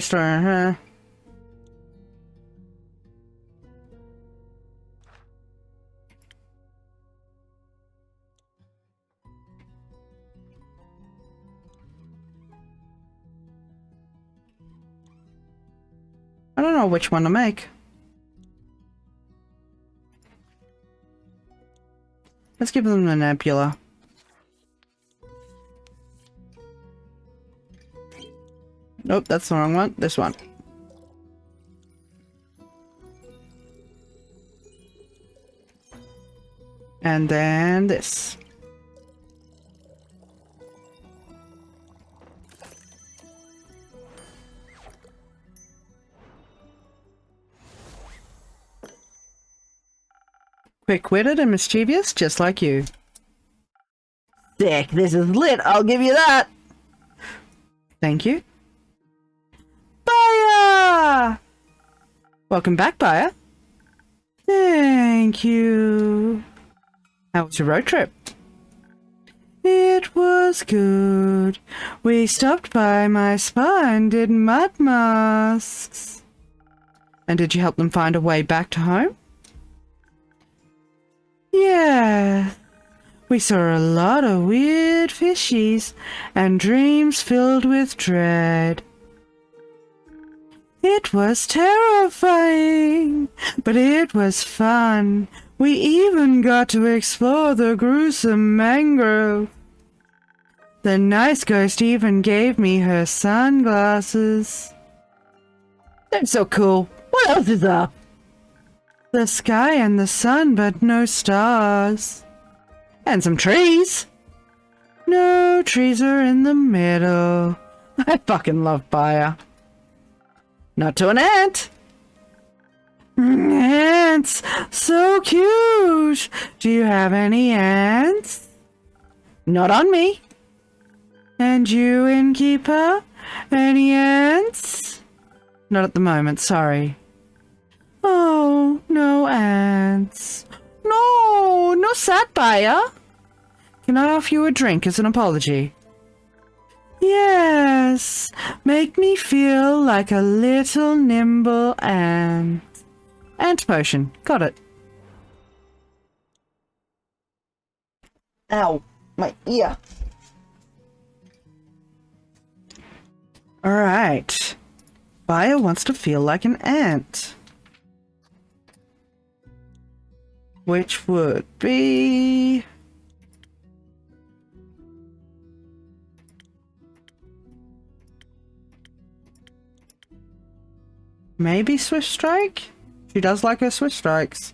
I don't know which one to make. Let's give them the nebula. Nope, that's the wrong one. This one. And then this. Quick-witted and mischievous, just like you. Sick, this is lit, I'll give you that! Thank you. Baya! Welcome back, Baya. Thank you. How was your road trip? It was good. We stopped by my spa and did mud masks. And did you help them find a way back to home? Yeah. We saw a lot of weird fishies and dreams filled with dread. It was terrifying, but it was fun. We even got to explore the gruesome mangrove. The nice ghost even gave me her sunglasses. That's so cool. What else is up? The sky and the sun, but no stars. And some trees. No trees are in the middle. I fucking love Baya. Not to an ant. Ants! So cute! Do you have any ants? Not on me. And you, innkeeper? Any ants? Not at the moment, sorry. Oh, no ants. No, no sad, Baya. Can I offer you a drink as an apology? Yes, make me feel like a little nimble ant. Ant potion, got it. Ow, my ear. Alright. Baya wants to feel like an ant. Which would be... maybe Swift Strike? She does like her Swift Strikes.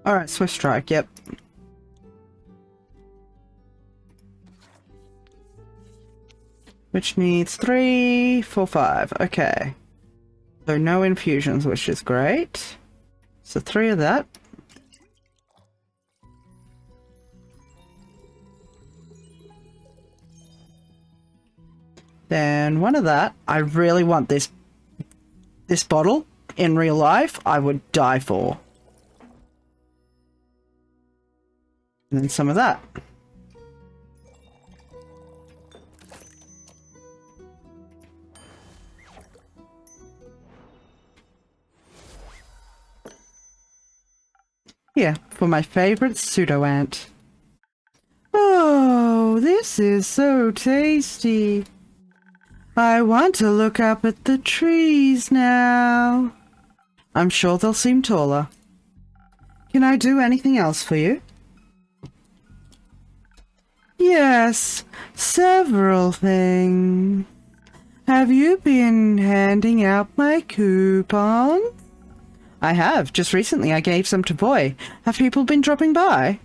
Alright, Swift Strike, yep. Which needs 3, 4, 5. Okay. So no infusions, which is great. So 3 of that. Then 1 of that. I really want this bottle in real life. I would die for. And then some of that. Yeah, for my favorite pseudo-ant. Oh, this is so tasty. I want to look up at the trees now. I'm sure they'll seem taller. Can I do anything else for you? Yes, several things. Have you been handing out my coupons? I have. Just recently I gave some to Boy. Have people been dropping by?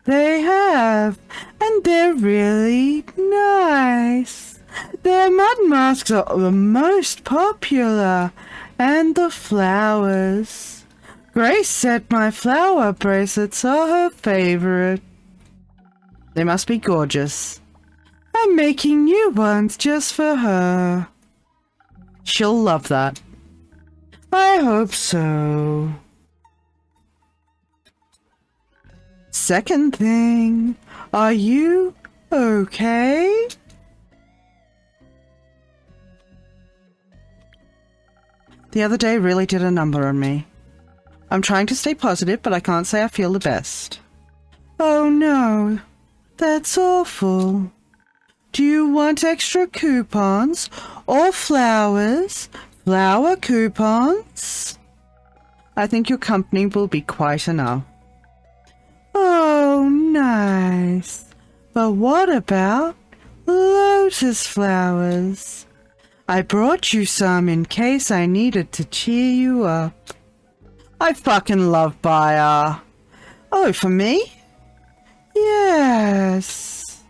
They have, and they're really nice. Their mud masks are the most popular, and the flowers. Grace said my flower bracelets are her favorite. They must be gorgeous. I'm making new ones just for her. She'll love that. I hope so. Second thing, are you okay? The other day really did a number on me. I'm trying to stay positive, but I can't say I feel the best. Oh no, that's awful. Do you want extra coupons or flowers? Flower coupons? I think your company will be quite enough. Oh, nice. But what about lotus flowers? I brought you some in case I needed to cheer you up. I fucking love Baya. Oh, for me? Yes.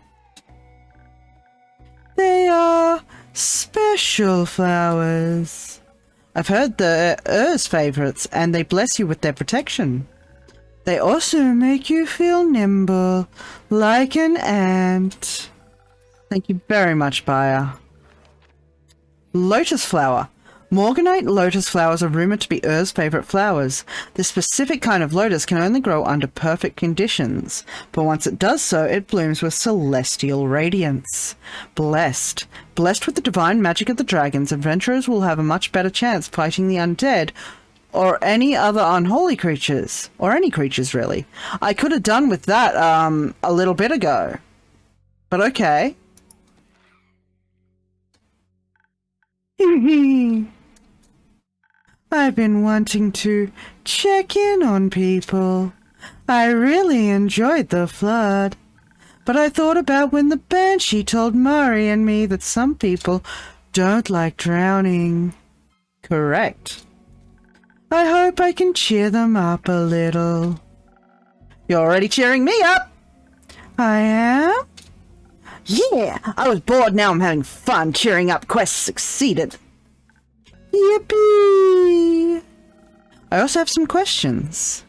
They are special flowers. I've heard the Ur's favourites, and they bless you with their protection. They also make you feel nimble, like an ant. Thank you very much, buyer. Lotus flower. Morganite lotus flowers are rumoured to be Ur's favourite flowers. This specific kind of lotus can only grow under perfect conditions, but once it does so, it blooms with celestial radiance. Blessed. Blessed with the divine magic of the dragons, adventurers will have a much better chance fighting the undead or any other unholy creatures. Or any creatures, really. I could have done with that, a little bit ago. But okay. I've been wanting to check in on people. I really enjoyed the flood. But I thought about when the Banshee told Mari and me that some people don't like drowning. Correct. I hope I can cheer them up a little. You're already cheering me up! I am? Yeah! I was bored, now I'm having fun. Cheering up quests succeeded. Yippee! I also have some questions.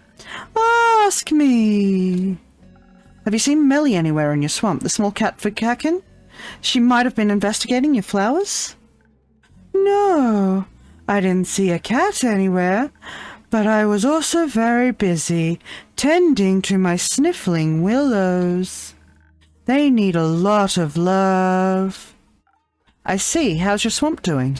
Ask me! Have you seen Melly anywhere in your swamp, the small cat for Kakin? She might have been investigating your flowers? No, I didn't see a cat anywhere, but I was also very busy tending to my sniffling willows. They need a lot of love. I see. How's your swamp doing?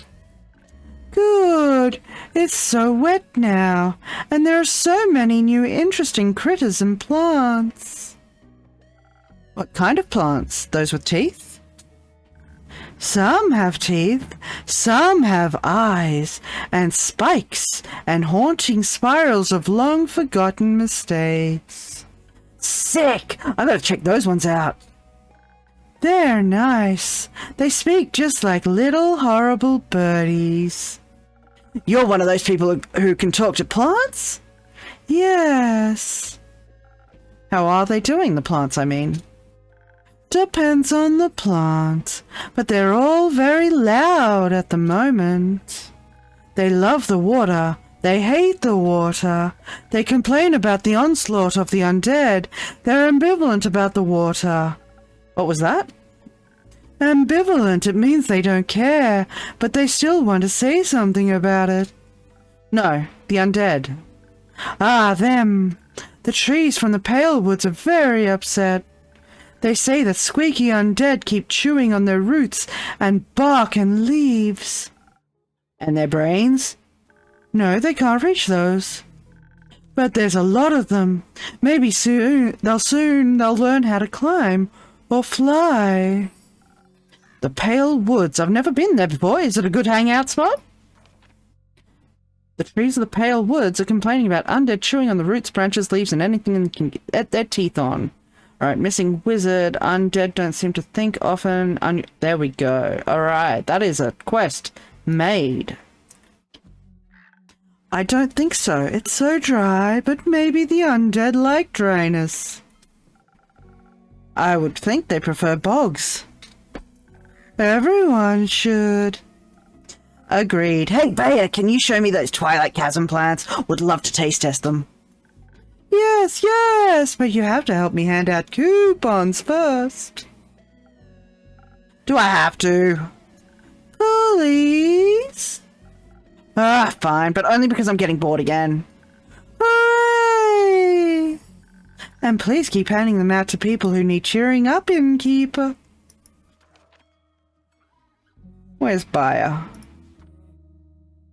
Good. It's so wet now, and there are so many new interesting critters and plants. What kind of plants? Those with teeth? Some have teeth, some have eyes, and spikes, and haunting spirals of long-forgotten mistakes. Sick! I gotta check those ones out. They're nice. They speak just like little horrible birdies. You're one of those people who can talk to plants? Yes. How are they doing, the plants, I mean? Depends on the plant, but they're all very loud at the moment. They love the water. They hate the water. They complain about the onslaught of the undead. They're ambivalent about the water. What was that? Ambivalent, it means they don't care, but they still want to say something about it. No, the undead. Ah, them. The trees from the Pale Woods are very upset. They say that squeaky undead keep chewing on their roots and bark and leaves. And their brains? No, they can't reach those. But there's a lot of them. Maybe soon they'll learn how to climb or fly. The Pale Woods. I've never been there before. Is it a good hangout spot? The trees of the Pale Woods are complaining about undead chewing on the roots, branches, leaves, and anything they can get their teeth on. Alright, missing wizard. Undead don't seem to think often. There we go. Alright, that is a quest made. I don't think so. It's so dry, but maybe the undead like dryness. I would think they prefer bogs. Everyone should. Agreed. Hey, Baya, can you show me those Twilight Chasm plants? Would love to taste test them. Yes, yes, but you have to help me hand out coupons first. Do I have to? Please? Ah, fine, but only because I'm getting bored again. Hooray! And please keep handing them out to people who need cheering up, innkeeper. Where's Baya?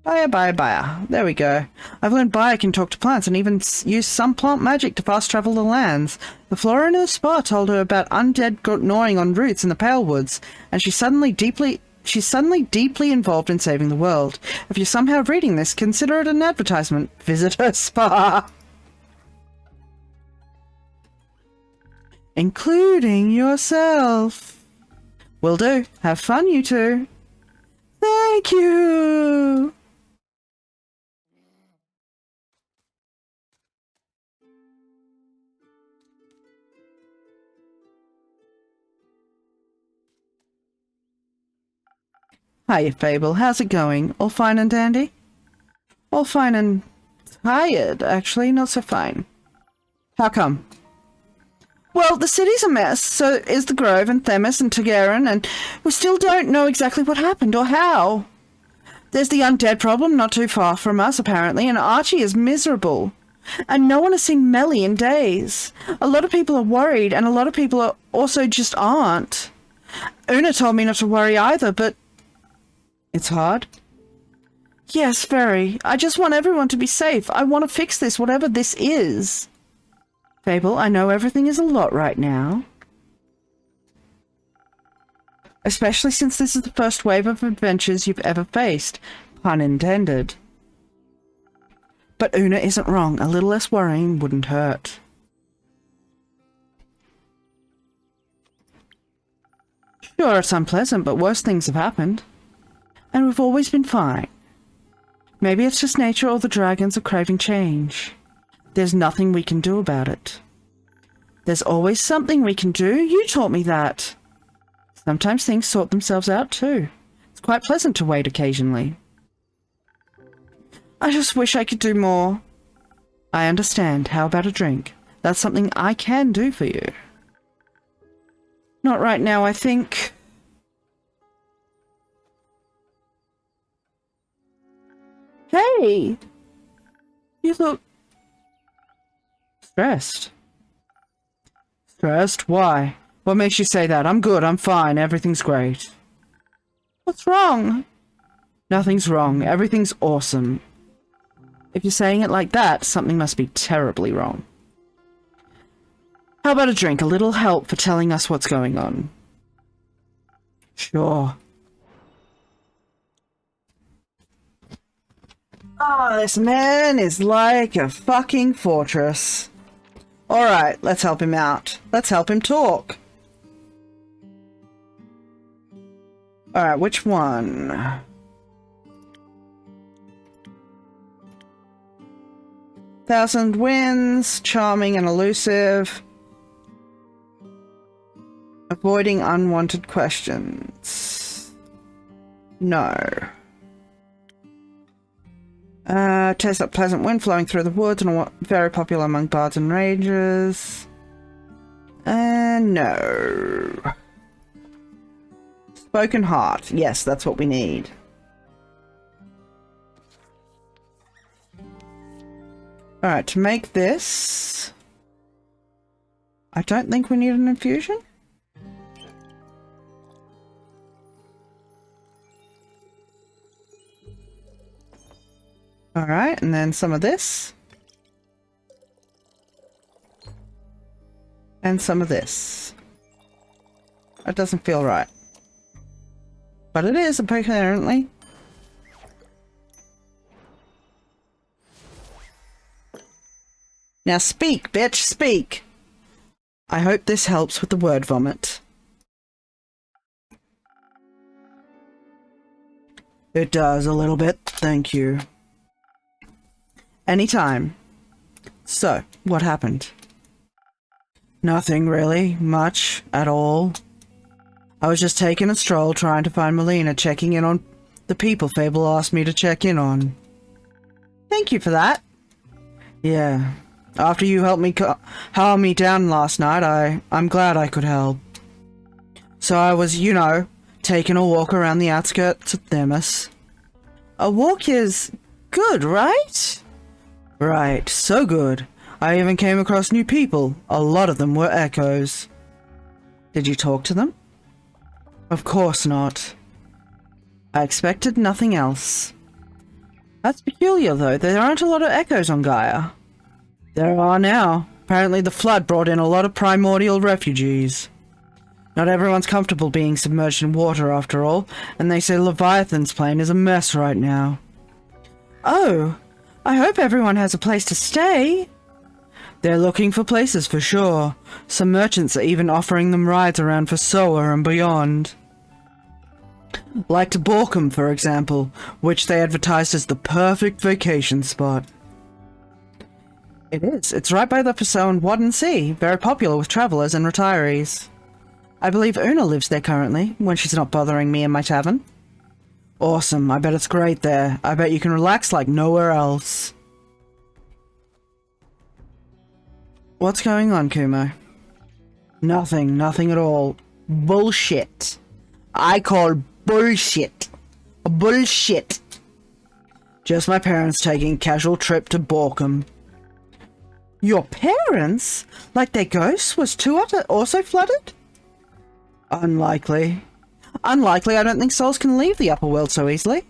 Baya. There we go. I've learned Baya can talk to plants and even use some plant magic to fast travel the lands. The flora in her spa told her about undead gnawing on roots in the Pale Woods, and she's suddenly deeply involved in saving the world. If you're somehow reading this, consider it an advertisement. Visit her spa. Including yourself. Will do. Have fun, you two. Thank you. Hiya, Fable. How's it going? All fine and dandy? All fine and tired, actually. Not so fine. How come? Well, the city's a mess, so is the Grove and Themis and Tagarin, and we still don't know exactly what happened or how. There's the undead problem not too far from us, apparently, and Archie is miserable. And no one has seen Melly in days. A lot of people are worried, and a lot of people are also just aren't. Una told me not to worry either, but... It's hard? Yes, very. I just want everyone to be safe. I want to fix this, whatever this is. Fable, I know everything is a lot right now. Especially since this is the first wave of adventures you've ever faced. Pun intended. But Una isn't wrong. A little less worrying wouldn't hurt. Sure, it's unpleasant, but worse things have happened. And we've always been fine. Maybe it's just nature or the dragons are craving change. There's nothing we can do about it. There's always something we can do. You taught me that. Sometimes things sort themselves out too. It's quite pleasant to wait occasionally. I just wish I could do more. I understand. How about a drink? That's something I can do for you. Not right now, I think. Hey! You look... stressed. Stressed? Why? What makes you say that? I'm good, I'm fine, everything's great. What's wrong? Nothing's wrong, everything's awesome. If you're saying it like that, something must be terribly wrong. How about a drink? A little help for telling us what's going on. Sure. Oh, this man is like a fucking fortress. Alright, let's help him out. Let's help him talk. Alright, which one? Thousand Winds, charming and elusive. Avoiding unwanted questions. No. Taste that pleasant wind flowing through the woods and very popular among bards and rangers. No. Spoken heart. Yes, that's what we need. Alright, to make this... I don't think we need an infusion. Alright, and then some of this. And some of this. That doesn't feel right. But it is, apparently. Now speak, bitch, speak! I hope this helps with the word vomit. It does a little bit, thank you. Anytime. So, what happened? Nothing really, much, at all. I was just taking a stroll trying to find Melina, checking in on the people Fable asked me to check in on. Thank you for that. Yeah. After you helped me calm me down last night, I'm glad I could help. So I was, you know, taking a walk around the outskirts of Themis. A walk is good, right? Right, so good. I even came across new people. A lot of them were echoes. Did you talk to them? Of course not. I expected nothing else. That's peculiar, though. There aren't a lot of echoes on Gaia. There are now. Apparently the flood brought in a lot of primordial refugees. Not everyone's comfortable being submerged in water, after all, and they say Leviathan's plane is a mess right now. Oh, I hope everyone has a place to stay. They're looking for places for sure. Some merchants are even offering them rides around for Soa and beyond. Like to Borkum, for example, which they advertised as the perfect vacation spot. It is. It's right by the Pasoan Wadden Sea, very popular with travellers and retirees. I believe Una lives there currently, when she's not bothering me in my tavern. Awesome. I bet it's great there. I bet you can relax like nowhere else. What's going on, Kumo? Nothing. Nothing at all. Bullshit. I call bullshit. Bullshit. Just my parents taking a casual trip to Borkham. Your parents? Like their ghosts? Was Tuat also flooded? Unlikely. Unlikely. I don't think souls can leave the upper world so easily.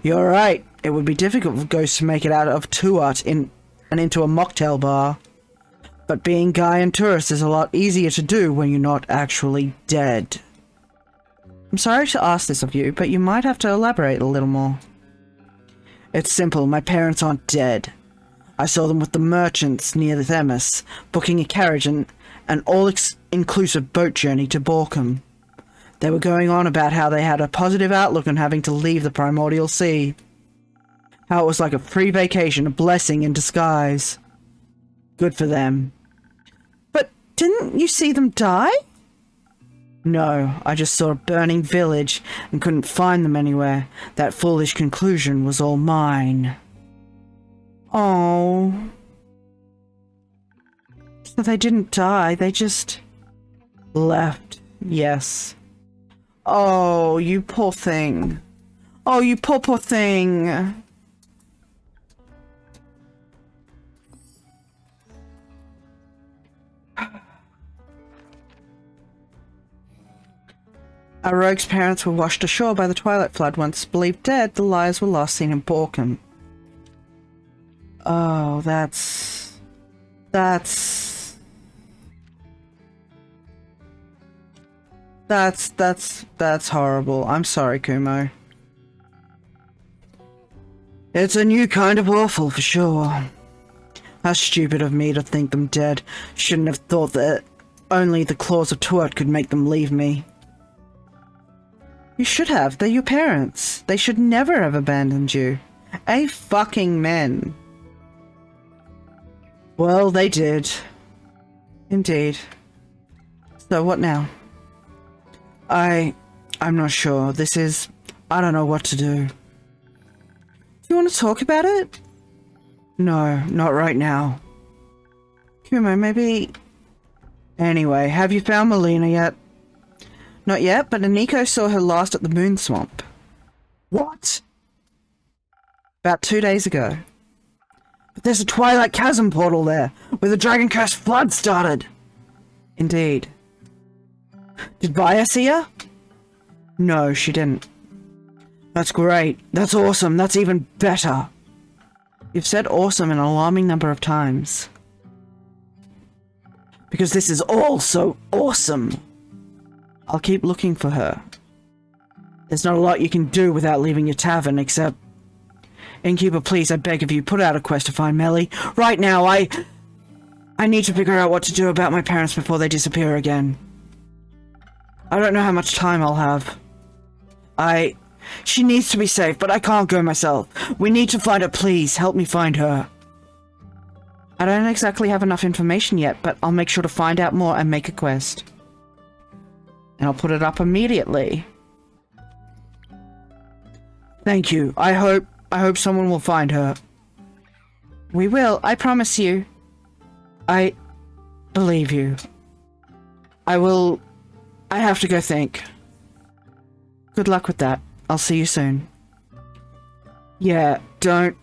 You're right. It would be difficult for ghosts to make it out of Tuat and into a mocktail bar. But being Guy and tourist is a lot easier to do when you're not actually dead. I'm sorry to ask this of you, but you might have to elaborate a little more. It's simple. My parents aren't dead. I saw them with the merchants near the Themis, booking a carriage and an all-inclusive boat journey to Borkham. They were going on about how they had a positive outlook on having to leave the primordial sea. How it was like a free vacation, a blessing in disguise. Good for them. But didn't you see them die? No, I just saw a burning village and couldn't find them anywhere. That foolish conclusion was all mine. Oh. So they didn't die, they just left. Yes. Oh, you poor thing. Oh, you poor thing. Our rogue's parents were washed ashore by the Twilight Flood. Once believed dead, the liars were last seen in Borkham. Oh, that's horrible. I'm sorry, Kumo. It's a new kind of awful, for sure. How stupid of me to think them dead. Shouldn't have thought that only the claws of Tuat could make them leave me. You should have. They're your parents. They should never have abandoned you. A fucking men. Well, they did. Indeed. So what now? I'm not sure. I don't know what to do. Do you want to talk about it? No, not right now. Kumo, maybe... Anyway, have you found Melina yet? Not yet, but Aniko saw her last at the Moon Swamp. What? About 2 days ago. But there's a Twilight Chasm portal there, where the Dragon Curse flood started. Indeed. Did Vaya see her? No, she didn't. That's great. That's awesome. That's even better. You've said awesome an alarming number of times. Because this is all so awesome. I'll keep looking for her. There's not a lot you can do without leaving your tavern, except... Innkeeper, please, I beg of you, put out a quest to find Melly. Right now, I need to figure out what to do about my parents before they disappear again. I don't know how much time I'll have. She needs to be safe, but I can't go myself. We need to find her, please. Help me find her. I don't exactly have enough information yet, but I'll make sure to find out more and make a quest. And I'll put it up immediately. Thank you. I hope someone will find her. We will, I promise you. I believe you. I have to go think. Good luck with that. I'll see you soon. Yeah, don't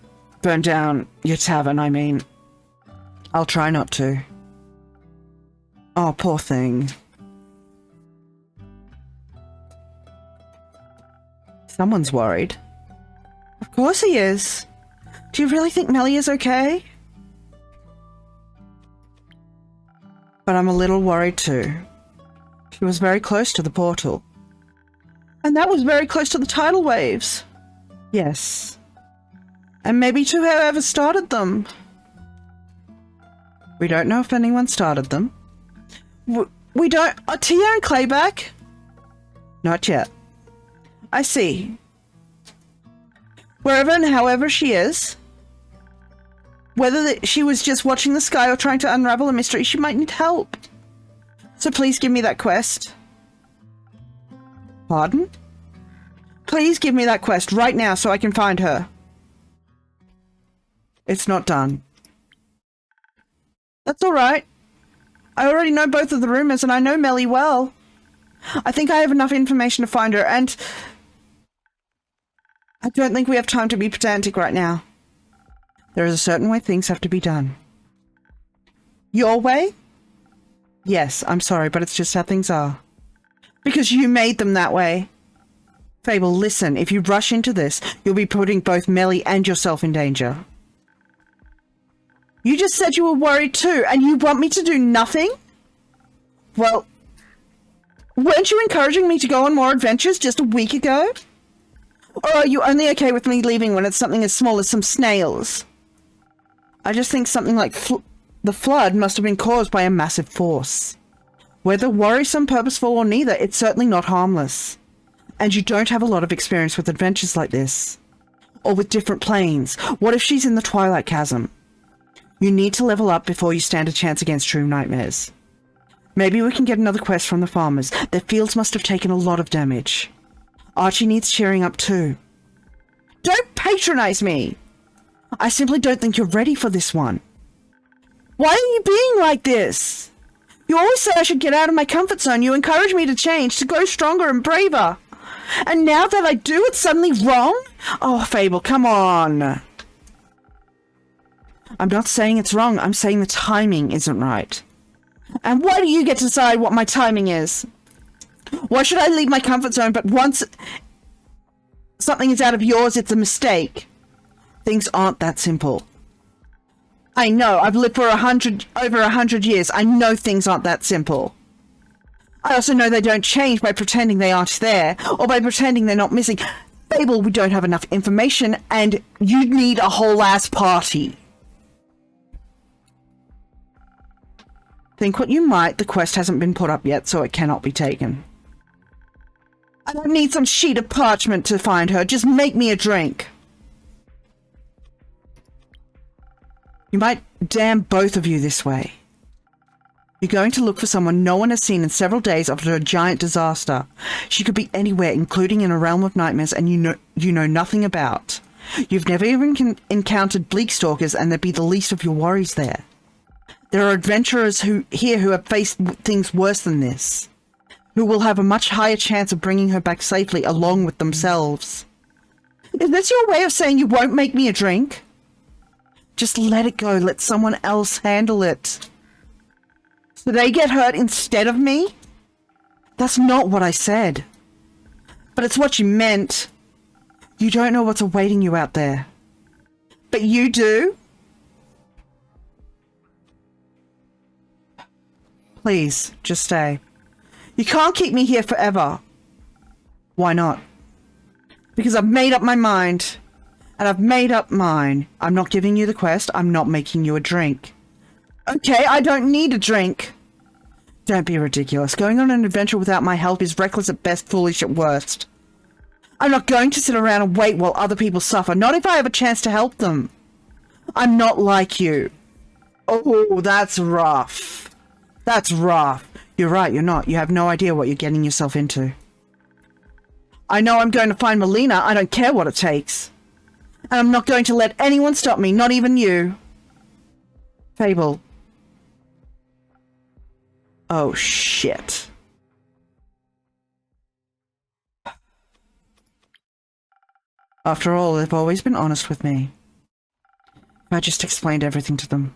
burn down your tavern, I mean. I'll try not to. Oh, poor thing. Someone's worried. Of course he is. Do you really think Melly is okay? But I'm a little worried too. She was very close to the portal. And that was very close to the tidal waves. Yes. And maybe to whoever started them. We don't know if anyone started them. We don't... Are Tia and Clay back? Not yet. I see. Wherever and however she is, whether she was just watching the sky or trying to unravel a mystery, she might need help. So please give me that quest. Pardon? Please give me that quest right now so I can find her. It's not done. That's all right. I already know both of the rumors and I know Melly well. I think I have enough information to find her, and I don't think we have time to be pedantic right now. There is a certain way things have to be done. Your way? Yes, I'm sorry, but it's just how things are. Because you made them that way. Fable, listen, if you rush into this, you'll be putting both Melly and yourself in danger. You just said you were worried too, and you want me to do nothing? Well, weren't you encouraging me to go on more adventures just a week ago? Or are you only okay with me leaving when it's something as small as some snails? I just think something like the flood must have been caused by a massive force. Whether worrisome, purposeful, or neither, it's certainly not harmless. And you don't have a lot of experience with adventures like this. Or with different planes. What if she's in the Twilight Chasm? You need to level up before you stand a chance against true nightmares. Maybe we can get another quest from the farmers. Their fields must have taken a lot of damage. Archie needs cheering up too. Don't patronize me! I simply don't think you're ready for this one. Why are you being like this? You always say I should get out of my comfort zone. You encourage me to change, to grow stronger and braver. And now that I do, it's suddenly wrong? Oh, Fable, come on. I'm not saying it's wrong. I'm saying the timing isn't right. And why do you get to decide what my timing is? Why should I leave my comfort zone, but once something is out of yours, it's a mistake? Things aren't that simple. I know, I've lived for over 100 years. I know things aren't that simple. I also know they don't change by pretending they aren't there, or by pretending they're not missing. Fable, we don't have enough information, and you need a whole ass party. Think what you might, the quest hasn't been put up yet, so it cannot be taken. I don't need some sheet of parchment to find her, just make me a drink. You might damn both of you this way. You're going to look for someone no one has seen in several days after a giant disaster. She could be anywhere, including in a realm of nightmares, and you know nothing about. You've never even encountered bleak stalkers, and there'd be the least of your worries there. There are adventurers who have faced things worse than this, who will have a much higher chance of bringing her back safely along with themselves. Is this your way of saying you won't make me a drink? Just let it go. Let someone else handle it. So they get hurt instead of me? That's not what I said. But it's what you meant. You don't know what's awaiting you out there. But you do? Please, just stay. You can't keep me here forever. Why not? Because I've made up my mind. And I've made up mine. I'm not giving you the quest. I'm not making you a drink. Okay, I don't need a drink. Don't be ridiculous. Going on an adventure without my help is reckless at best, foolish at worst. I'm not going to sit around and wait while other people suffer. Not if I have a chance to help them. I'm not like you. Oh, that's rough. That's rough. You're right, you're not. You have no idea what you're getting yourself into. I know I'm going to find Melina. I don't care what it takes. And I'm not going to let anyone stop me, not even you. Fable. Oh, shit. After all, they've always been honest with me. I just explained everything to them.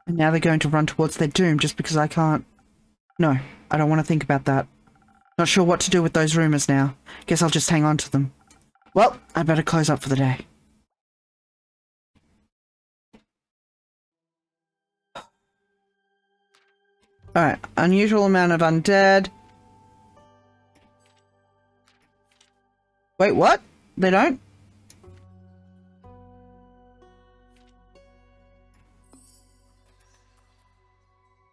And now they're going to run towards their doom just because I can't. No, I don't want to think about that. Not sure what to do with those rumors now. Guess I'll just hang on to them. Well, I better close up for the day. Alright, unusual amount of undead. Wait, what? They don't?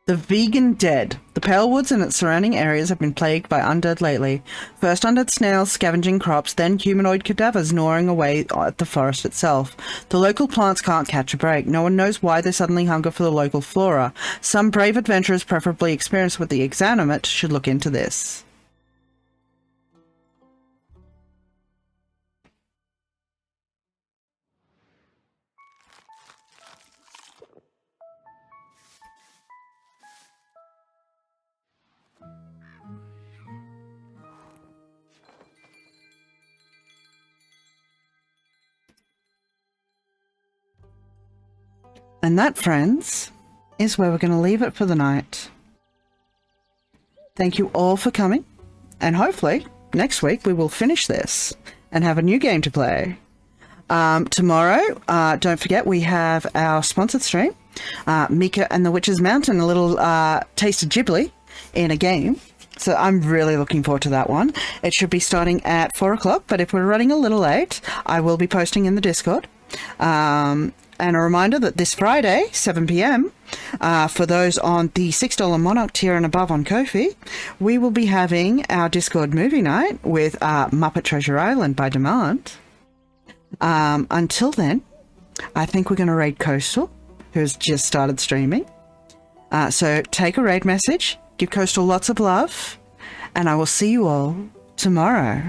The Vegan Dead. The Pale Woods and its surrounding areas have been plagued by undead lately. First undead snails scavenging crops, then humanoid cadavers gnawing away at the forest itself. The local plants can't catch a break. No one knows why they suddenly hunger for the local flora. Some brave adventurers, preferably experienced with the exanimate, should look into this. And that, friends, is where we're going to leave it for the night. Thank you all for coming, and hopefully next week we will finish this and have a new game to play. Tomorrow, don't forget, we have our sponsored stream, Mika and the Witch's Mountain, a little taste of Ghibli in a game. So I'm really looking forward to that one. It should be starting at 4 o'clock, but if we're running a little late, I will be posting in the Discord. And a reminder that this Friday, 7 p.m, for those on the $6 Monarch tier and above on Ko-fi, we will be having our Discord movie night with Muppet Treasure Island by demand. Until then, I think we're going to raid Coastal, who's just started streaming. So take a raid message, give Coastal lots of love, and I will see you all tomorrow.